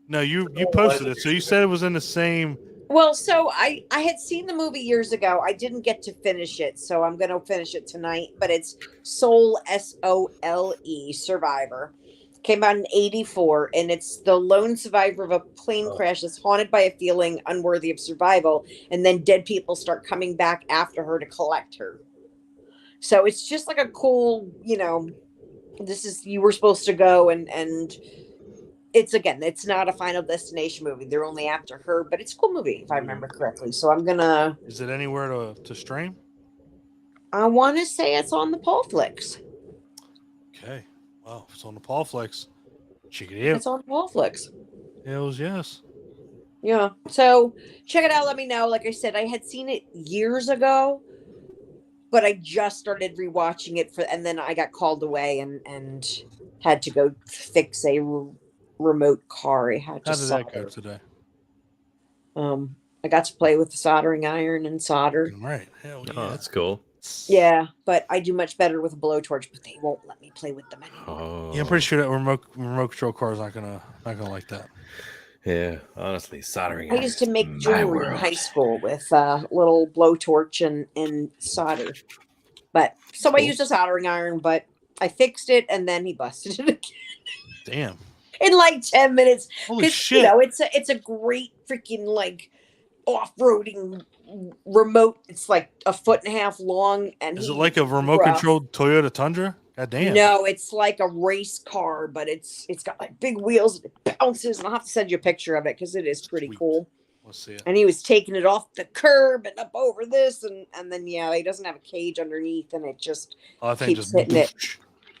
No, you posted it. So you said it was in the same. Well, so I had seen the movie years ago. I didn't get to finish it, so I'm going to finish it tonight. But it's Soul SOLE Survivor. Came out in '84, and it's the lone survivor of a plane crash that's haunted by a feeling unworthy of survival, and then dead people start coming back after her to collect her. So it's just like a cool, this is you were supposed to go and it's not a Final Destination movie. They're only after her, but it's a cool movie if I remember correctly. So I'm gonna. Is it anywhere to stream? I want to say it's on the Paulflix. Okay. Well, if it's on the Paulflix, check it out. It's on Paulflix. Hells yes. Yeah. So check it out. Let me know. Like I said, I had seen it years ago, but I just started rewatching it and then I got called away and had to go fix a remote car. I had to How did that solder. go today? I got to play with the soldering iron and solder. Right. Hell yeah. Oh, that's cool. Yeah, but I do much better with a blowtorch, but they won't let me play with them anymore. Oh. Yeah, I'm pretty sure that remote control car is not gonna like that. Yeah, honestly, soldering. I used to make jewelry in high school with a little blowtorch and solder. But I used a soldering iron, but I fixed it and then he busted it again. Damn. In like 10 minutes. Holy shit. It's a great freaking like off-roading remote. It's like 1.5 feet long, and Is it like a remote controlled Toyota Tundra? God damn. No, it's like a race car, but it's got like big wheels and it bounces, and I'll have to send you a picture of it because it is pretty cool. Let's see it. And he was taking it off the curb and up over this, and then he doesn't have a cage underneath, and it just keeps hitting it.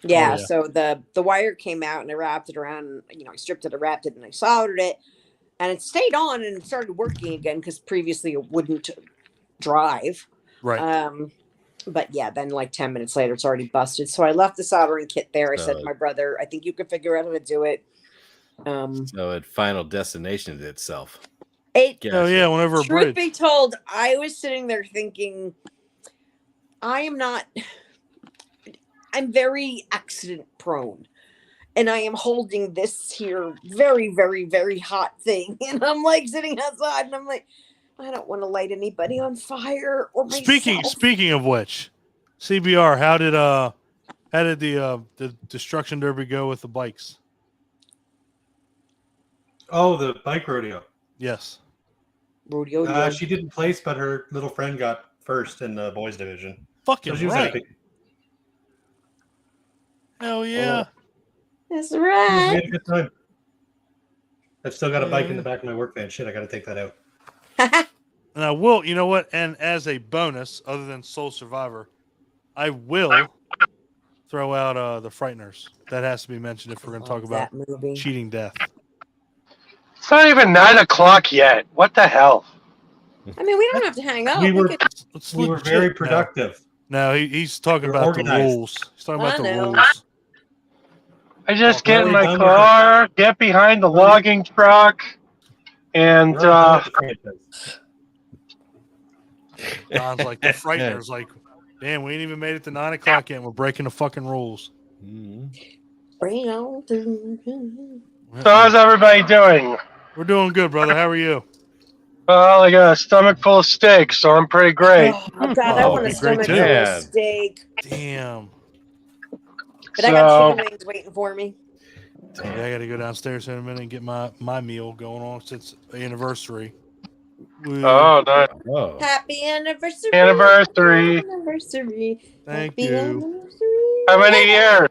Yeah, so the wire came out and I wrapped it around, I stripped it, I wrapped it, and I soldered it, and it stayed on and it started working again because previously it wouldn't drive. Right. But yeah, then like 10 minutes later, it's already busted. So I left the soldering kit there. I said to my brother, I think you can figure out how to do it. So it Final Destination itself. Oh yeah, whenever a Truth bridge. be told, I was sitting there thinking, I'm very accident prone. And I am holding this here very, very, very hot thing. And I'm like sitting outside and I'm like, I don't want to light anybody on fire or myself. Speaking of which, CBR, how did the destruction derby go with the bikes? Oh, the bike rodeo. Yes. Rodeo. She didn't place, but her little friend got first in the boys division. Fucking she was right. happy. Hell yeah. That's We right. had a good time. I've still got a bike in the back of my work van. Shit, I got to take that out. And I will, you know what? And as a bonus, other than Soul Survivor, I will throw out the Frighteners. That has to be mentioned if we're going to talk about cheating death. It's not even 9 o'clock yet. What the hell? I mean, we don't have to hang up. We were legit. very productive. No, he's talking We're about organized. the rules. He's talking about I the know. rules. I just get in my car, get behind the logging truck, and Don's like the Frightener's like, damn, we ain't even made it to 9 o'clock yet. And we're breaking the fucking rules. Bring on so how's everybody doing? We're doing good, brother. How are you? Well, I got a stomach full of steak, so I'm pretty great. Oh, God, I want a stomach full of steak. Damn. But I got chicken wings waiting for me. Yeah, I got to go downstairs in a minute and get my meal going on since the anniversary. Oh, nice. Oh. Happy anniversary. Anniversary. Thank Happy you. Anniversary. How many years?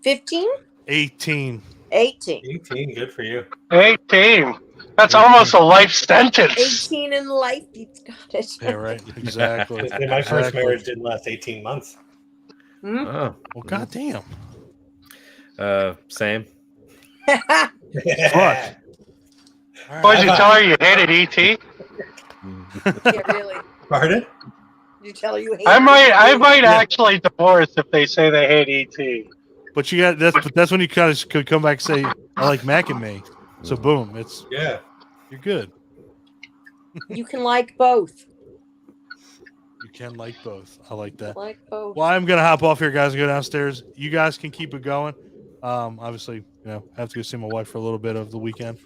15? 18. 18, good for you. 18. That's almost a life sentence. 18 in life, you got it. Yeah, right. Exactly. My first marriage didn't last 18 months. Hmm? Oh. Well, goddamn. Same. Fuck. What did you tell her you hated ET? Yeah, really. Pardon? You tell her you hate I might actually divorce if they say they hate ET. But you got that's when you kind of could come back and say, I like Mac and Me. So boom, you're good. You can like both. You can like both. I like that. Like both. Well, I'm gonna hop off here, guys, and go downstairs. You guys can keep it going. Obviously, I have to go see my wife for a little bit of the weekend.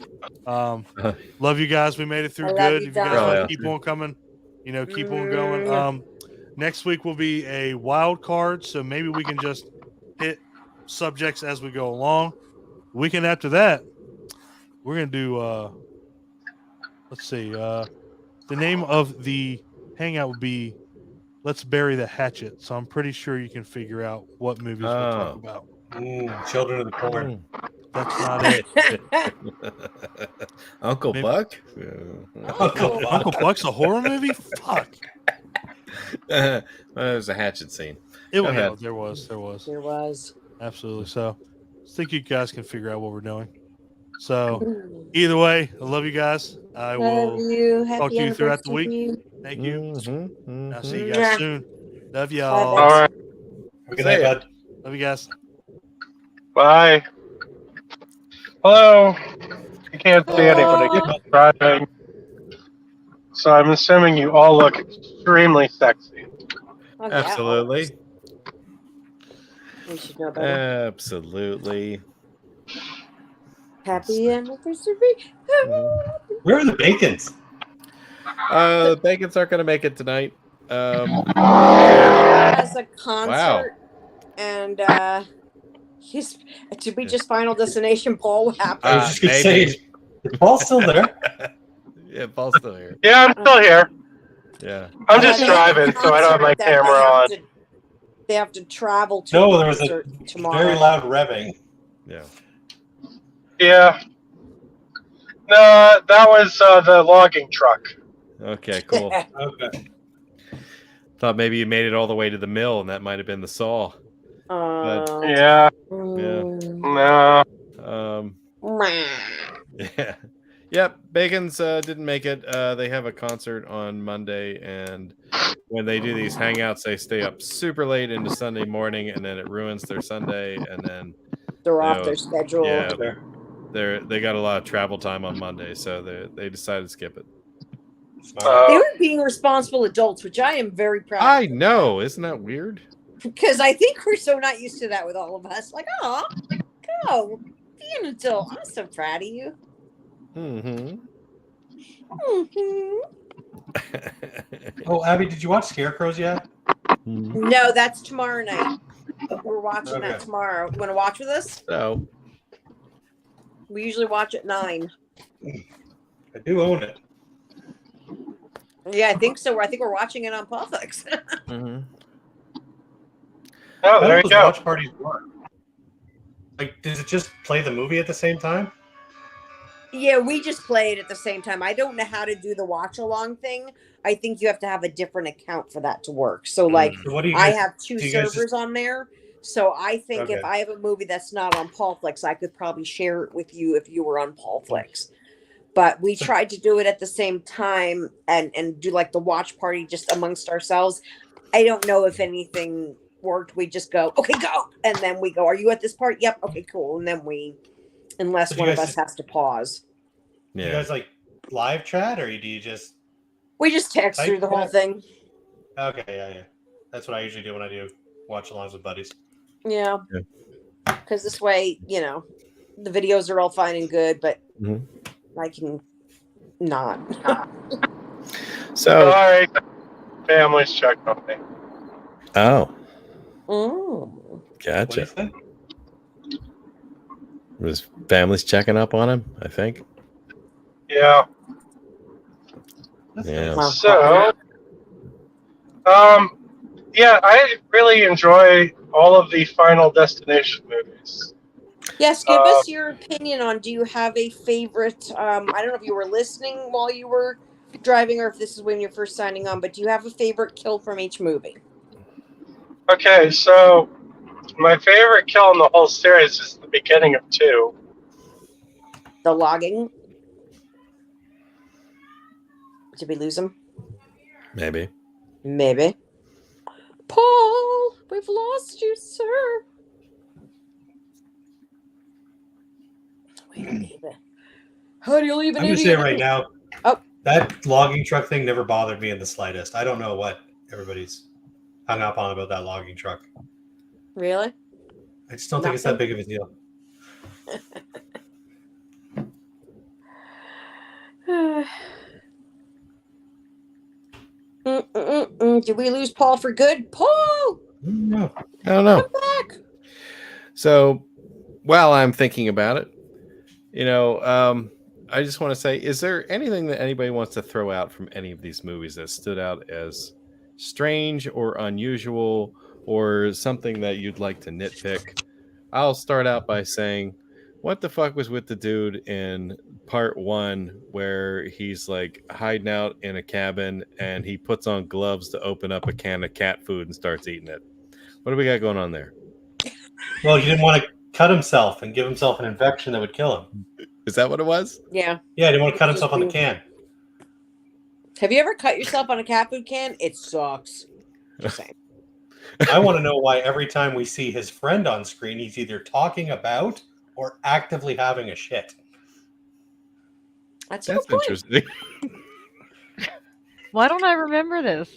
Love you guys. We made it through good. If you guys want to keep on coming, keep on going. Next week will be a wild card, so maybe we can just hit subjects as we go along. The weekend after that, we're gonna do. Let's see. The name of the hangout would be "Let's Bury the Hatchet." So I'm pretty sure you can figure out what movies we'll talk about. Children of the Corn. That's not it. Uncle Buck? Uncle Buck's a horror movie? Fuck. Well, there's a hatchet scene. There was. Absolutely. So I think you guys can figure out what we're doing. So either way, I love you guys. I will talk to you throughout the week. Thank you. I'll see you guys soon. Love y'all. All right. Good night, bud. Love you guys. Bye. Hello. You can't see anybody driving. So I'm assuming you all look extremely sexy. Oh, Absolutely. We should know better. Absolutely. Happy anniversary. Where are the Bacons? The Bacons aren't going to make it tonight. Has a concert, and did we just Final Destination Paul? What happened? I was just going to say, is Paul still there? Yeah, Paul's still here. Yeah, I'm still here. Yeah. I'm just driving, so I don't have my camera on. They have to travel to. No, there was a tomorrow. very loud revving. Yeah. Yeah. No, that was the logging truck. Okay, cool. Okay. Thought maybe you made it all the way to the mill, and that might have been the saw. Yeah. Yeah. No. Yeah. Yep. Bacon's didn't make it. They have a concert on Monday, and when they do these hangouts, they stay up super late into Sunday morning, and then it ruins their Sunday, and then they're off their schedule. Yeah. They got a lot of travel time on Monday, so they decided to skip it. They were being responsible adults, which I am very proud of. I know. Isn't that weird? Because I think we're so not used to that with all of us. Like, oh, go. Be an adult. I'm so proud of you. Oh, Abby, did you watch Scarecrows yet? No, that's tomorrow night. We're watching that tomorrow. You want to watch with us? No. We usually watch at 9. I do own it. Yeah, I think so. I think we're watching it on Politics. Oh, there you go. Watch parties work. Like, does it just play the movie at the same time? Yeah, we just play it at the same time. I don't know how to do the watch along thing. I think you have to have a different account for that to work. So, like, I have 2 servers on there. So I think if I have a movie that's not on Paulflix, I could probably share it with you if you were on Paulflix. But we tried to do it at the same time and do like the watch party just amongst ourselves. I don't know if anything worked, we just go, okay, go. And then we go, are you at this part? Yep. Okay, cool. And then unless one of us has to pause. Yeah. You guys like live chat, or do you just? We just text through the whole thing. Okay, yeah. That's what I usually do when I do watch alongs with buddies. Yeah. Because this way, the videos are all fine and good, but I can not. So, sorry, family's checking on me. Oh. Gotcha. What do you think? Was family's checking up on him, I think. Yeah. Yeah. So, yeah, I really enjoy all of the Final Destination movies. Yes, give us your opinion on, do you have a favorite, I don't know if you were listening while you were driving or if this is when you're first signing on, but do you have a favorite kill from each movie? Okay, so my favorite kill in the whole series is the beginning of 2. The logging? Did we lose him? Maybe. Paul, we've lost you, sir. Wait a minute. How do you leave an I'm idiot? just saying right now, Oh, that logging truck thing never bothered me in the slightest. I don't know what everybody's hung up on about that logging truck. really? I just don't think it's that big of a deal. Did we lose Paul for good? Paul! No, I don't know. Come back. So, while I'm thinking about it, I just want to say, is there anything that anybody wants to throw out from any of these movies that stood out as strange or unusual or something that you'd like to nitpick? I'll start out by saying, what the fuck was with the dude in part 1 where he's like hiding out in a cabin and he puts on gloves to open up a can of cat food and starts eating it? What do we got going on there? Well, he didn't want to cut himself and give himself an infection that would kill him. Is that what it was? Yeah. Yeah, he didn't want to cut himself on the can. Have you ever cut yourself on a cat food can? It sucks. Just saying. I want to know why every time we see his friend on screen, he's either talking about or actively having a shit. That's interesting. Why don't I remember this?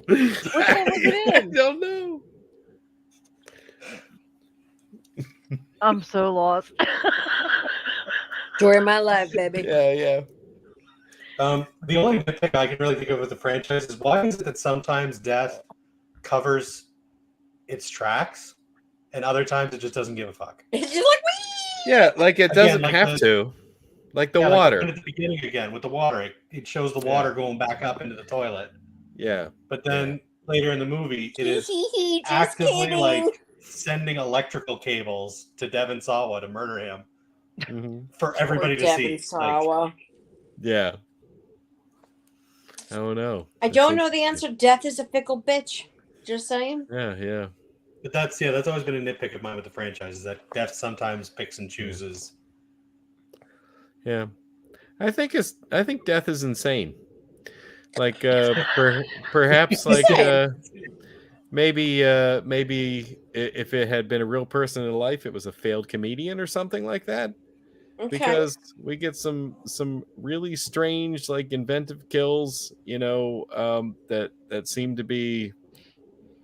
Which one was it I in? don't know. I'm so lost. Story of my life, baby. Yeah. The only thing I can really think of with the franchise is why is it that sometimes death covers its tracks and other times it just doesn't give a fuck? It's just like, wee! Yeah, like it doesn't like have to. Like the yeah, water. Like at the beginning again with the water, it shows the water going back up into the toilet. Yeah. But then later in the movie, it is Just actively kidding. like sending electrical cables to Devon Sawa to murder him for everybody to see. Sawa. Yeah. Oh no. I don't know the answer. Death is a fickle bitch. Just saying. Yeah. But that's always been a nitpick of mine with the franchise, is that Death sometimes picks and chooses. Yeah. I think death is insane. Like perhaps like maybe if it had been a real person in life, it was a failed comedian or something like that. Okay. Because we get some really strange, like inventive kills, that seem to be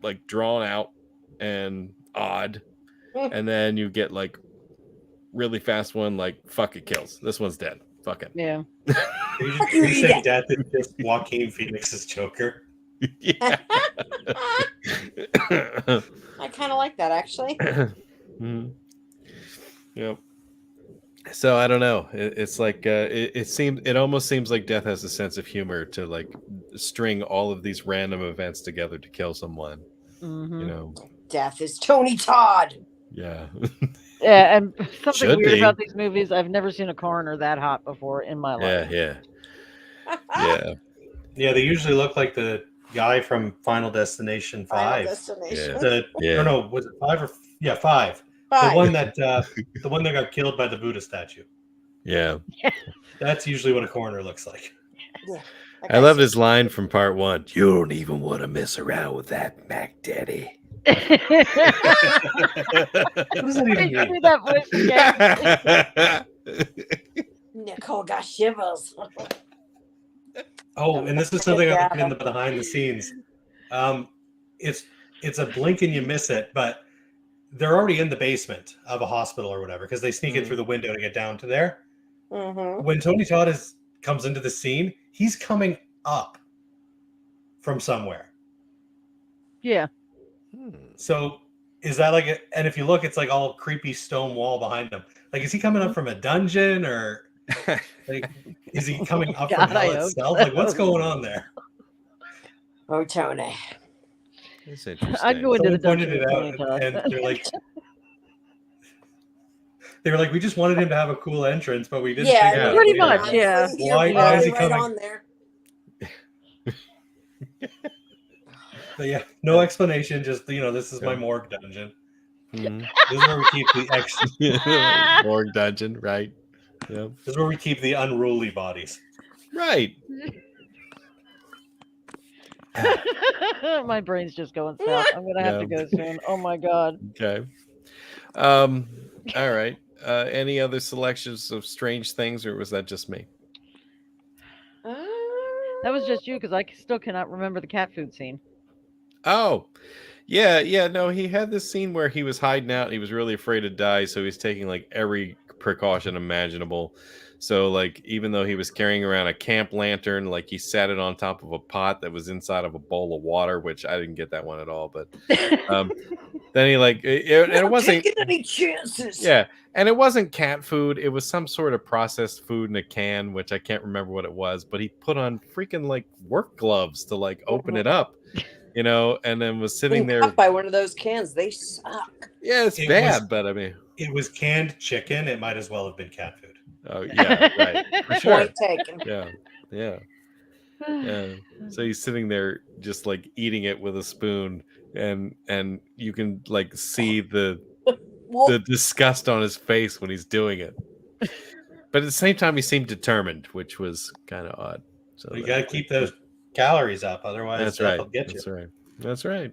like drawn out and odd, and then you get like really fast one, like fuck it kills. This one's dead. Fuck it. Yeah. You say Death is just Joaquin Phoenix's Joker. Yeah. I kind of like that actually. Yep. So I don't know. It's like it almost seems like Death has a sense of humor to like string all of these random events together to kill someone. Death is Tony Todd. Yeah. Yeah, and something Should weird be. about these movies, I've never seen a coroner that hot before in my life. Yeah. Yeah, they usually look like the guy from Final Destination 5. No, was it 5 or 5? The one that got killed by the Buddha statue. Yeah. That's usually what a coroner looks like. Yeah. I love his line from part 1. You don't even want to mess around with that Mac Daddy. What does that even I mean? do that voice again. Nicole got shivers. Oh, and this is something I in the behind the scenes. It's a blink and you miss it, but they're already in the basement of a hospital or whatever because they sneak in through the window to get down to there. Mm-hmm. When Tony Todd comes into the scene, he's coming up from somewhere. Yeah. So is that like and if you look, it's like all creepy stone wall behind him. Like, is he coming up from a dungeon or like is he coming up from God, I hell hope itself? so. Like, what's going on there? Oh, Tony. It's interesting. I'd go into Someone the pointed dungeon it with out, Tony Todd. and they were like, we just wanted him to have a cool entrance, but we didn't. Yeah, think about pretty it. much, yeah. Why is he right coming? on there? But yeah, no explanation. Just this is my morgue dungeon. Mhm. This is where we keep the Morgue dungeon, right? Yeah. This is where we keep the unruly bodies. Right. My brain's just going south. I'm gonna have to go soon. Oh my god. Okay. All right. Any other selections of strange things, or was that just me? That was just you because I still cannot remember the cat food scene. Oh, yeah. No, he had this scene where he was hiding out. And he was really afraid to die, so he's taking like every precaution imaginable. So, like, even though he was carrying around a camp lantern, like he sat it on top of a pot that was inside of a bowl of water, which I didn't get that one at all. But then he and it wasn't taking any chances. Yeah, and it wasn't cat food. It was some sort of processed food in a can, which I can't remember what it was. But he put on freaking like work gloves to like open it up, and then was sitting there. Cut by one of those cans. They suck. Yeah, it's bad, but I mean, it was canned chicken. It might as well have been cat food. Oh yeah, right. For sure. Point taken. Yeah. So he's sitting there just like eating it with a spoon, and you can like see the disgust on his face when he's doing it. But at the same time, he seemed determined, which was kind of odd. So you got to keep those calories up, otherwise that'll get you. That's right.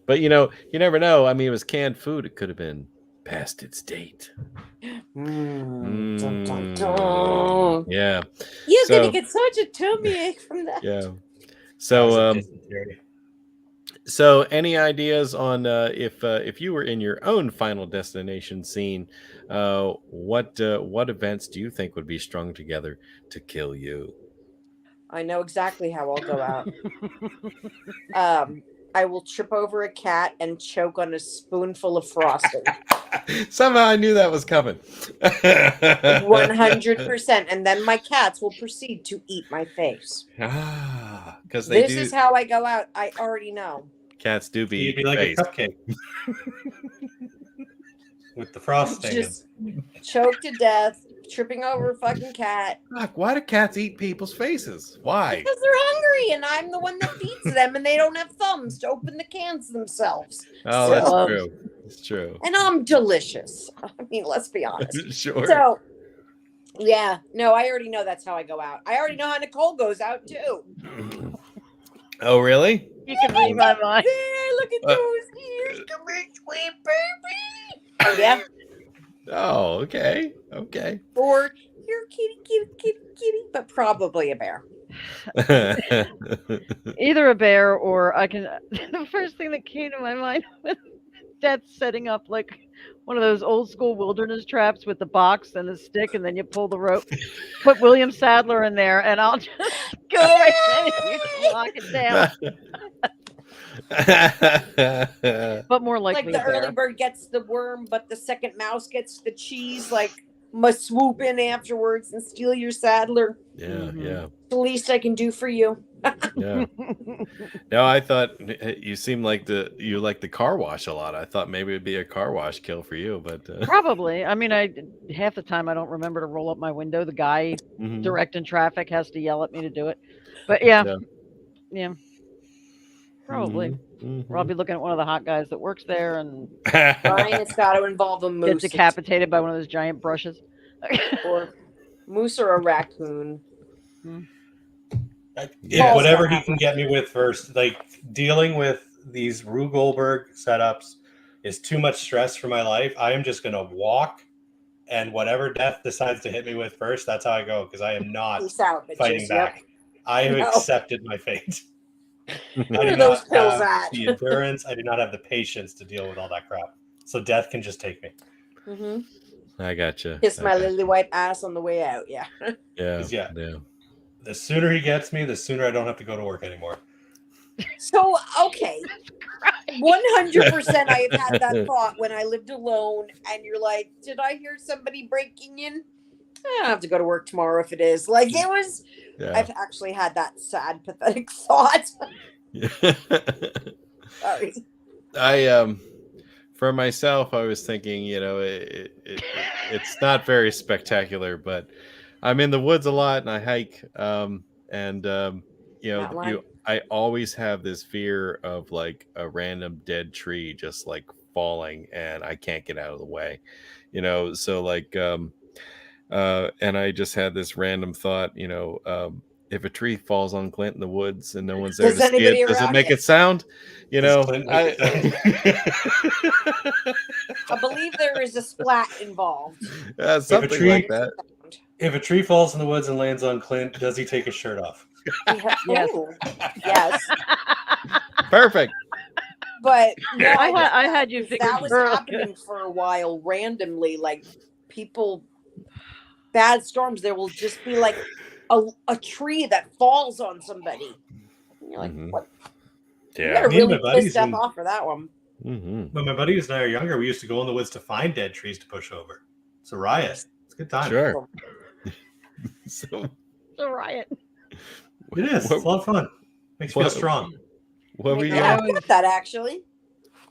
But you never know. I mean, it was canned food. It could have been past its date. Dun, dun, dun. Yeah. You're gonna get such a tummy ache from that. Yeah. So any ideas on if you were in your own Final Destination scene, what events do you think would be strung together to kill you? I know exactly how I'll go out. I will trip over a cat and choke on a spoonful of frosting. Somehow I knew that was coming. 100%. And then my cats will proceed to eat my face. Because this is how I go out. I already know. Cats do be You'd be like face. a cupcake with the frosting. Just choke to death, tripping over a fucking cat. Fuck, why do cats eat people's faces? Why? Because they're hungry and I'm the one that feeds them and they don't have thumbs to open the cans themselves. Oh, that's true. It's true. And I'm delicious. I mean, let's be honest. Sure. So, yeah. No, I already know that's how I go out. I already know how Nicole goes out too. Oh, really? You can read my mind. There, look at those ears. Come here, sweet baby. Oh, yeah. Oh, okay. Or you're kitty, but probably a bear. Either a bear or I can. The first thing that came to my mind was Dad's setting up like one of those old school wilderness traps with the box and the stick, and then you pull the rope. Put William Sadler in there, and I'll just go right in and you can lock it down. But more likely, like the early bird gets the worm, but the second mouse gets the cheese. Like must swoop in afterwards and steal your Sadler. Yeah. The least I can do for you. Yeah. No, I thought you seem like you like the car wash a lot. I thought maybe it'd be a car wash kill for you, but probably. I mean, half the time I don't remember to roll up my window. The guy directing traffic has to yell at me to do it. But yeah. Probably. Or I'll be looking at one of the hot guys that works there and Brian, it's got to involve a moose. Get decapitated by one of those giant brushes. Or moose or a raccoon. Whatever he can get me with first, like dealing with these Rube Goldberg setups is too much stress for my life. I am just gonna walk, and whatever death decides to hit me with first, that's how I go, because I am not Peace out, bitches. fighting back. Yep. I have No. accepted my fate. Where are those pills have at? the endurance. I do not have the patience to deal with all that crap. So death can just take me. Mm-hmm. I gotcha. Kiss my lily white ass on the way out. Yeah. Yeah. The sooner he gets me, the sooner I don't have to go to work anymore. So, okay. 100% I have had that thought when I lived alone, and you're like, did I hear somebody breaking in? I don't have to go to work tomorrow if it is. Like, it was, I've actually had that sad, pathetic thought. Sorry. For myself, I was thinking, it's not very spectacular, but I'm in the woods a lot and I hike. I always have this fear of like a random dead tree just like falling and I can't get out of the way, so like, and I just had this random thought, if a tree falls on Clint in the woods and no one's there to see it, does it make it sound? I believe there is a splat involved. Something like that. If a tree falls in the woods and lands on Clint, does he take his shirt off? Yes. Yes. Perfect. But no, I had you figured that was happening for a while randomly. Like people, bad storms, there will just be like a tree that falls on somebody. And you're like, what? Yeah. You gotta really piss stuff off for that one. When my buddies and I are younger, we used to go in the woods to find dead trees to push over. It's a riot. It's a good time. Sure. It's a riot. It is. It's a lot of fun. Makes you feel strong. What were you I get that actually.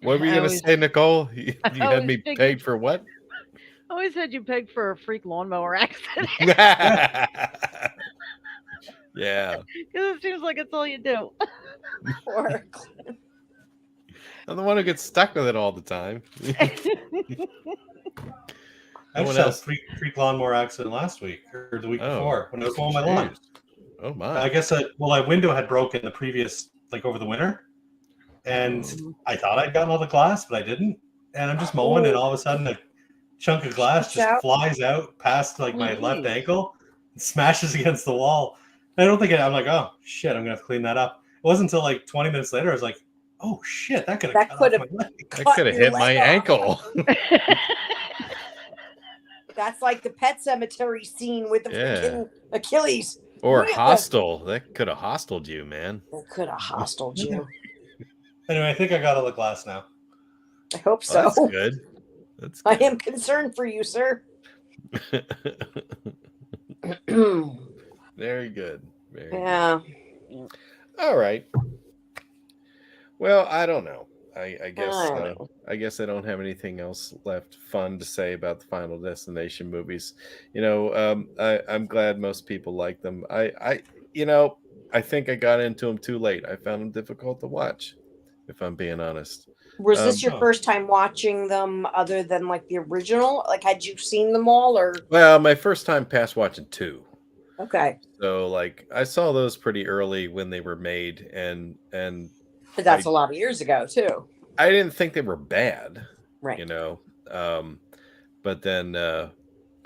What were you gonna say, Nicole? You had me pegged for what? I always had you pegged for a freak lawnmower accident. Yeah. Because it seems like it's all you do. I'm the one who gets stuck with it all the time. I just had a freak lawnmower accident last week or the week before when I was mowing my lawn. Oh my! I guess my window had broken the previous, like over the winter, and I thought I'd gotten all the glass, but I didn't. And I'm just mowing, and all of a sudden a chunk of glass just flies out past like my left ankle, and smashes against the wall. And I don't think I'm like, oh shit, I'm gonna have to clean that up. It wasn't until like 20 minutes later I was like, oh shit, that could have hit my ankle. That's like the Pet Cemetery scene with the freaking Achilles. Or hostile. That could have hostiled you, man. That could have hostiled you. Anyway, I think I got all the glass now. I hope so. That's good. That's good. I am concerned for you, sir. Very good. Very good. All right. Well, I don't know. I guess I don't have anything else left fun to say about the Final Destination movies. I'm glad most people like them. I think I got into them too late. I found them difficult to watch, if I'm being honest. Was this your first time watching them other than like the original? Like, had you seen them all or? Well, my first time past watching 2. Okay. So like I saw those pretty early when they were made and but that's a lot of years ago too. I didn't think they were bad, right? But then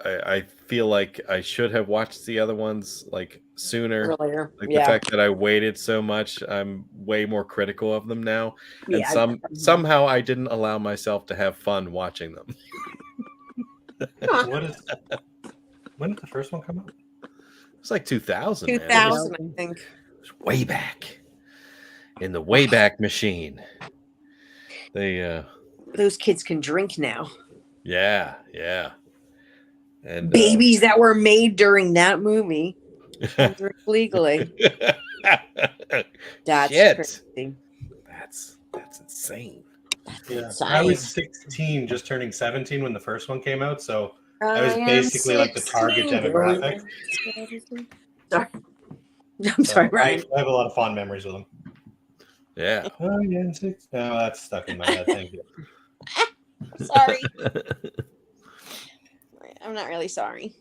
I feel like I should have watched the other ones like sooner. Earlier. Like the fact that I waited so much, I'm way more critical of them now. And somehow I didn't allow myself to have fun watching them. When did the first one come out? It's like 2000. 2000, I think. It was way back. In the Wayback Machine. Those kids can drink now. Yeah. And babies that were made during that movie can drink legally. That's crazy. That's insane. I was 16, just turning 17 when the first one came out, so I was basically like the target demographic. Sorry. I'm sorry, Ryan. I have a lot of fond memories with them. Yeah. Oh, yeah, no, that's stuck in my head. Thank you. Sorry. I'm not really sorry.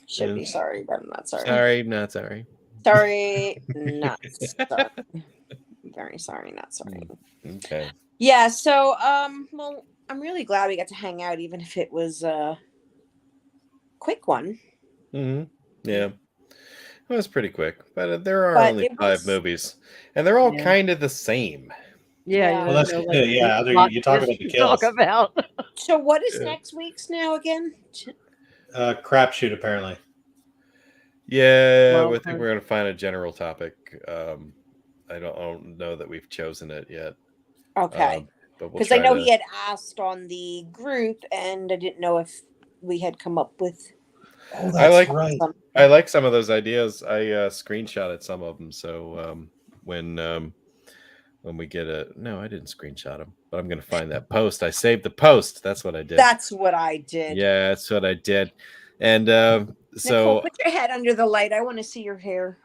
Should be sorry, but I'm not sorry. Sorry, not sorry. Sorry, not sorry. Very sorry, not sorry. Okay. Yeah, so well, I'm really glad we got to hang out, even if it was a quick one. Mm-hmm. Yeah. It was pretty quick, but there are But only it 5 was- movies, and they're all Yeah. kind of the same. Yeah, Yeah. you Well, don't that's know, good. Yeah, the other- you talk plot about the twist to talk kills. about. So what is Yeah. next week's now again? Crapshoot, apparently. Yeah, Wild I think card. we're gonna find a general topic. I don't know that we've chosen it yet. Okay. But we'll Because I try know to. he had asked on the group, and I didn't know if we had come up with. Oh, I like right. I like some of those ideas. I screenshotted some of them. So when we get I didn't screenshot them, but I'm gonna find that post. I saved the post. That's what I did. That's what I did. Yeah, that's what I did. And Nicole, put your head under the light. I want to see your hair.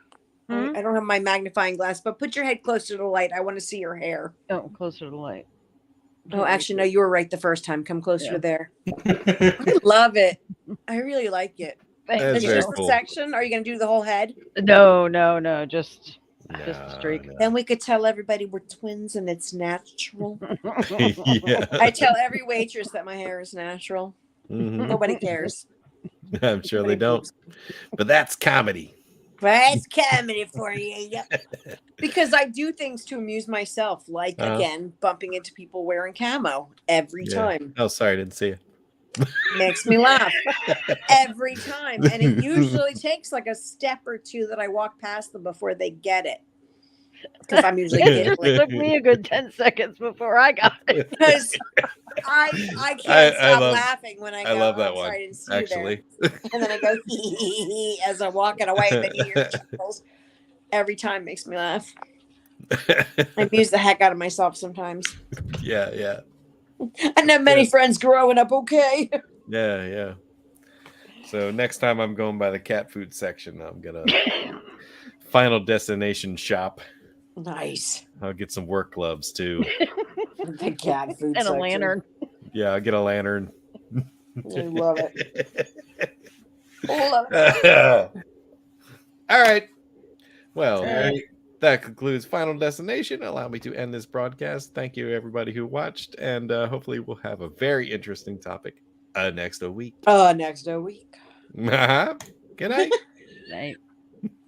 Hmm? I don't have my magnifying glass, but put your head close to the light. I want to see your hair. Oh, closer to the light. Oh, actually, no, you were right the first time. Come closer Yeah. to there. I love it. I really like it. Thank That's Is it very just cool. a section? Are you going to do the whole head? No, just No, a streak. no. Then we could tell everybody we're twins and it's natural. Yeah. I tell every waitress that my hair is natural. Mhm. Nobody cares. I'm sure they don't. But that's comedy. That's comedy for you. Yep. Because I do things to amuse myself, like again, bumping into people wearing camo every time. Oh, sorry, I didn't see you. Makes me laugh every time. And it usually takes like a step or two that I walk past them before they get it. Because I'm usually It just giggling. took me a good 10 seconds before I got it. Because I can't stop love- laughing when I go, I love that "Oh, one, sorry, I didn't see actually. you there." And then I go hee hee hee as I'm walking away, and then you hear the chuckles. Every time makes me laugh. I amuse the heck out of myself sometimes. Yeah. I know many friends growing up. Okay. Yeah. So next time I'm going by the cat food section, I'm gonna Final Destination shop. Nice. I'll get some work gloves too. The cat food And a section. lantern. Yeah, I'll get a lantern. I love it. Love it. All right. Well, right. that concludes Final Destination. Allow me to end this broadcast. Thank you, everybody who watched, and hopefully we'll have a very interesting topic next week. Next week. Good night. Right.